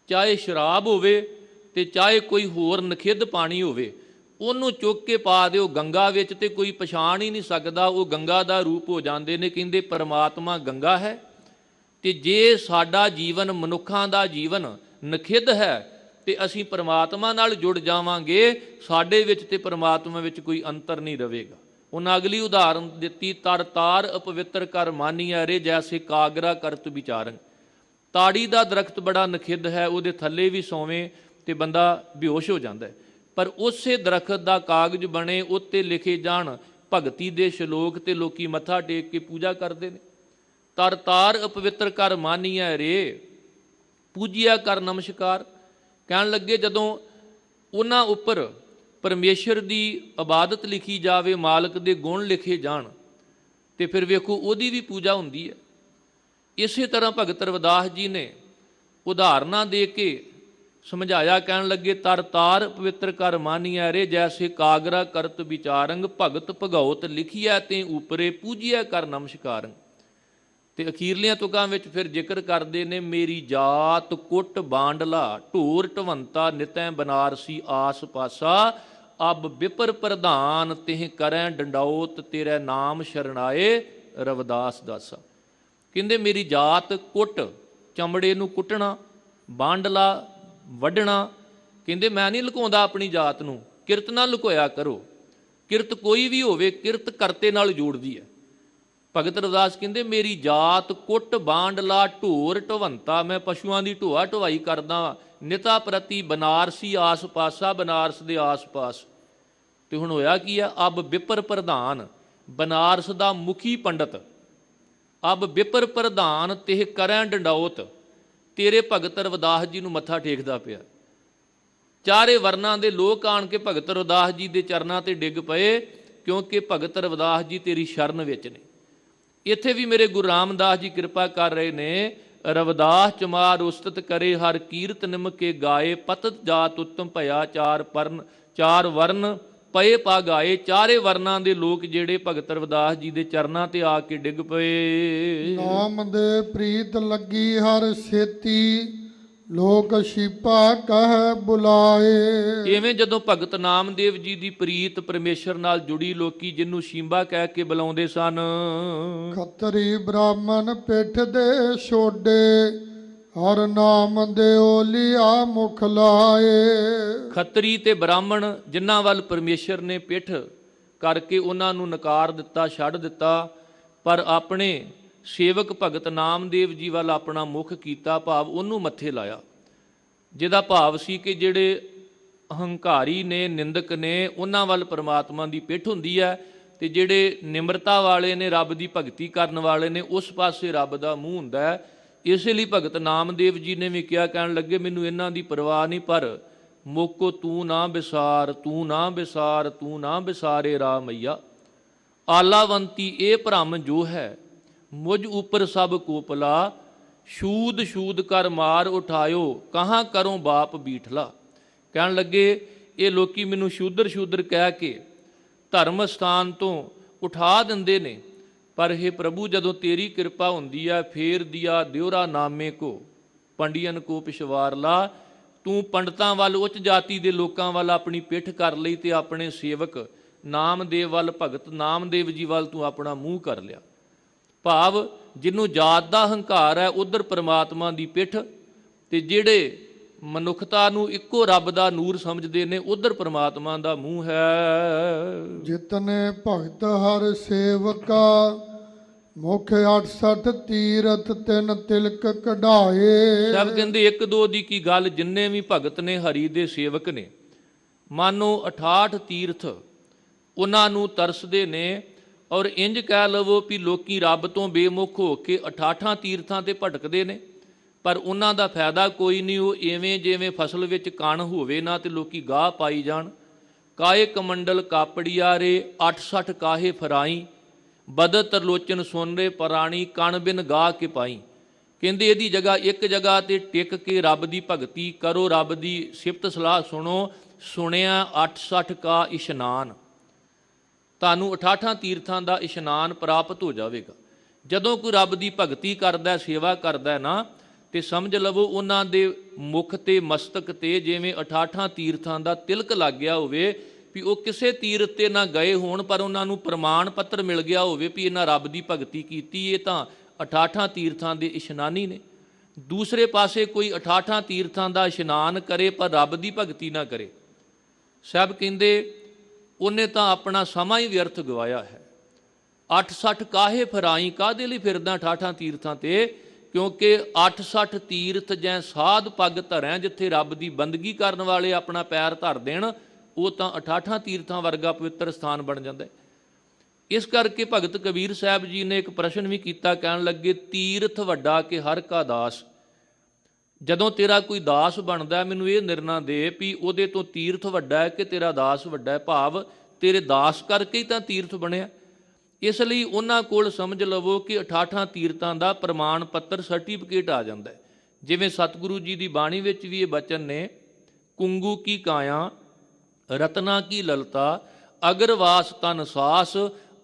ਚਾਹੇ ਸ਼ਰਾਬ ਹੋਵੇ ਤੇ ਚਾਹੇ ਕੋਈ ਹੋਰ ਨਖਿੱਧ ਪਾਣੀ ਹੋਵੇ, ਉਹਨੂੰ ਚੁੱਕ ਕੇ ਪਾ ਦਿਓ ਗੰਗਾ ਵਿੱਚ ਤੇ ਕੋਈ ਪਛਾਣ ਹੀ ਨਹੀਂ ਸਕਦਾ, ਉਹ ਗੰਗਾ ਦਾ ਰੂਪ ਹੋ ਜਾਂਦੇ ਨੇ। ਕਹਿੰਦੇ ਪਰਮਾਤਮਾ ਗੰਗਾ ਹੈ, ਤੇ ਜੇ ਸਾਡਾ ਜੀਵਨ ਮਨੁੱਖਾਂ ਦਾ ਜੀਵਨ ਨਖਿੱਧ ਹੈ ਤੇ ਅਸੀਂ ਪਰਮਾਤਮਾ ਨਾਲ ਜੁੜ ਜਾਵਾਂਗੇ, ਸਾਡੇ ਵਿੱਚ ਤੇ ਪਰਮਾਤਮਾ ਵਿੱਚ ਕੋਈ ਅੰਤਰ ਨਹੀਂ ਰਹੇਗਾ। ਉਹਨਾਂ ਅਗਲੀ ਉਦਾਹਰਨ ਦਿੱਤੀ, ਤਰ ਤਾਰ ਅਪਵਿੱਤਰ ਕਰ ਮਾਨੀਐ ਰੇ, ਜੈਸੇ ਕਾਗਰਾ ਕਰਤ ਵਿਚਾਰੰ। ਤਾੜੀ ਦਾ ਦਰਖਤ ਬੜਾ ਨਖਿੱਧ ਹੈ, ਉਹਦੇ ਥੱਲੇ ਵੀ ਸੌਵੇਂ ਤੇ ਬੰਦਾ ਬੇਹੋਸ਼ ਹੋ ਜਾਂਦਾ ਹੈ। ਪਰ ਉਸੇ ਦਰਖਤ ਦਾ ਕਾਗਜ਼ ਬਣੇ, ਉੱਤੇ ਲਿਖੇ ਜਾਣ ਭਗਤੀ ਦੇ ਸ਼ਲੋਕ ਤੇ ਲੋਕੀ ਮੱਥਾ ਟੇਕ ਕੇ ਪੂਜਾ ਕਰਦੇ ਨੇ। ਤਰ ਤਾਰ ਅਪਵਿੱਤਰ ਕਰ ਮਾਨੀਐ ਰੇ, ਪੂਜਿਆ ਕਰ ਨਮਸਕਾਰ। ਕਹਿਣ ਲੱਗੇ ਜਦੋਂ ਉਹਨਾਂ ਉੱਪਰ ਪਰਮੇਸ਼ਰ ਦੀ ਇਬਾਦਤ ਲਿਖੀ ਜਾਵੇ, ਮਾਲਕ ਦੇ ਗੁਣ ਲਿਖੇ ਜਾਣ, ਤੇ ਫਿਰ ਵੇਖੋ ਉਹਦੀ ਵੀ ਪੂਜਾ ਹੁੰਦੀ ਹੈ। ਇਸੇ ਤਰ੍ਹਾਂ ਭਗਤ ਰਵਿਦਾਸ ਜੀ ਨੇ ਉਦਾਹਰਨਾਂ ਦੇ ਕੇ ਸਮਝਾਇਆ। ਕਹਿਣ ਲੱਗੇ ਤਰ ਤਾਰ ਪਵਿੱਤਰ ਕਰ ਮਾਨੀਐ ਰੇ, ਜੈਸੇ ਕਾਗਰਾ ਕਰਤ ਵਿਚਾਰੰਗ, ਭਗਤ ਭਗਉਤ ਲਿਖੀਐ ਤੇ ਉਪਰੇ, ਪੂਜਿਆ ਕਰ ਨਮਸਕਾਰੰ। ਤੇ ਅਖੀਰਲੀਆਂ ਤੁਕਾਂ ਵਿੱਚ ਫਿਰ ਜ਼ਿਕਰ ਕਰਦੇ ਨੇ, ਮੇਰੀ ਜਾਤ ਕੁੱਟ ਬਾਂਡਲਾ, ਢੋਰ ਢਵੰਤਾ ਨਿਤੈ ਬਨਾਰਸੀ ਆਸ ਪਾਸਾ, ਅਬ ਵਿਪਰ ਪ੍ਰਧਾਨ ਤਿਹ ਕਰੈ ਡੰਡਾਉਤ, ਤੇਰੇ ਨਾਮ ਸ਼ਰਨਾਏ ਰਵਿਦਾਸ ਦਾਸਾ। ਕਹਿੰਦੇ ਮੇਰੀ ਜਾਤ ਕੁੱਟ, ਚਮੜੇ ਨੂੰ ਕੁੱਟਣਾ, ਬਾਂਡਲਾ ਵੱਢਣਾ। ਕਹਿੰਦੇ ਮੈਂ ਨਹੀਂ ਲੁਕਾਉਂਦਾ ਆਪਣੀ ਜਾਤ ਨੂੰ, ਕਿਰਤ ਨਾਲ ਲੁਕੋਇਆ ਕਰੋ। ਕਿਰਤ ਕੋਈ ਵੀ ਹੋਵੇ, ਕਿਰਤ ਕਰਤੇ ਨਾਲ ਜੋੜਦੀ ਹੈ। ਭਗਤ ਰਵਿਦਾਸ ਕਹਿੰਦੇ ਮੇਰੀ ਜਾਤ ਕੁੱਟ ਬਾਂਡਲਾ ਢੋਰ ਢਵੰਤਾ, ਮੈਂ ਪਸ਼ੂਆਂ ਦੀ ਢੋਆ ਢਵਾਈ ਕਰਦਾ, ਨਿਤਾ ਪ੍ਰਤੀ ਬਨਾਰਸੀ ਆਸ ਪਾਸਾ, ਬਨਾਰਸ ਦੇ ਆਸ ਪਾਸ। ਤੇ ਹੁਣ ਹੋਇਆ ਕੀ ਆ, ਅਬ ਵਿਪਰ ਪ੍ਰਧਾਨ, ਬਨਾਰਸ ਦਾ ਮੁਖੀ ਪੰਡਤ, ਅਬ ਵਿਪਰ ਪ੍ਰਧਾਨ ਤਿਹ ਕਰੈ ਡੰਡਾਉਤ, ਤੇਰੇ ਭਗਤ ਰਵਿਦਾਸ ਜੀ ਨੂੰ ਮੱਥਾ ਟੇਕਦਾ ਪਿਆ। ਚਾਰੇ ਵਰਨਾਂ ਦੇ ਲੋਕ ਆਣ ਕੇ ਭਗਤ ਰਵਿਦਾਸ ਜੀ ਦੇ ਚਰਨਾਂ ਤੇ ਡਿੱਗ ਪਏ, ਕਿਉਂਕਿ ਭਗਤ ਰਵਿਦਾਸ ਜੀ ਤੇਰੀ ਸ਼ਰਨ ਵਿੱਚ ਨੇ। ਇੱਥੇ ਵੀ ਮੇਰੇ ਗੁਰੂ ਰਾਮਦਾਸ ਜੀ ਕਿਰਪਾ ਕਰ ਰਹੇ ਨੇ, ਰਵਿਦਾਸ ਚਮਾਰ ਉਸਤਤ ਕਰੇ ਹਰ ਕੀਰਤ ਨਿਮਕੇ ਗਾਏ, ਪਤਤ ਜਾਤ ਉੱਤਮ ਭਇਆ ਚਾਰ ਵਰਨ ਪਏ ਪਾ ਗਾਏ। ਚਾਰੇ ਵਰਨਾਂ ਦੇ ਲੋਕ ਜਿਹੜੇ ਭਗਤ ਰਵਿਦਾਸ ਜੀ ਦੇ ਚਰਨਾਂ ਤੇ ਆ ਕੇ ਡਿੱਗ ਪਏ। ਨਾਮ ਦੇ ਪ੍ਰੀਤ ਲੱਗੀ ਹਰ ਛੇਤੀ, ਲੋਕ ਸ਼ੀਪਾ ਕਹਿ ਬੁਲਾਏ। ਇਵੇਂ ਜਦੋਂ ਭਗਤ ਨਾਮਦੇਵ ਜੀ ਦੀ ਪ੍ਰੀਤ ਪਰਮੇਸ਼ਰ ਨਾਲ ਜੁੜੀ, ਲੋਕੀ ਜਿਹਨੂੰ ਸ਼ੀਂਬਾ ਕਹਿ ਕੇ ਬੁਲਾਉਂਦੇ ਸਨ। ਖੱਤਰੀ ਬ੍ਰਾਹਮਣ ਪਿੱਠ ਦੇ ਛੋਡੇ, ਹਰ ਨਾਮ ਦੇ ਓਲੀਆ ਮੁਖ ਲਾਏ। ਖੱਤਰੀ ਤੇ ਬ੍ਰਾਹਮਣ ਜਿਨ੍ਹਾਂ ਵੱਲ ਪਰਮੇਸ਼ਰ ਨੇ ਪਿੱਠ ਕਰਕੇ ਉਹਨਾਂ ਨੂੰ ਨਕਾਰ ਦਿੱਤਾ, ਛੱਡ ਦਿੱਤਾ, ਪਰ ਆਪਣੇ ਸੇਵਕ ਭਗਤ ਨਾਮਦੇਵ ਜੀ ਵੱਲ ਆਪਣਾ ਮੁਖ ਕੀਤਾ, ਭਾਵ ਉਹਨੂੰ ਮੱਥੇ ਲਾਇਆ। ਜਿਹਦਾ ਭਾਵ ਸੀ ਕਿ ਜਿਹੜੇ ਅਹੰਕਾਰੀ ਨੇ, ਨਿੰਦਕ ਨੇ, ਉਹਨਾਂ ਵੱਲ ਪਰਮਾਤਮਾ ਦੀ ਪਿੱਠ ਹੁੰਦੀ ਹੈ, ਤੇ ਜਿਹੜੇ ਨਿਮਰਤਾ ਵਾਲੇ ਨੇ, ਰੱਬ ਦੀ ਭਗਤੀ ਕਰਨ ਵਾਲੇ ਨੇ, ਉਸ ਪਾਸੇ ਰੱਬ ਦਾ ਮੂੰਹ ਹੁੰਦਾ ਹੈ। ਇਸੇ ਲਈ ਭਗਤ ਨਾਮਦੇਵ ਜੀ ਨੇ ਵੀ ਕਿਹਾ, ਕਹਿਣ ਲੱਗੇ ਮੈਨੂੰ ਇਹਨਾਂ ਦੀ ਪਰਵਾਹ ਨਹੀਂ, ਪਰ ਮੋਕੋ ਤੂੰ ਨਾ ਵਿਸਾਰ, ਤੂੰ ਨਾ ਵਿਸਾਰ, ਤੂੰ ਨਾ ਵਿਸਾਰੇ ਰਾਮਈਆ। ਆਲਾਵੰਤੀ ਇਹ ਭ੍ਰਮ ਜੋ ਹੈ, ਮੁਝ ਉੱਪਰ ਸਭ ਕੋਪਲਾ, ਸ਼ੂਦ ਸ਼ੂਦ ਕਰ ਮਾਰ ਉਠਾਇਓ, ਕਹਾਂ ਕਰੋ ਬਾਪ ਬੀਠਲਾ। ਕਹਿਣ ਲੱਗੇ ਇਹ ਲੋਕੀ ਮੈਨੂੰ ਸ਼ੂਦਰ ਸ਼ੂਦਰ ਕਹਿ ਕੇ ਧਰਮ ਸਥਾਨ ਤੋਂ ਉਠਾ ਦਿੰਦੇ ਨੇ, ਪਰ ਇਹ ਪ੍ਰਭੂ ਜਦੋਂ ਤੇਰੀ ਕਿਰਪਾ ਹੁੰਦੀ ਹੈ, ਫੇਰ ਦਿਆ ਦਿਉਰਾ ਨਾਮੇ ਕੋ ਪੰਡੀਅਨ ਕੋ ਪਿਸ਼ਵਾਰ ਲਾ। ਤੂੰ ਪੰਡਤਾਂ ਵੱਲ, ਉੱਚ ਜਾਤੀ ਦੇ ਲੋਕਾਂ ਵੱਲ ਆਪਣੀ ਪਿੱਠ ਕਰ ਲਈ, ਤੇ ਆਪਣੇ ਸੇਵਕ ਨਾਮਦੇਵ ਵੱਲ, ਭਗਤ ਨਾਮਦੇਵ ਜੀ ਵੱਲ ਤੂੰ ਆਪਣਾ ਮੂੰਹ ਕਰ ਲਿਆ। ਭਾਵ ਜਿਹਨੂੰ ਜਾਤ ਦਾ ਹੰਕਾਰ ਹੈ, ਉਧਰ ਪਰਮਾਤਮਾ ਦੀ ਪਿੱਠ, ਤੇ ਜਿਹੜੇ ਮਨੁੱਖਤਾ ਨੂੰ ਇੱਕੋ ਰੱਬ ਦਾ ਨੂਰ ਸਮਝਦੇ ਨੇ, ਉਧਰ ਪਰਮਾਤਮਾ ਦਾ ਮੂੰਹ ਹੈ। ਜਿਤਨੇ ਭਗਤ ਹਰ ਸੇਵਕਾ, ਮੁਖ 68 ਤੀਰਥ ਤਿੰਨ ਤਿਲਕ ਕਢਾਏ। ਸਭ ਕਹਿੰਦੇ ਇੱਕ ਦੋ ਦੀ ਕੀ ਗੱਲ, ਜਿੰਨੇ ਵੀ ਭਗਤ ਨੇ ਹਰੀ ਦੇ ਸੇਵਕ ਨੇ, ਮਾਨੋ 68 ਤੀਰਥ ਉਹਨਾਂ ਨੂੰ ਤਰਸਦੇ ਨੇ। ਔਰ ਇੰਜ ਕਹਿ ਲਵੋ ਵੀ ਲੋਕੀ ਰੱਬ ਤੋਂ ਬੇਮੁਖ ਹੋ ਕੇ 68 ਤੀਰਥਾਂ ਤੇ ਭਟਕਦੇ ਨੇ, ਪਰ ਉਹਨਾਂ ਦਾ ਫਾਇਦਾ ਕੋਈ ਨਹੀਂ। ਉਹ ਐਵੇਂ ਜਿਵੇਂ ਫਸਲ ਵਿੱਚ ਕਣ ਹੋਵੇ ਨਾ, ਤੇ ਲੋਕੀ ਗਾਹ ਪਾਈ ਜਾਣ। ਕਾਏ ਕਮੰਡਲ ਕਾਪੜੀਆ ਰੇ, 68 ਕਾਹੇ ਫਰਾਈ, ਬਦਤ ਤਰਲੋਚਨ ਸੁਨ ਰੇ ਪ੍ਰਾਣੀ, ਕਣ ਬਿਨ ਗਾਹ ਕੇ ਪਾਈ। ਕਹਿੰਦੇ ਇਹਦੀ ਜਗ੍ਹਾ ਇੱਕ ਜਗ੍ਹਾ ਤੇ ਟਿਕ ਕੇ ਰੱਬ ਦੀ ਭਗਤੀ ਕਰੋ, ਰੱਬ ਦੀ ਸਿਫਤ ਸਲਾਹ ਸੁਣੋ। ਸੁਣਿਆ 68 ਕਾ ਇਸ਼ਨਾਨ, ਤੁਹਾਨੂੰ 68 ਤੀਰਥਾਂ ਦਾ ਇਸ਼ਨਾਨ ਪ੍ਰਾਪਤ ਹੋ ਜਾਵੇਗਾ। ਜਦੋਂ ਕੋਈ ਰੱਬ ਦੀ ਭਗਤੀ ਕਰਦਾ, ਸੇਵਾ ਕਰਦਾ ਨਾ, ਤੇ ਸਮਝ ਲਵੋ ਉਹਨਾਂ ਦੇ ਮੁਖ ਤੇ ਮਸਤਕ ਤੇ ਜਿਵੇਂ 68 ਤੀਰਥਾਂ ਦਾ ਤਿਲਕ ਲੱਗ ਗਿਆ ਹੋਵੇ, ਵੀ ਉਹ ਕਿਸੇ ਤੀਰਥ ਤੇ ਨਾ ਗਏ ਹੋਣ, ਪਰ ਉਹਨਾਂ ਨੂੰ ਪ੍ਰਮਾਣ ਪੱਤਰ ਮਿਲ ਗਿਆ ਹੋਵੇ ਵੀ ਇਹਨਾਂ ਰੱਬ ਦੀ ਭਗਤੀ ਕੀਤੀ, ਇਹ ਤਾਂ 68 ਤੀਰਥਾਂ ਦੇ ਇਸ਼ਨਾਨੀ ਨੇ। ਦੂਸਰੇ ਪਾਸੇ ਕੋਈ 68 ਤੀਰਥਾਂ ਦਾ ਇਸ਼ਨਾਨ ਕਰੇ ਪਰ ਰੱਬ ਦੀ ਭਗਤੀ ਨਾ ਕਰੇ, ਸਭ ਕਹਿੰਦੇ ਉਹਨੇ ਤਾਂ ਆਪਣਾ ਸਮਾਂ ਹੀ ਵਿਅਰਥ ਗਵਾਇਆ ਹੈ। 68 ਕਾਹੇ ਫਰਾਈ, ਕਾਹਦੇ ਲਈ ਫਿਰਦਾ 68 ਤੀਰਥਾਂ ਤੇ? ਕਿਉਂਕਿ 68 ਤੀਰਥ ਜੈ ਸਾਧ ਪੱਗ ਧਰੈਂ, ਜਿੱਥੇ ਰੱਬ ਦੀ ਬੰਦਗੀ ਕਰਨ ਵਾਲੇ ਆਪਣਾ ਪੈਰ ਧਰ ਦੇਣ, ਉਹ ਤਾਂ 68 ਤੀਰਥਾਂ ਵਰਗਾ ਪਵਿੱਤਰ ਸਥਾਨ ਬਣ ਜਾਂਦਾ ਹੈ। ਇਸ ਕਰਕੇ ਭਗਤ ਕਬੀਰ ਸਾਹਿਬ ਜੀ ਨੇ ਇੱਕ ਪ੍ਰਸ਼ਨ ਵੀ ਕੀਤਾ, ਕਹਿਣ ਲੱਗੇ ਤੀਰਥ ਵੱਡਾ ਕਿ ਹਰ ਕਾ ਦਾਸ। ਜਦੋਂ ਤੇਰਾ ਕੋਈ ਦਾਸ ਬਣਦਾ, ਮੈਨੂੰ ਇਹ ਨਿਰਣਾ ਦੇ ਵੀ ਉਹਦੇ ਤੋਂ ਤੀਰਥ ਵੱਡਾ ਹੈ ਕਿ ਤੇਰਾ ਦਾਸ ਵੱਡਾ ਹੈ। ਭਾਵ ਤੇਰੇ ਦਾਸ ਕਰਕੇ ਹੀ ਤਾਂ ਤੀਰਥ ਬਣਿਆ। ਇਸ ਲਈ ਉਹਨਾਂ ਕੋਲ ਸਮਝ ਲਵੋ ਕਿ 68 ਤੀਰਥਾਂ ਦਾ ਪ੍ਰਮਾਣ ਪੱਤਰ ਸਰਟੀਫਿਕੇਟ ਆ ਜਾਂਦਾ ਹੈ। ਜਿਵੇਂ ਸਤਿਗੁਰੂ ਜੀ ਦੀ ਬਾਣੀ ਵਿੱਚ ਵੀ ਇਹ ਬਚਨ ਨੇ, ਕੁੰਗੂ ਕੀ ਕਾਇਆ ਰਤਨਾ ਕੀ ਲਲਤਾ ਅਗਰਵਾਸ ਤਨ ਸਾਸ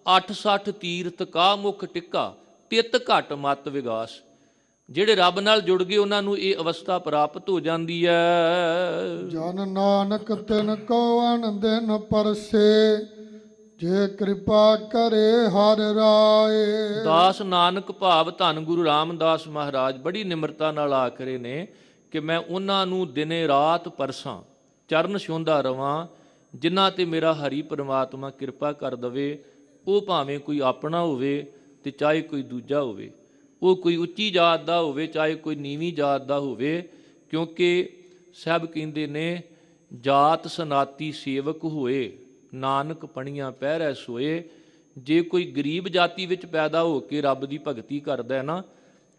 68 ਤੀਰਥ ਕਾ ਮੁਖ ਟਿੱਕਾ ਤਿਤ ਘਟ ਮਤ ਵਿਗਾਸ। ਜਿਹੜੇ ਰੱਬ ਨਾਲ ਜੁੜ ਗਏ ਉਹਨਾਂ ਨੂੰ ਇਹ ਅਵਸਥਾ ਪ੍ਰਾਪਤ ਹੋ ਜਾਂਦੀ ਹੈ। ਜਨ ਨਾਨਕ ਤਿਨ ਕੋ ਅਨ ਦਿਨ ਪਰਸੇ ਜੇ ਕਿਰਪਾ ਕਰੇ ਹਰ ਰਾਏ। ਦਾਸ ਨਾਨਕ ਭਾਵ ਧੰਨ ਗੁਰੂ ਰਾਮਦਾਸ ਮਹਾਰਾਜ ਬੜੀ ਨਿਮਰਤਾ ਨਾਲ ਆਖਰੇ ਨੇ ਕਿ ਮੈਂ ਉਹਨਾਂ ਨੂੰ ਦਿਨੇ ਰਾਤ ਪਰਸਾਂ, ਚਰਨ ਛੂੰਹਦਾ ਰਵਾਂ, ਜਿਨ੍ਹਾਂ ਤੇ ਮੇਰਾ ਹਰੀ ਪਰਮਾਤਮਾ ਕਿਰਪਾ ਕਰ ਦਵੇ। ਉਹ ਭਾਵੇਂ ਕੋਈ ਆਪਣਾ ਹੋਵੇ ਤੇ ਚਾਹੇ ਕੋਈ ਦੂਜਾ ਹੋਵੇ, ਉਹ ਕੋਈ ਉੱਚੀ ਜਾਤ ਦਾ ਹੋਵੇ ਚਾਹੇ ਕੋਈ ਨੀਵੀਂ ਜਾਤ ਦਾ ਹੋਵੇ, ਕਿਉਂਕਿ ਸਭ ਕਹਿੰਦੇ ਨੇ ਜਾਤ ਸਨਾਤੀ ਸੇਵਕ ਹੋਏ, ਨਾਨਕ ਪਣੀਆਂ ਪਹਿਰੈ ਸੋਏ। ਜੇ ਕੋਈ ਗਰੀਬ ਜਾਤੀ ਵਿੱਚ ਪੈਦਾ ਹੋ ਕੇ ਰੱਬ ਦੀ ਭਗਤੀ ਕਰਦਾ ਹੈ ਨਾ,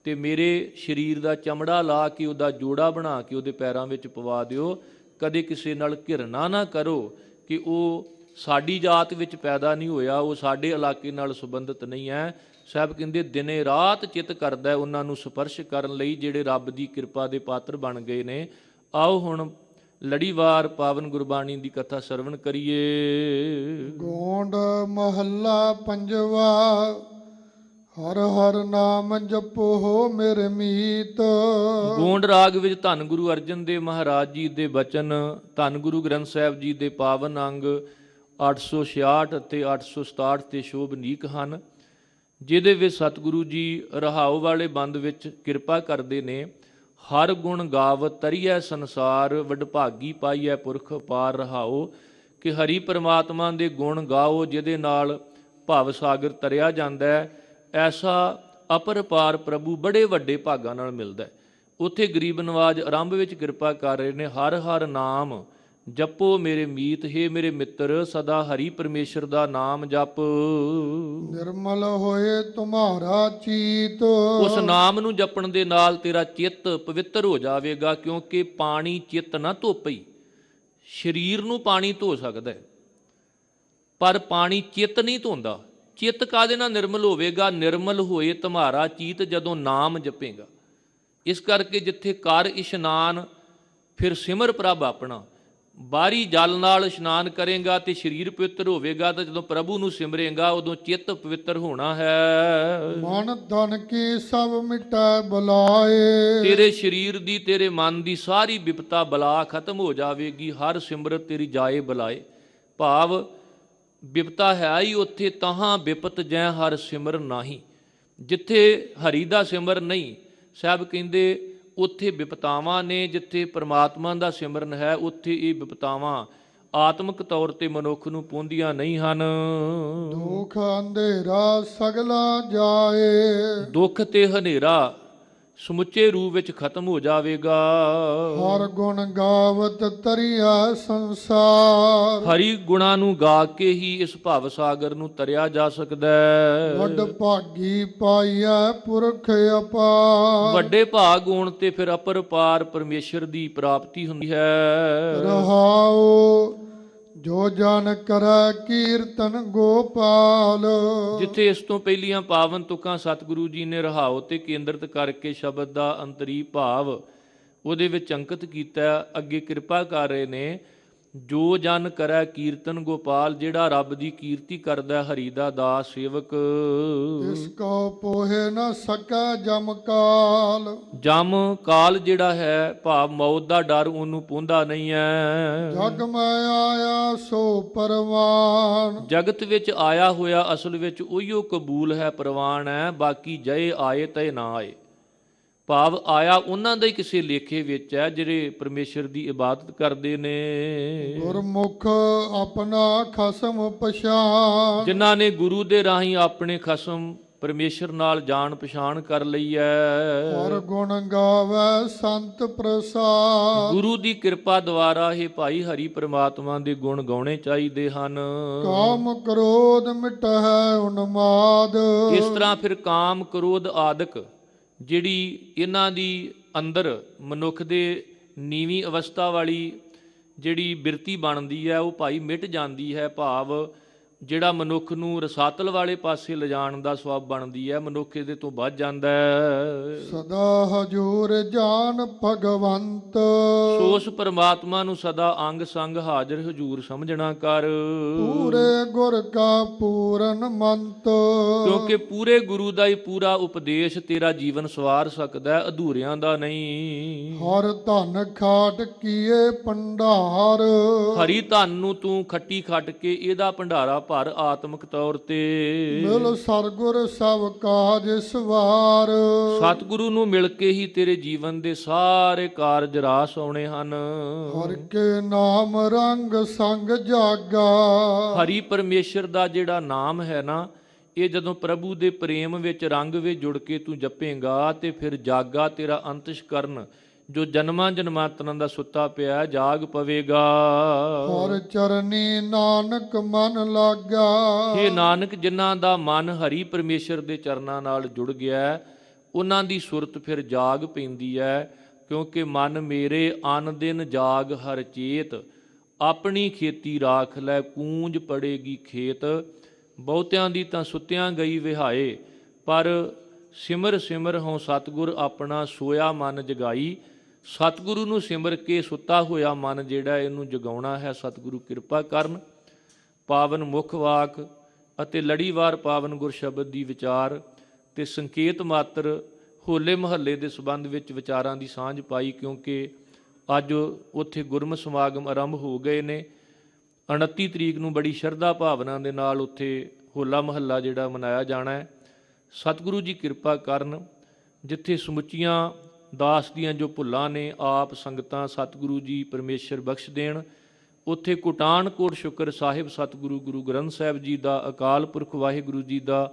ਤੇ ਮੇਰੇ ਸਰੀਰ ਦਾ ਚਮੜਾ ਲਾ ਕੇ ਉਹਦਾ ਜੋੜਾ ਬਣਾ ਕੇ ਉਹਦੇ ਪੈਰਾਂ ਵਿੱਚ ਪਵਾ ਦਿਓ। ਕਦੇ ਕਿਸੇ ਨਾਲ ਘਿਰਨਾ ਨਾ ਕਰੋ ਕਿ ਉਹ ਸਾਡੀ ਜਾਤ ਵਿੱਚ ਪੈਦਾ ਨਹੀਂ ਹੋਇਆ, ਉਹ ਸਾਡੇ ਇਲਾਕੇ ਨਾਲ ਸੰਬੰਧਿਤ ਨਹੀਂ ਹੈ। ਸਾਹਿਬ ਕਹਿੰਦੇ ਦਿਨੇ ਰਾਤ ਚਿੱਤ ਕਰਦਾ ਉਹਨਾਂ ਨੂੰ ਸਪਰਸ਼ ਕਰਨ ਲਈ ਜਿਹੜੇ ਰੱਬ ਦੀ ਕਿਰਪਾ ਦੇ ਪਾਤਰ ਬਣ ਗਏ ਨੇ। ਆਓ ਹੁਣ ਲੜੀਵਾਰ ਪਾਵਨ ਗੁਰਬਾਣੀ ਦੀ ਕਥਾ ਸਰਵਣ ਕਰੀਏ। ਗੋਂਡ ਮਹੱਲਾ ਪੰਜਵਾ। ਹਰ ਹਰ ਨਾਮ ਜਪੋ ਮੇਰੇ ਮੀਤ। ਗੋਂਡ ਰਾਗ ਵਿੱਚ ਧੰਨ ਗੁਰੂ ਅਰਜਨ ਦੇਵ ਮਹਾਰਾਜ ਜੀ ਦੇ ਬਚਨ ਧੰਨ ਗੁਰੂ ਗ੍ਰੰਥ ਸਾਹਿਬ ਜੀ ਦੇ ਪਾਵਨ ਅੰਗ 866 ਅਤੇ 867 ਤੇ ਸ਼ੋਭਨੀਕ ਹਨ, ਜਿਹਦੇ ਵਿੱਚ ਸਤਿਗੁਰੂ ਜੀ ਰਹਾਉ ਵਾਲੇ ਬੰਦ ਵਿੱਚ ਕਿਰਪਾ ਕਰਦੇ ਨੇ। ਹਰ ਗੁਣ ਗਾਵ ਤਰੀਐ ਸੰਸਾਰ ਵਡਭਾਗੀ ਪਾਈਐ ਪੁਰਖ ਪਾਰ ਰਹਾਓ, ਕਿ ਹਰੀ ਪਰਮਾਤਮਾ ਦੇ ਗੁਣ ਗਾਓ ਜਿਹਦੇ ਨਾਲ ਭਵ ਸਾਗਰ ਤਰਿਆ ਜਾਂਦਾ ਹੈ। ਐਸਾ ਅਪਰਪਾਰ ਪ੍ਰਭੂ ਬੜੇ ਵੱਡੇ ਭਾਗਾਂ ਨਾਲ ਮਿਲਦਾ ਹੈ। ਉੱਥੇ ਗਰੀਬ ਨਵਾਜ ਆਰੰਭ ਵਿੱਚ ਕਿਰਪਾ ਕਰ ਰਹੇ ਨੇ, ਹਰ ਹਰ ਨਾਮ ਜਪੋ ਮੇਰੇ ਮੀਤ। ਹੇ ਮੇਰੇ ਮਿੱਤਰ, ਸਦਾ ਹਰੀ ਪਰਮੇਸ਼ਰ ਦਾ ਨਾਮ ਜਪ। ਨਿਰਮਲ ਹੋਏ ਤੁਮਾਰਾ ਚੀਤ। ਉਸ ਨਾਮ ਨੂੰ ਜਪਣ ਦੇ ਨਾਲ ਤੇਰਾ ਚਿੱਤ ਪਵਿੱਤਰ ਹੋ ਜਾਵੇਗਾ, ਕਿਉਂਕਿ ਪਾਣੀ ਚਿੱਤ ਨਾ ਧੋਪਈ। ਸਰੀਰ ਨੂੰ ਪਾਣੀ ਧੋ ਸਕਦਾ ਹੈ, ਪਰ ਪਾਣੀ ਚਿੱਤ ਨਹੀਂ ਧੋਂਦਾ। ਚਿੱਤ ਕਾਹਦੇ ਨਾਲ ਨਿਰਮਲ ਹੋਵੇਗਾ? ਨਿਰਮਲ ਹੋਏ ਤੁਮਾਰਾ ਚੀਤ, ਜਦੋਂ ਨਾਮ ਜਪੇਗਾ। ਇਸ ਕਰਕੇ ਜਿੱਥੇ ਕਰ ਇਸ਼ਨਾਨ ਫਿਰ ਸਿਮਰ ਪ੍ਰਭ ਆਪਣਾ। ਬਾਹਰੀ ਜਲ ਨਾਲ ਇਸ਼ਨਾਨ ਕਰੇਗਾ ਤੇ ਸਰੀਰ ਪਵਿੱਤਰ ਹੋਵੇਗਾ, ਤਾਂ ਜਦੋਂ ਪ੍ਰਭੂ ਨੂੰ ਸਿਮਰੇਗਾ ਉਦੋਂ ਚਿੱਤ ਪਵਿੱਤਰ ਹੋਣਾ ਹੈ। ਮਨ ਧਨ ਕੀ ਸਭ ਮਿਟੈ ਬੁਲਾਏ। ਤੇਰੇ ਸਰੀਰ ਦੀ ਤੇਰੇ ਮਨ ਦੀ ਸਾਰੀ ਵਿਪਤਾ ਬਲਾ ਖਤਮ ਹੋ ਜਾਵੇਗੀ। ਹਰ ਸਿਮਰਤ ਤੇਰੀ ਜਾਏ ਬੁਲਾਏ। ਭਾਵ ਵਿਪਤਾ ਹੈ ਹੀ ਉੱਥੇ, ਤਹਾਂ ਵਿਪਤ ਜੈ ਹਰ ਸਿਮਰ ਨਾਹੀ। ਜਿੱਥੇ ਹਰੀ ਦਾ ਸਿਮਰ ਨਹੀਂ, ਸਾਹਿਬ ਕਹਿੰਦੇ ਉੱਥੇ ਵਿਪਤਾਵਾਂ ਨੇ। ਜਿੱਥੇ ਪਰਮਾਤਮਾ ਦਾ ਸਿਮਰਨ ਹੈ ਉੱਥੇ ਇਹ ਵਿਪਤਾਵਾਂ ਆਤਮਿਕ ਤੌਰ ਤੇ ਮਨੁੱਖ ਨੂੰ ਪਹੁੰਚਦੀਆਂ ਨਹੀਂ ਹਨ। ਦੁੱਖ ਅੰਧੇਰਾ ਸਗਲਾ ਜਾਏ। ਦੁੱਖ ਤੇ ਹਨੇਰਾ ਸਮੁੱਚੇ ਰੂਪ ਵਿੱਚ ਖਤਮ ਹੋ ਜਾਵੇਗਾ। ਹਰ ਗੁਣ ਗਾਵਤ ਤਰਿਆ ਸੰਸਾਰ। ਹਰੀ ਗੁਣਾਂ ਨੂੰ ਗਾ ਕੇ ਹੀ ਇਸ ਭਵ ਸਾਗਰ ਨੂੰ ਤਰਿਆ ਜਾ ਸਕਦਾ ਹੈ। ਵੱਡ ਭਾਗੀ ਪਾਈਐ ਪੁਰਖ ਅਪਾਰ। ਵੱਡੇ ਭਾਗ ਹੋਣ ਤੇ ਫਿਰ ਅਪਰਪਾਰ ਪਰਮੇਸ਼ਰ ਦੀ ਪ੍ਰਾਪਤੀ ਹੁੰਦੀ ਹੈ। ਰਹਾਉ ਜੋ ਜਨ ਕਰੈ ਕੀਰਤਨ ਗੋਪਾਲ। ਜਿੱਥੇ ਇਸ ਤੋਂ ਪਹਿਲੀਆਂ ਪਾਵਨ ਤੁਕਾਂ ਸਤਿਗੁਰੂ ਜੀ ਨੇ ਰਹਾਉ ਤੇ ਕੇਂਦਰਿਤ ਕਰਕੇ ਸ਼ਬਦ ਦਾ ਅੰਤਰੀ ਭਾਵ ਉਹਦੇ ਵਿੱਚ ਅੰਕਿਤ ਕੀਤਾ। ਅੱਗੇ ਕਿਰਪਾ ਕਰ ਰਹੇ ਨੇ, ਜੋ ਜਨ ਕਰੈ ਕੀਰਤਨ ਗੋਪਾਲ, ਜਿਹੜਾ ਰੱਬ ਦੀ ਕੀਰਤੀ ਕਰਦਾ ਹਰੀ ਦਾ ਦਾਸ ਸੇਵਕ। ਇਸ ਕੋ ਪੋਹੇ ਨ ਸਕੈ ਜਮ ਕਾਲ। ਜਮ ਕਾਲ ਜਿਹੜਾ ਹੈ ਭਾਵ ਮੌਤ ਦਾ ਡਰ ਉਹਨੂੰ ਪਹੁੰਚਦਾ ਨਹੀਂ ਹੈ। ਜਗ ਮੈਂ ਆਇਆ ਸੋ ਪਰਵਾਨ। ਜਗਤ ਵਿੱਚ ਆਇਆ ਹੋਇਆ ਅਸਲ ਵਿੱਚ ਉਹੀਓ ਕਬੂਲ ਹੈ, ਪ੍ਰਵਾਨ ਹੈ। ਬਾਕੀ ਜਏ ਆਏ ਤੈ ਨਾ ਆਏ। ਭਾਵ ਆਇਆ ਉਹਨਾਂ ਦਾ ਹੀ ਕਿਸੇ ਲੇਖੇ ਵਿੱਚ ਹੈ ਜਿਹੜੇ ਪਰਮੇਸ਼ਰ ਦੀ ਇਬਾਦਤ ਕਰਦੇ ਨੇ। ਗੁਰਮੁਖ ਆਪਣਾ ਖਸਮ ਪਛਾਨ। ਜਿਨ੍ਹਾਂ ਨੇ ਗੁਰੂ ਦੇ ਰਾਹੀਂ ਆਪਣੇ ਖਸਮ ਪਰਮੇਸ਼ਰ ਨਾਲ ਜਾਣ ਪਛਾਣ ਕਰ ਲਈ ਹਰ ਹੈ। ਗੁਣ ਗਾਵੇ ਸੰਤ ਪ੍ਰਸਾਦ। ਗੁਰੂ ਦੀ ਕਿਰਪਾ ਦੁਆਰਾ ਇਹ ਭਾਈ ਹਰੀ ਪ੍ਰਮਾਤਮਾ ਦੇ ਗੁਣ ਗਾਉਣੇ ਚਾਹੀਦੇ ਹਨ। ਕਾਮ ਕ੍ਰੋਧ ਮਿਟਹਿ ਉਨਮਾਦ। ਇਸ ਤਰ੍ਹਾਂ ਫਿਰ ਕਾਮ ਕ੍ਰੋਧ ਆਦਿਕ ਜਿਹੜੀ ਇਹਨਾਂ ਦੀ ਅੰਦਰ ਮਨੁੱਖ ਦੇ ਨੀਵੀਂ ਅਵਸਥਾ ਵਾਲੀ ਜਿਹੜੀ ਬਿਰਤੀ ਬਣਦੀ ਹੈ ਉਹ ਭਾਈ ਮਿਟ ਜਾਂਦੀ ਹੈ। ਭਾਵ ਜਿਹੜਾ ਮਨੁੱਖ ਨੂੰ ਰਸਾਤਲ ਵਾਲੇ ਪਾਸੇ ਲਿਜਾਣ ਦਾ ਸਵਾਬ ਬਣਦੀ ਹੈ, ਮਨੁੱਖ ਇਹਦੇ ਤੋਂ ਵੱਧ ਜਾਂਦਾ ਹੈ। ਸਦਾ ਹਜੂਰ ਜਾਨ ਭਗਵੰਤ। ਸੋ ਉਸ ਪਰਮਾਤਮਾ ਨੂੰ ਸਦਾ ਅੰਗ ਸੰਗ ਹਾਜ਼ਰ ਹਜੂਰ ਸਮਝਣਾ ਕਰ। ਪੂਰੇ ਗੁਰ ਕਾ ਪੂਰਨ ਮੰਤ। ਕਿਉਂਕਿ ਪੂਰੇ ਗੁਰੂ ਦਾ ਹੀ ਪੂਰਾ ਉਪਦੇਸ਼ ਤੇਰਾ ਜੀਵਨ ਸਵਾਰ ਸਕਦਾ ਹੈ, ਅਧੂਰਿਆਂ ਦਾ ਨਹੀਂ। ਹਰ ਧਨ ਖਾਟ ਕੀਏ ਭੰਡਾਰ। ਹਰੀ ਧਨ ਨੂੰ ਤੂੰ ਖੱਟੀ ਖੱਟ ਕੇ ਇਹਦਾ ਭੰਡਾਰਾ ਭਰ ਆਤਮਿਕ ਤੌਰ ਤੇ। ਮਿਲ ਸਰਗੁਰ ਸਭ ਕਾਜ ਸਵਾਰ। ਸਤਿਗੁਰੂ ਨੂੰ ਮਿਲ ਕੇ ਹੀ ਤੇਰੇ ਜੀਵਨ ਦੇ ਸਾਰੇ ਕਾਰਜ ਰਾਸ ਆਉਣੇ ਹਨ। ਹਰ ਕੇ ਨਾਮ ਰੰਗ ਸੰਗ ਜਾਗਾ। ਹਰੀ ਪਰਮੇਸ਼ਰ ਦਾ ਜਿਹੜਾ ਨਾਮ ਹੈ ਨਾ, ਇਹ ਜਦੋਂ ਪ੍ਰਭੂ ਦੇ ਪ੍ਰੇਮ ਵਿੱਚ ਰੰਗ ਵਿੱਚ ਜੁੜ ਕੇ ਤੂੰ ਜਪੇਂਗਾ ਤੇ ਫਿਰ ਜਾਗਾ ਤੇਰਾ ਅੰਤਸ਼ਕਰਨ ਜੋ ਜਨਮਾਂ ਜਨਮਾਂਤਰਾਂ ਦਾ ਸੁੱਤਾ ਪਿਆ ਜਾਗ ਪਵੇਗਾ। ਹਰ ਚਰਨੀ ਨਾਨਕ ਮਨ ਲਾਗਾ। ਇਹ ਨਾਨਕ ਜਿਨ੍ਹਾਂ ਦਾ ਮਨ ਹਰੀ ਪਰਮੇਸ਼ਰ ਦੇ ਚਰਨਾਂ ਨਾਲ ਜੁੜ ਗਿਆ, ਉਹਨਾਂ ਦੀ ਸੁਰਤ ਫਿਰ ਜਾਗ ਪੈਂਦੀ ਹੈ। ਕਿਉਂਕਿ ਮਨ ਮੇਰੇ ਅਨ ਦਿਨ ਜਾਗ ਹਰ ਚੇਤ, ਆਪਣੀ ਖੇਤੀ ਰਾਖ ਲੈ ਕੂੰਜ ਪੜੇਗੀ ਖੇਤ। ਬਹੁਤਿਆਂ ਦੀ ਤਾਂ ਸੁੱਤਿਆਂ ਗਈ ਵਿਹਾਏ, ਪਰ ਸਿਮਰ ਸਿਮਰ ਹੋਂ ਸਤਿਗੁਰ ਆਪਣਾ ਸੋਇਆ ਮਨ ਜਗਾਈ। ਸਤਿਗੁਰੂ ਨੂੰ ਸਿਮਰ ਕੇ ਸੁੱਤਾ ਹੋਇਆ ਮਨ ਜਿਹੜਾ ਇਹਨੂੰ ਜਗਾਉਣਾ ਹੈ। ਸਤਿਗੁਰੂ ਕਿਰਪਾ ਕਰਨ। ਪਾਵਨ ਮੁੱਖ ਵਾਕ ਅਤੇ ਲੜੀਵਾਰ ਪਾਵਨ ਗੁਰ ਸ਼ਬਦ ਦੀ ਵਿਚਾਰ ਤੇ ਸੰਕੇਤ ਮਾਤਰ ਹੋਲੇ ਮਹੱਲੇ ਦੇ ਸੰਬੰਧ ਵਿੱਚ ਵਿਚਾਰਾਂ ਦੀ ਸਾਂਝ ਪਾਈ। ਕਿਉਂਕਿ ਅੱਜ ਉੱਥੇ ਗੁਰਮਤਿ ਸਮਾਗਮ ਆਰੰਭ ਹੋ ਗਏ ਨੇ। 29 ਤਰੀਕ ਨੂੰ ਬੜੀ ਸ਼ਰਧਾ ਭਾਵਨਾ ਦੇ ਨਾਲ ਉੱਥੇ ਹੋਲਾ ਮਹੱਲਾ ਜਿਹੜਾ ਮਨਾਇਆ ਜਾਣਾ ਹੈ। ਸਤਿਗੁਰੂ ਜੀ ਕਿਰਪਾ ਕਰਨ। ਜਿੱਥੇ ਸਮੁੱਚੀਆਂ ਦਾਸ ਦੀਆਂ ਜੋ ਭੁੱਲਾਂ ਨੇ ਆਪ ਸੰਗਤਾਂ ਸਤਿਗੁਰੂ ਜੀ ਪਰਮੇਸ਼ਰ ਬਖਸ਼ ਦੇਣ। ਉੱਥੇ ਕੁਟਾਨਕੋਟ ਸ਼ੁਕਰ ਸਾਹਿਬ ਸਤਿਗੁਰੂ ਗੁਰੂ ਗ੍ਰੰਥ ਸਾਹਿਬ ਜੀ ਦਾ, ਅਕਾਲ ਪੁਰਖ ਵਾਹਿਗੁਰੂ ਜੀ ਦਾ,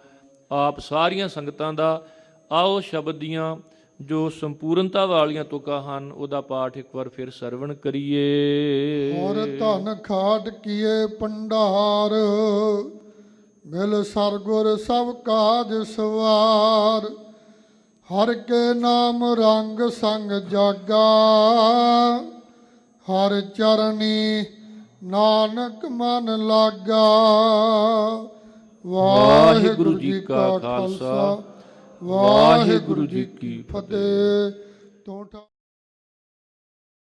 ਆਪ ਸਾਰੀਆਂ ਸੰਗਤਾਂ ਦਾ। ਆਓ ਸ਼ਬਦ ਦੀਆਂ ਜੋ ਸੰਪੂਰਨਤਾ ਵਾਲੀਆਂ ਤੁਕਾਂ ਹਨ ਉਹਦਾ ਪਾਠ ਇੱਕ ਵਾਰ ਫਿਰ ਸਰਵਣ ਕਰੀਏ। ਹਰ ਧਨ ਖਾਟ ਕੀਏ ਭੰਡਾਰ। ਮਿਲ ਸਰਗੁਰ ਸਭ ਕਾਜ ਸਵਾਰ। ਹਰ ਕੇ ਨਾਮ ਰੰਗ ਸੰਗ ਜਾਗਾ। ਹਰ ਚਰਨੀ ਨਾਨਕ ਮਨ ਲਾਗਾ। ਵਾਹਿਗੁਰੂ ਜੀ ਕਾ ਖਾਲਸਾ, ਵਾਹਿਗੁਰੂ ਜੀ ਕੀ ਫਤਿਹ।